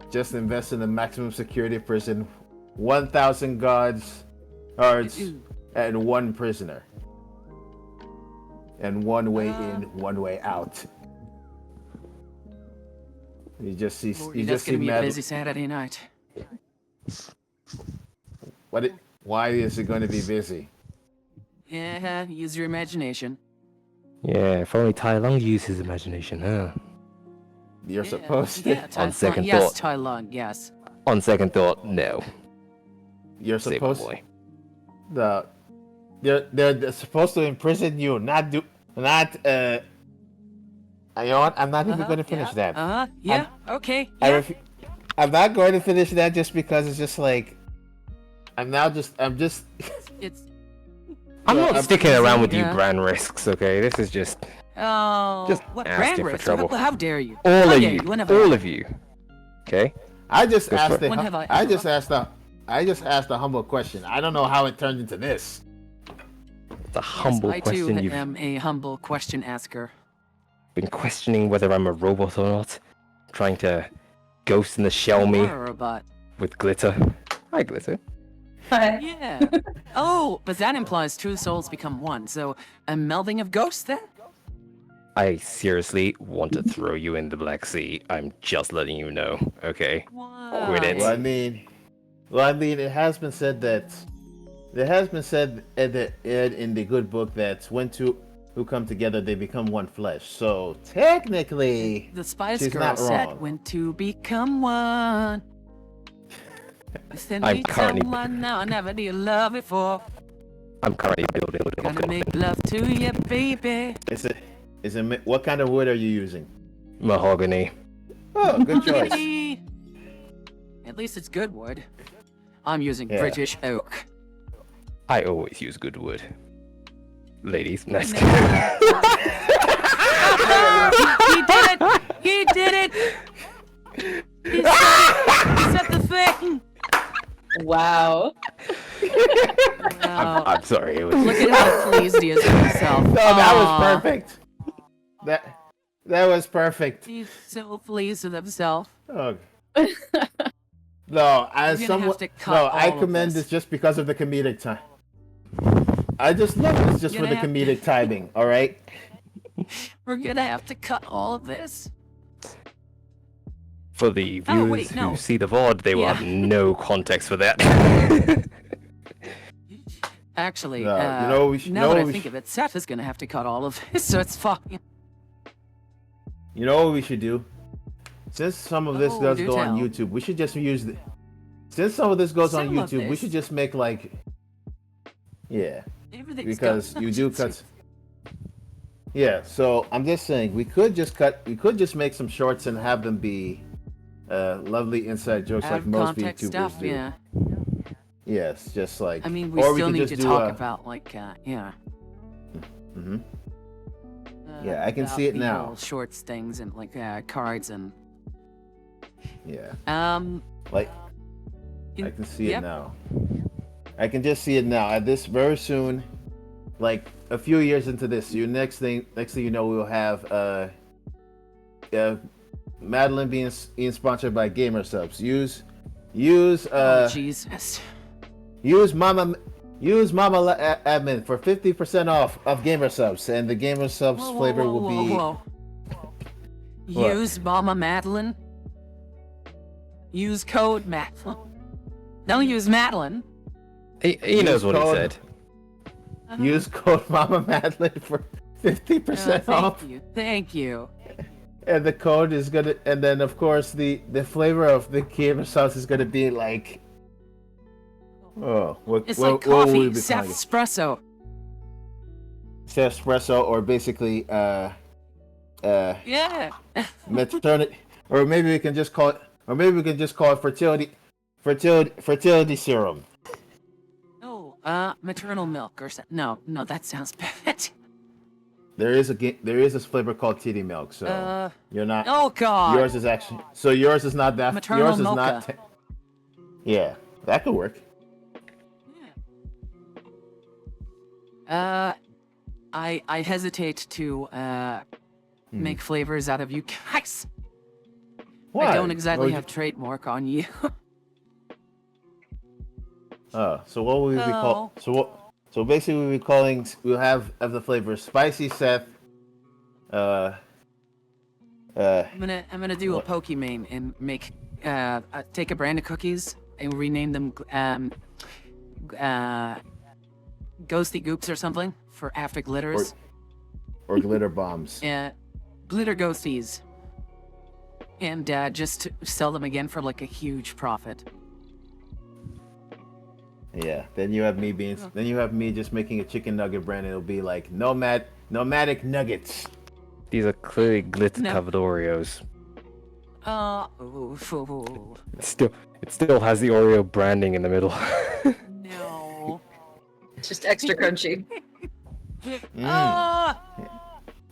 Just invest in the maximum security prison, 1,000 guards, and 1 prisoner, and 1 way in, 1 way out. You just see, Lordy, you that's just see gonna be a mad. busy Saturday night. Why is it going to be busy? Yeah, use your imagination. Yeah, if only Tai Lung used his imagination, huh? You're Yeah, supposed to. Yeah, On second yes, thought. Tai Lung, yes. On second thought, no. You're Save my supposed. boy. They're supposed to imprison you, not. You know what? I'm not even going to finish that. Yeah, okay. I Yeah. I'm not going to finish that just because it's just like. I'm just. It's I'm Yeah, not I'm- sticking around with you Yeah. brand risks, okay? This is just oh, Just what asking brand for risk? trouble. How dare you? all How of dare you. Whenever All of you. Okay? I just Go for asked it. the. When have I I ever- just asked a humble question. I don't know how it turned into this. a humble I too question. You've am a humble question asker. been questioning whether I'm a robot or not. Trying to ghost in the shell You me are a robot. with glitter. Hi, glitter. Hi. Yeah. Oh, but that implies two souls become one, so a melding of ghosts then? I seriously want to throw you in the Black Sea. I'm just letting you know, okay? Quit it. Well, I mean, it has been said that in the good book that when two who come together, they become one flesh. So technically, The Spice she's Girl not said, wrong. when two become one. Send I'm me currently- someone now I never did love before. I'm currently building Gonna make love to you, baby. What kind of wood are you using? mahogany. Oh, good choice. Yay. At least it's good wood. I'm using Yeah. British oak. I always use good wood. Ladies, nice. He did it! He did it! He said the thing! Wow. Wow. I'm sorry. It was Look at how pleased he is with himself. No, that was Aw. perfect. That was perfect. He's so pleased with himself. Oh. No, as You're gonna someone, have to cut no, I all of commend this. this just because of the comedic time. I just love this just You're for the gonna comedic timing. All right. We're gonna have to cut all of this. for the Oh, viewers wait, no. who see the VOD, they will Yeah. have no context for that. Actually, No, you know we should- now no, that I we think sh- of it, Seth is gonna have to cut all of this, so it's fine. You know what we should do? Since some of this Oh, does do go on tell. YouTube, we should just use the. Since some of this goes on Some of YouTube, we this. should just make like. Yeah, Everything's because going you on do YouTube. cut. Yeah, so I'm just saying we could just make some shorts and have them be lovely inside jokes Out like of most context YouTubers stuff, do. yeah. Yes, just like. I mean, we or still could need just to do talk a- about, like, yeah. Mhm. Yeah, I can about see it the now. whole shorts things and, like, cards and, Yeah, like I can see yep. it now. I can just see it now. At this very soon, like a few years into this, next thing you know, we'll have Madeline being sponsored by Gamer Subs. Use Oh, Jesus. use Mama Admin for 50% off of Gamer Subs, and the Gamer Subs Whoa, whoa, flavor whoa, will be. whoa, whoa. What? Use Mama Madeline. Use code Madeline. Don't use Madeline. He knows what he code- said. Use code Mama Madeline for 50% Thank off. you. Thank you. And the code is gonna, and then of course the flavor of the Gamer Sauce is gonna be like, It's what like will coffee, we be calling it? espresso. Espresso, or basically Yeah. maternity, or maybe we can just call it fertility serum. Oh, maternal milk or something. No, that sounds bad. There is a flavor called titty milk, so you're not. Oh God. Yours is actually, so yours is not that. Maternal yours is mocha. not. Yeah, that could work. I hesitate to make flavors out of you guys. Why? I don't exactly What would have trademark on you. So what will we be called? Oh. So basically we'll have the flavors spicy Seth. I'm gonna do What? a Pokimane and make take a brand of cookies and rename them Ghosty Goops or something for after glitters. or glitter bombs. Glitter ghosties. And just to sell them again for like a huge profit. Yeah. Then you have me just making a chicken nugget brand. And it'll be like nomadic nuggets. These are clearly glitter No. covered Oreos. Ooh. It still has the Oreo branding in the middle. No. It's just extra crunchy.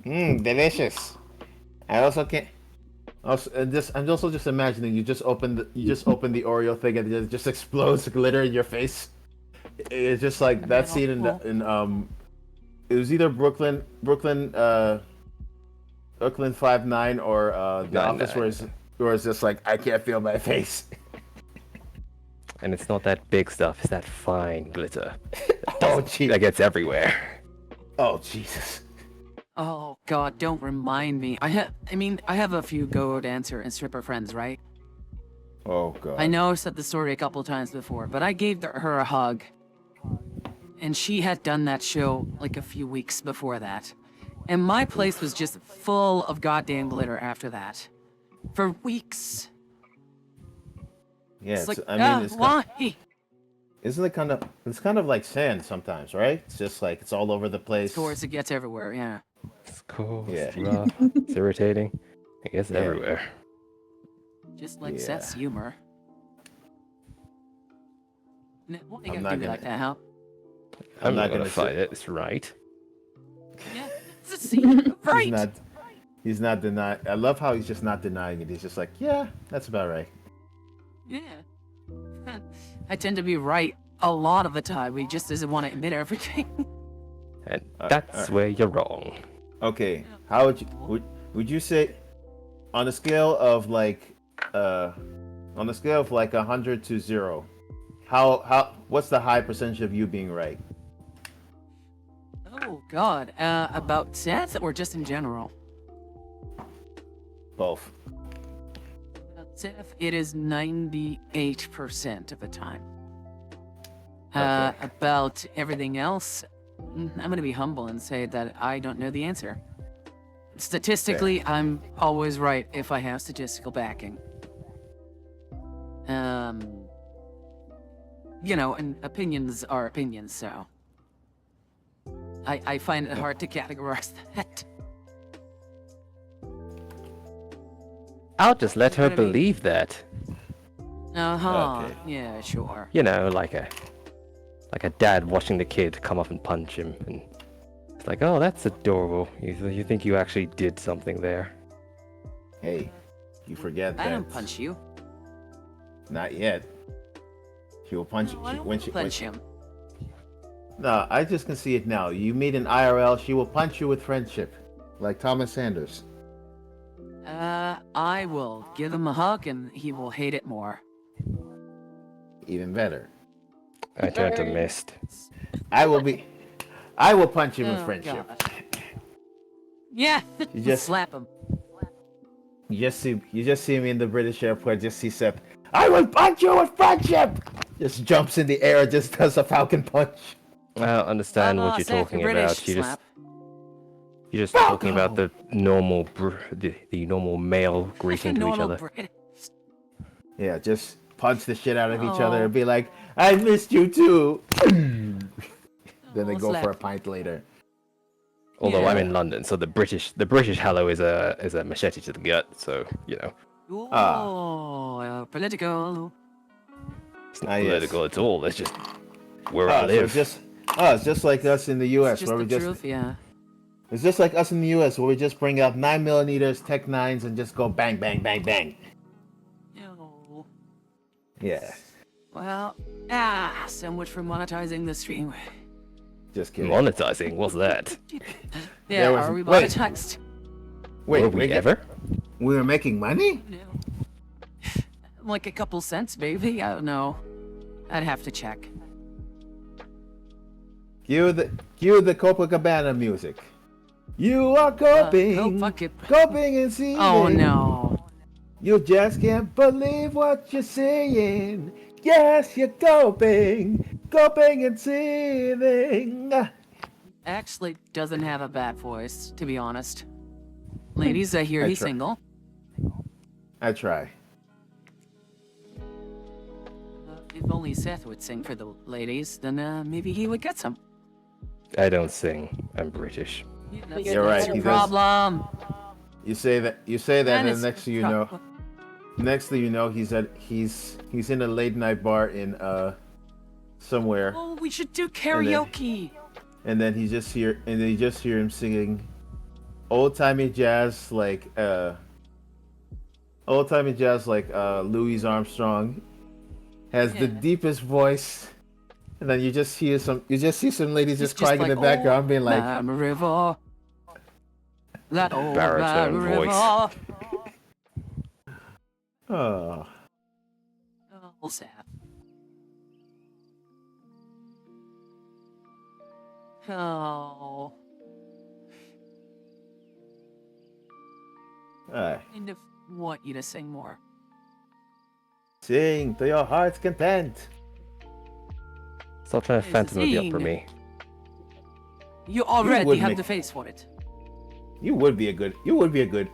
Delicious. I also can't. Also, I'm also just imagining you just open the Oreo thing and it just explodes glitter in your face. It's just like that scene in it was either Brooklyn 5-9 or The Office, 9-9. where it's just like I can't feel my face. And it's not that big stuff, it's that fine glitter. Oh, gee. That gets everywhere. Oh, Jesus. Oh God, don't remind me. I have a few go dancer and stripper friends, right? Oh, God. I know I've said the story a couple times before, but I gave her a hug. And she had done that show like a few weeks before that. And my place was just full of goddamn glitter after that. For weeks. Yeah, It's like, I mean, it's why? isn't it kind of? It's kind of like sand sometimes, right? It's just like it's all over the place. Of course, it gets everywhere, yeah. It's cool, Yeah. it's rough, it's irritating. It gets Yeah. everywhere. Just like Yeah. Seth's humor. What you I'm gotta not do gonna- like that, huh? I'm not not gonna gonna fight say- it, it's right. Yeah, it's a scene, right? He's not denying. I love how he's just not denying it. He's just like, yeah, that's about right. Yeah. I tend to be right a lot of the time. He just doesn't want to admit everything. And that's where you're wrong. Okay, how would you say on a scale of like 100 to 0, what's the high percentage of you being right? Oh God, about Seth or just in general? Both. About Seth, it is 98% of the time. Okay. About everything else, I'm gonna be humble and say that I don't know the answer. Statistically, I'm always right if I have statistical backing. You know, and opinions are opinions, so I find it hard to categorize that. I'll just let her What I mean. believe that. Uh-huh. Okay. Yeah, sure. You know, like a dad watching the kid come up and punch him, and it's like, oh, that's adorable. You think you actually did something there? Hey, you forget that. I don't punch you. Not yet. She will punch No, I don't when she. punch him. No, I just can see it now. You meet in IRL, she will punch you with friendship, like Thomas Sanders. I will give him a hug and he will hate it more. Even better. I turned to mist. I will punch him with Oh, friendship. God. Yeah, You just- slap him. You just see me in the British airport. Just see Seth. I will punch you with friendship. Just jumps in the air. Just does a falcon punch. I don't understand what you're Seth, talking British, about. slap. You're just talking about the normal the normal male greeting to each Normal other. British. Yeah, just punch the shit out of each other Oh. and be like, I missed you too. Then they Oh, go for a slap. pint later. Although I'm Yeah. in London, so the British hello is a machete to the gut. So you know, Oh, political. it's not Ah, yes. political at all. It's just where I So live. it's just like us in the U.S. It's just where the we just truth, yeah. it's just like us in the U.S. where we just bring out 9mm Tech 9s and just go bang bang bang bang. No. Yeah, Well, so much for monetizing the stream. just kidding. Monetizing, what's that? Yeah, was- are we wait. monetized? Wait, Were we ever? We were making money? No. Like a couple cents, maybe? I don't know. I'd have to check. Cue the Copacabana music. You are coping, Oh, fuck it. coping and seeing. Oh, no. You just can't believe what you're seeing. Yes, you're coping, coping and seething. Actually doesn't have a bad voice, to be honest. Ladies, I hear I he's try. single. I try. If only Seth would sing for the ladies, then maybe he would get some. I don't sing. I'm British. Yeah, You're right, That's your he does. problem. You say that, and it's then next thing you pro- know, he's in a late night bar in somewhere, Oh, we should do karaoke. and then you just hear him singing old timey jazz like Louis Armstrong has the Yeah. deepest voice And then you just see some ladies It's just crying in the like, background, being like, Bam River. That old Baritone Bam voice. River. "Oh, Oh, sad. Oh. Kind of want you to sing more. sing to your heart's content." Stop trying to Yes, Phantom of the sing. Opera me. You already would have make- the face for it. You would be a good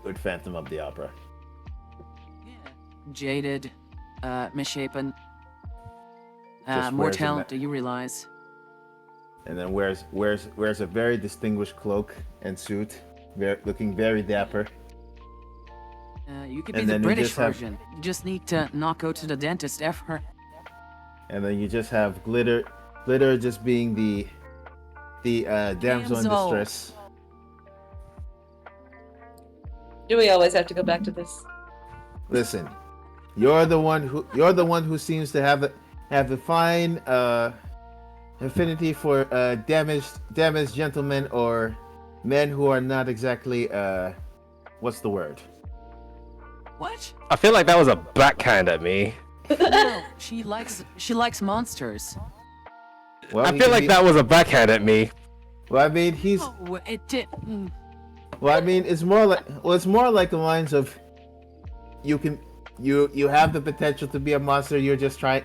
good Phantom of the Opera. Yeah. Jaded, misshapen. Just More wears a talent, ma- do you realize? And then wears a very distinguished cloak and suit, looking very dapper. You could be And the then you British just have- version. You just need to not go to the dentist ever. And then you just have glitter just being the damsel in Damsel. distress. Do we always have to go back to this? Listen, you're the one who seems to have the fine affinity for damaged gentlemen or men who are not exactly what's the word? What? I feel like that was a backhand at me. No, she likes monsters. Well, I he feel can like be- that was a backhand at me. Well, I mean, he's. Oh, it did. Well, I mean, it's more like the lines of, you have the potential to be a monster. You just try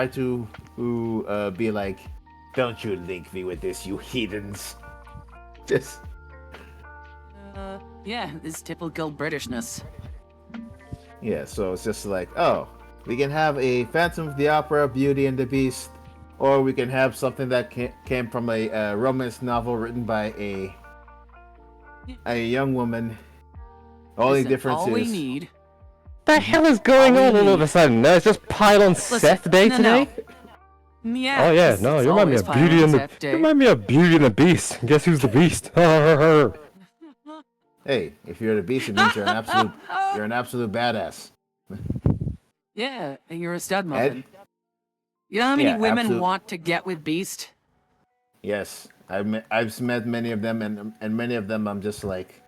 to be like, don't you link me with this, you heathens. Just Yeah, this typical Britishness. yeah. So it's just like, oh, we can have a Phantom of the Opera, Beauty and the Beast, or we can have something that came from a romance novel written by a young woman. Only Listen, difference all we is need. The hell is going All on we all of need- a sudden? No, it's just pile on Seth Day no, today? Yeah. Oh yeah, it's- no, it's you remind me always of Beauty and the Valentine's Day. you remind me of Beauty and the Beast. Guess who's the Beast? hey, if you're the Beast, it means you're an absolute badass. Yeah, and you're a stud muffin. You know how many Yeah, women absolute- want to get with Beast? Yes, I've met many of them, and many of them I'm just like,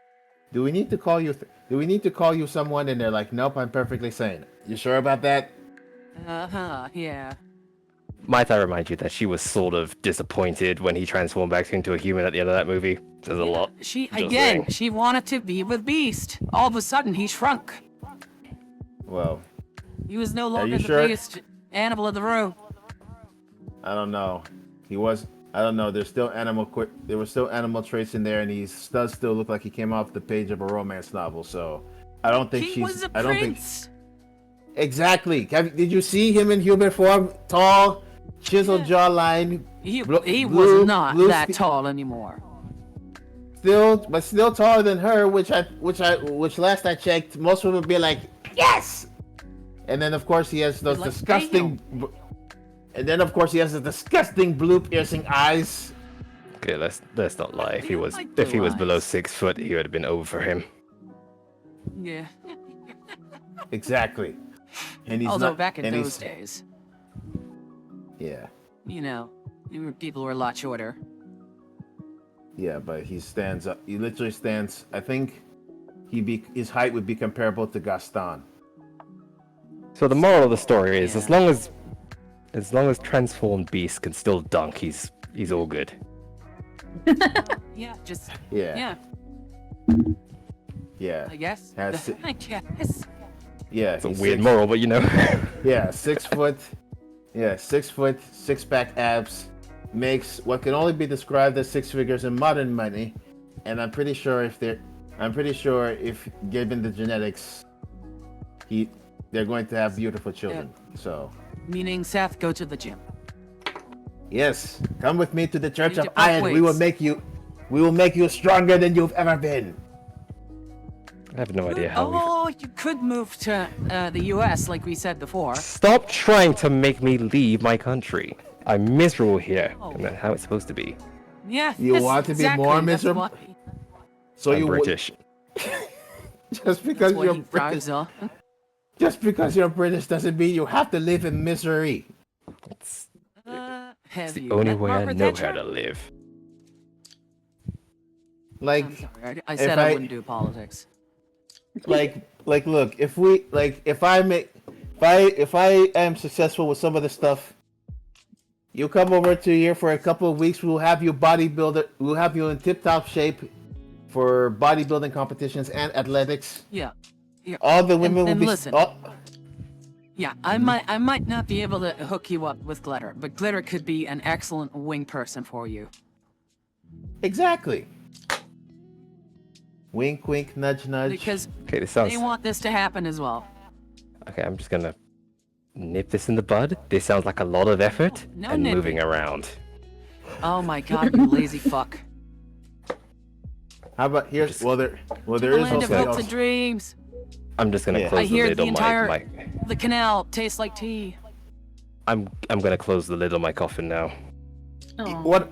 do we need to call you someone? And they're like, nope, I'm perfectly sane. You sure about that? Yeah. Might I remind you that she was sort of disappointed when he transformed back into a human at the end of that movie? There's a lot. She Just again. saying. She wanted to be with Beast. All of a sudden, he shrunk. Well, He was no longer you the sure? biggest animal in the room. I don't know. He was. I don't know. There were still animal traits in there, and he does still look like he came off the page of a romance novel. So, I don't think He was a I don't think. prince. Exactly. Did you see him in human form? Tall, chiseled jawline. He blue- was not blue that spe- tall anymore. Still taller than her, which last I checked, most women would be like, yes. And then of course he has those Like, disgusting. And then of course he has the disgusting blue piercing eyes. Okay, let's not lie. If he You was like if he blue was below eyes. 6 foot, he would have been over for him. Yeah. Exactly. And he's Although not. back in and those he's- days, Yeah, you know, people were a lot shorter. yeah, but he stands up. He literally stands. I think his height would be comparable to Gaston. So the moral of the story is, Yeah. as long as transformed Beast can still dunk, he's all good. Yeah, just Yeah, yeah. I guess. Has to- I guess. yeah. It's a he's weird six- moral, but you know. Yeah, 6 foot. Yeah, 6 foot, 6-pack abs, makes what can only be described as six figures in modern money, and I'm pretty sure if given the genetics, they're going to have beautiful children. So Meaning, Seth, go to the gym. yes, come with me to the Church You of need to pump Iron. We will weights. make you stronger than you've ever been. I have no idea how we. Oh, you could move to the U.S. like we said before. Stop trying to make me leave my country. I'm miserable here, Oh. and that's how it's supposed to be. Yeah. You yes, want to be exactly, more that's miserable? what- So I'm you would- British. just because That's what you're he British, thrives on. just because you're British doesn't mean you have to live in misery. It's, It's Have the you only met way I Margaret know Thatcher? how to live. Like, I'm sorry, I said I wouldn't do politics. look, if I am successful with some of the stuff, you come over to here for a couple of weeks. We'll have you bodybuilder. We'll have you in tip-top shape for bodybuilding competitions and athletics. Yeah. Yeah. All the women will and be. listen. Yeah, I might not be able to hook you up with Glitter, but Glitter could be an excellent wing person for you. Exactly. Wink, wink, nudge, nudge. Because Okay, this sounds. they want this to happen as well. Okay, I'm just gonna nip this in the bud. This sounds like a lot of effort No and nipping. moving around. Oh my god, you lazy fuck. How about here? Well, there The is land of also. hopes and dreams. I'm just gonna Yeah. I close the hear lid the on entire my. the canal tastes like tea. I'm gonna close the lid on my coffin now. Oh. What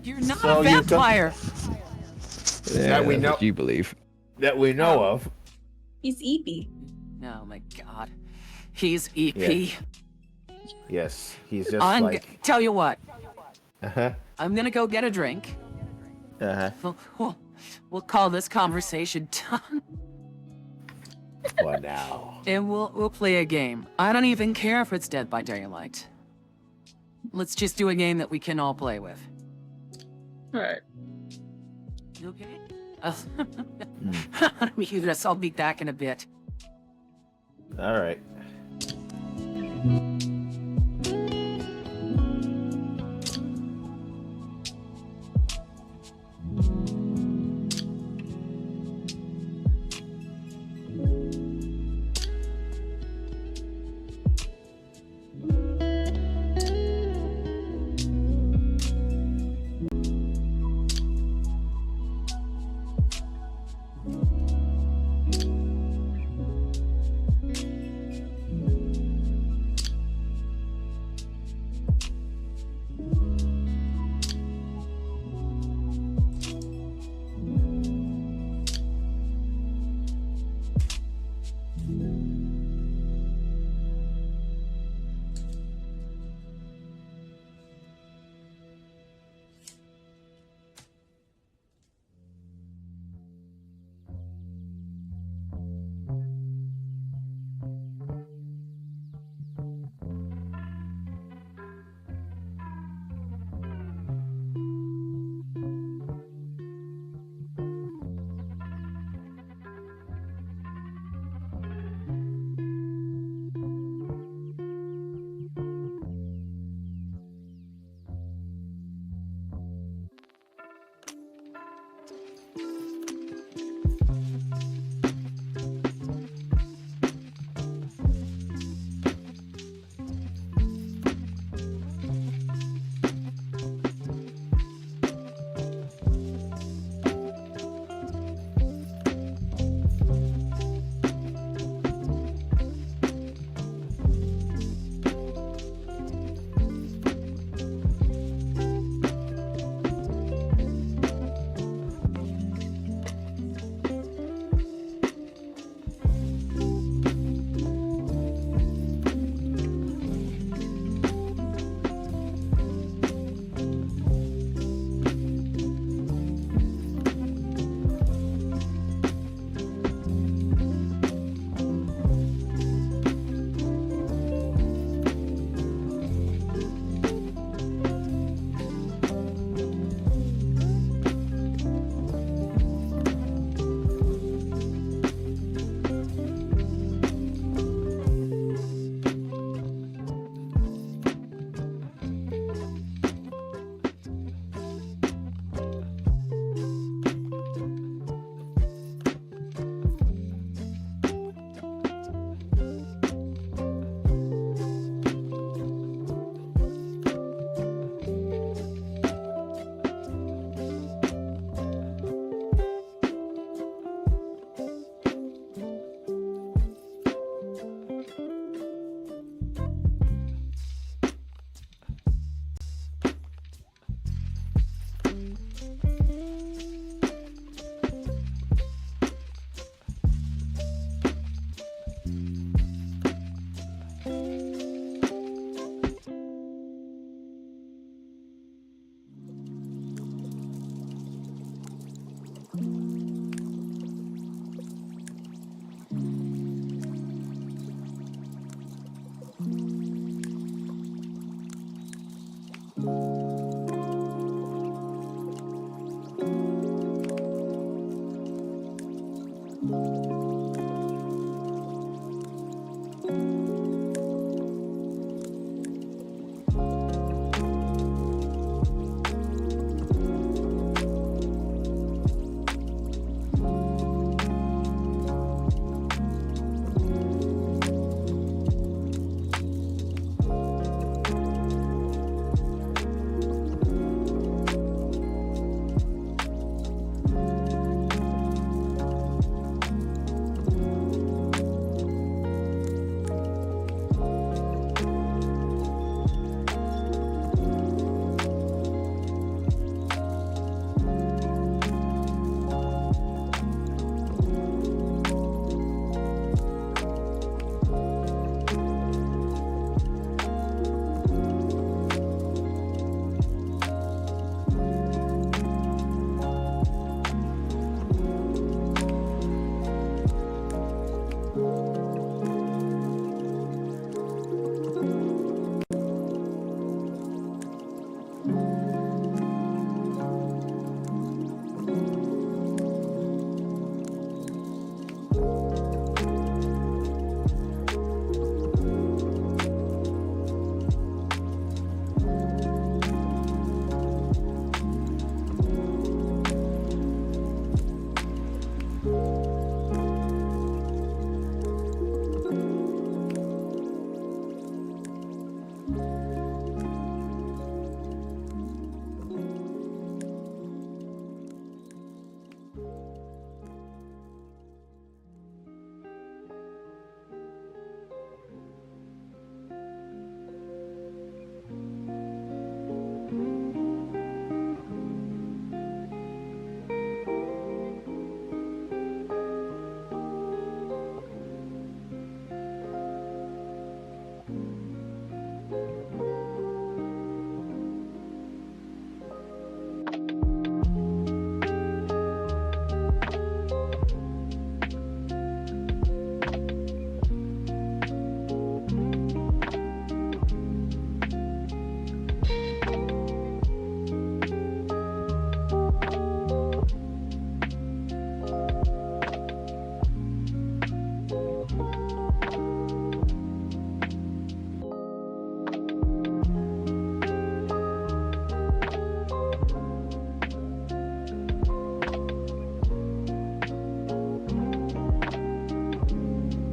You're not So a you vampire. That we that's know- what you believe. that we know of? He's Eepy. Oh my god. He's EP. Yes, he's just I'm like. tell you what. Uh I'm gonna go get a drink. huh. We'll call this conversation done. What now? And we'll play a game. I don't even care if it's Dead by Daylight. Let's just do a game that we can all play with. Alright. Okay? I'll be back in a bit. All right.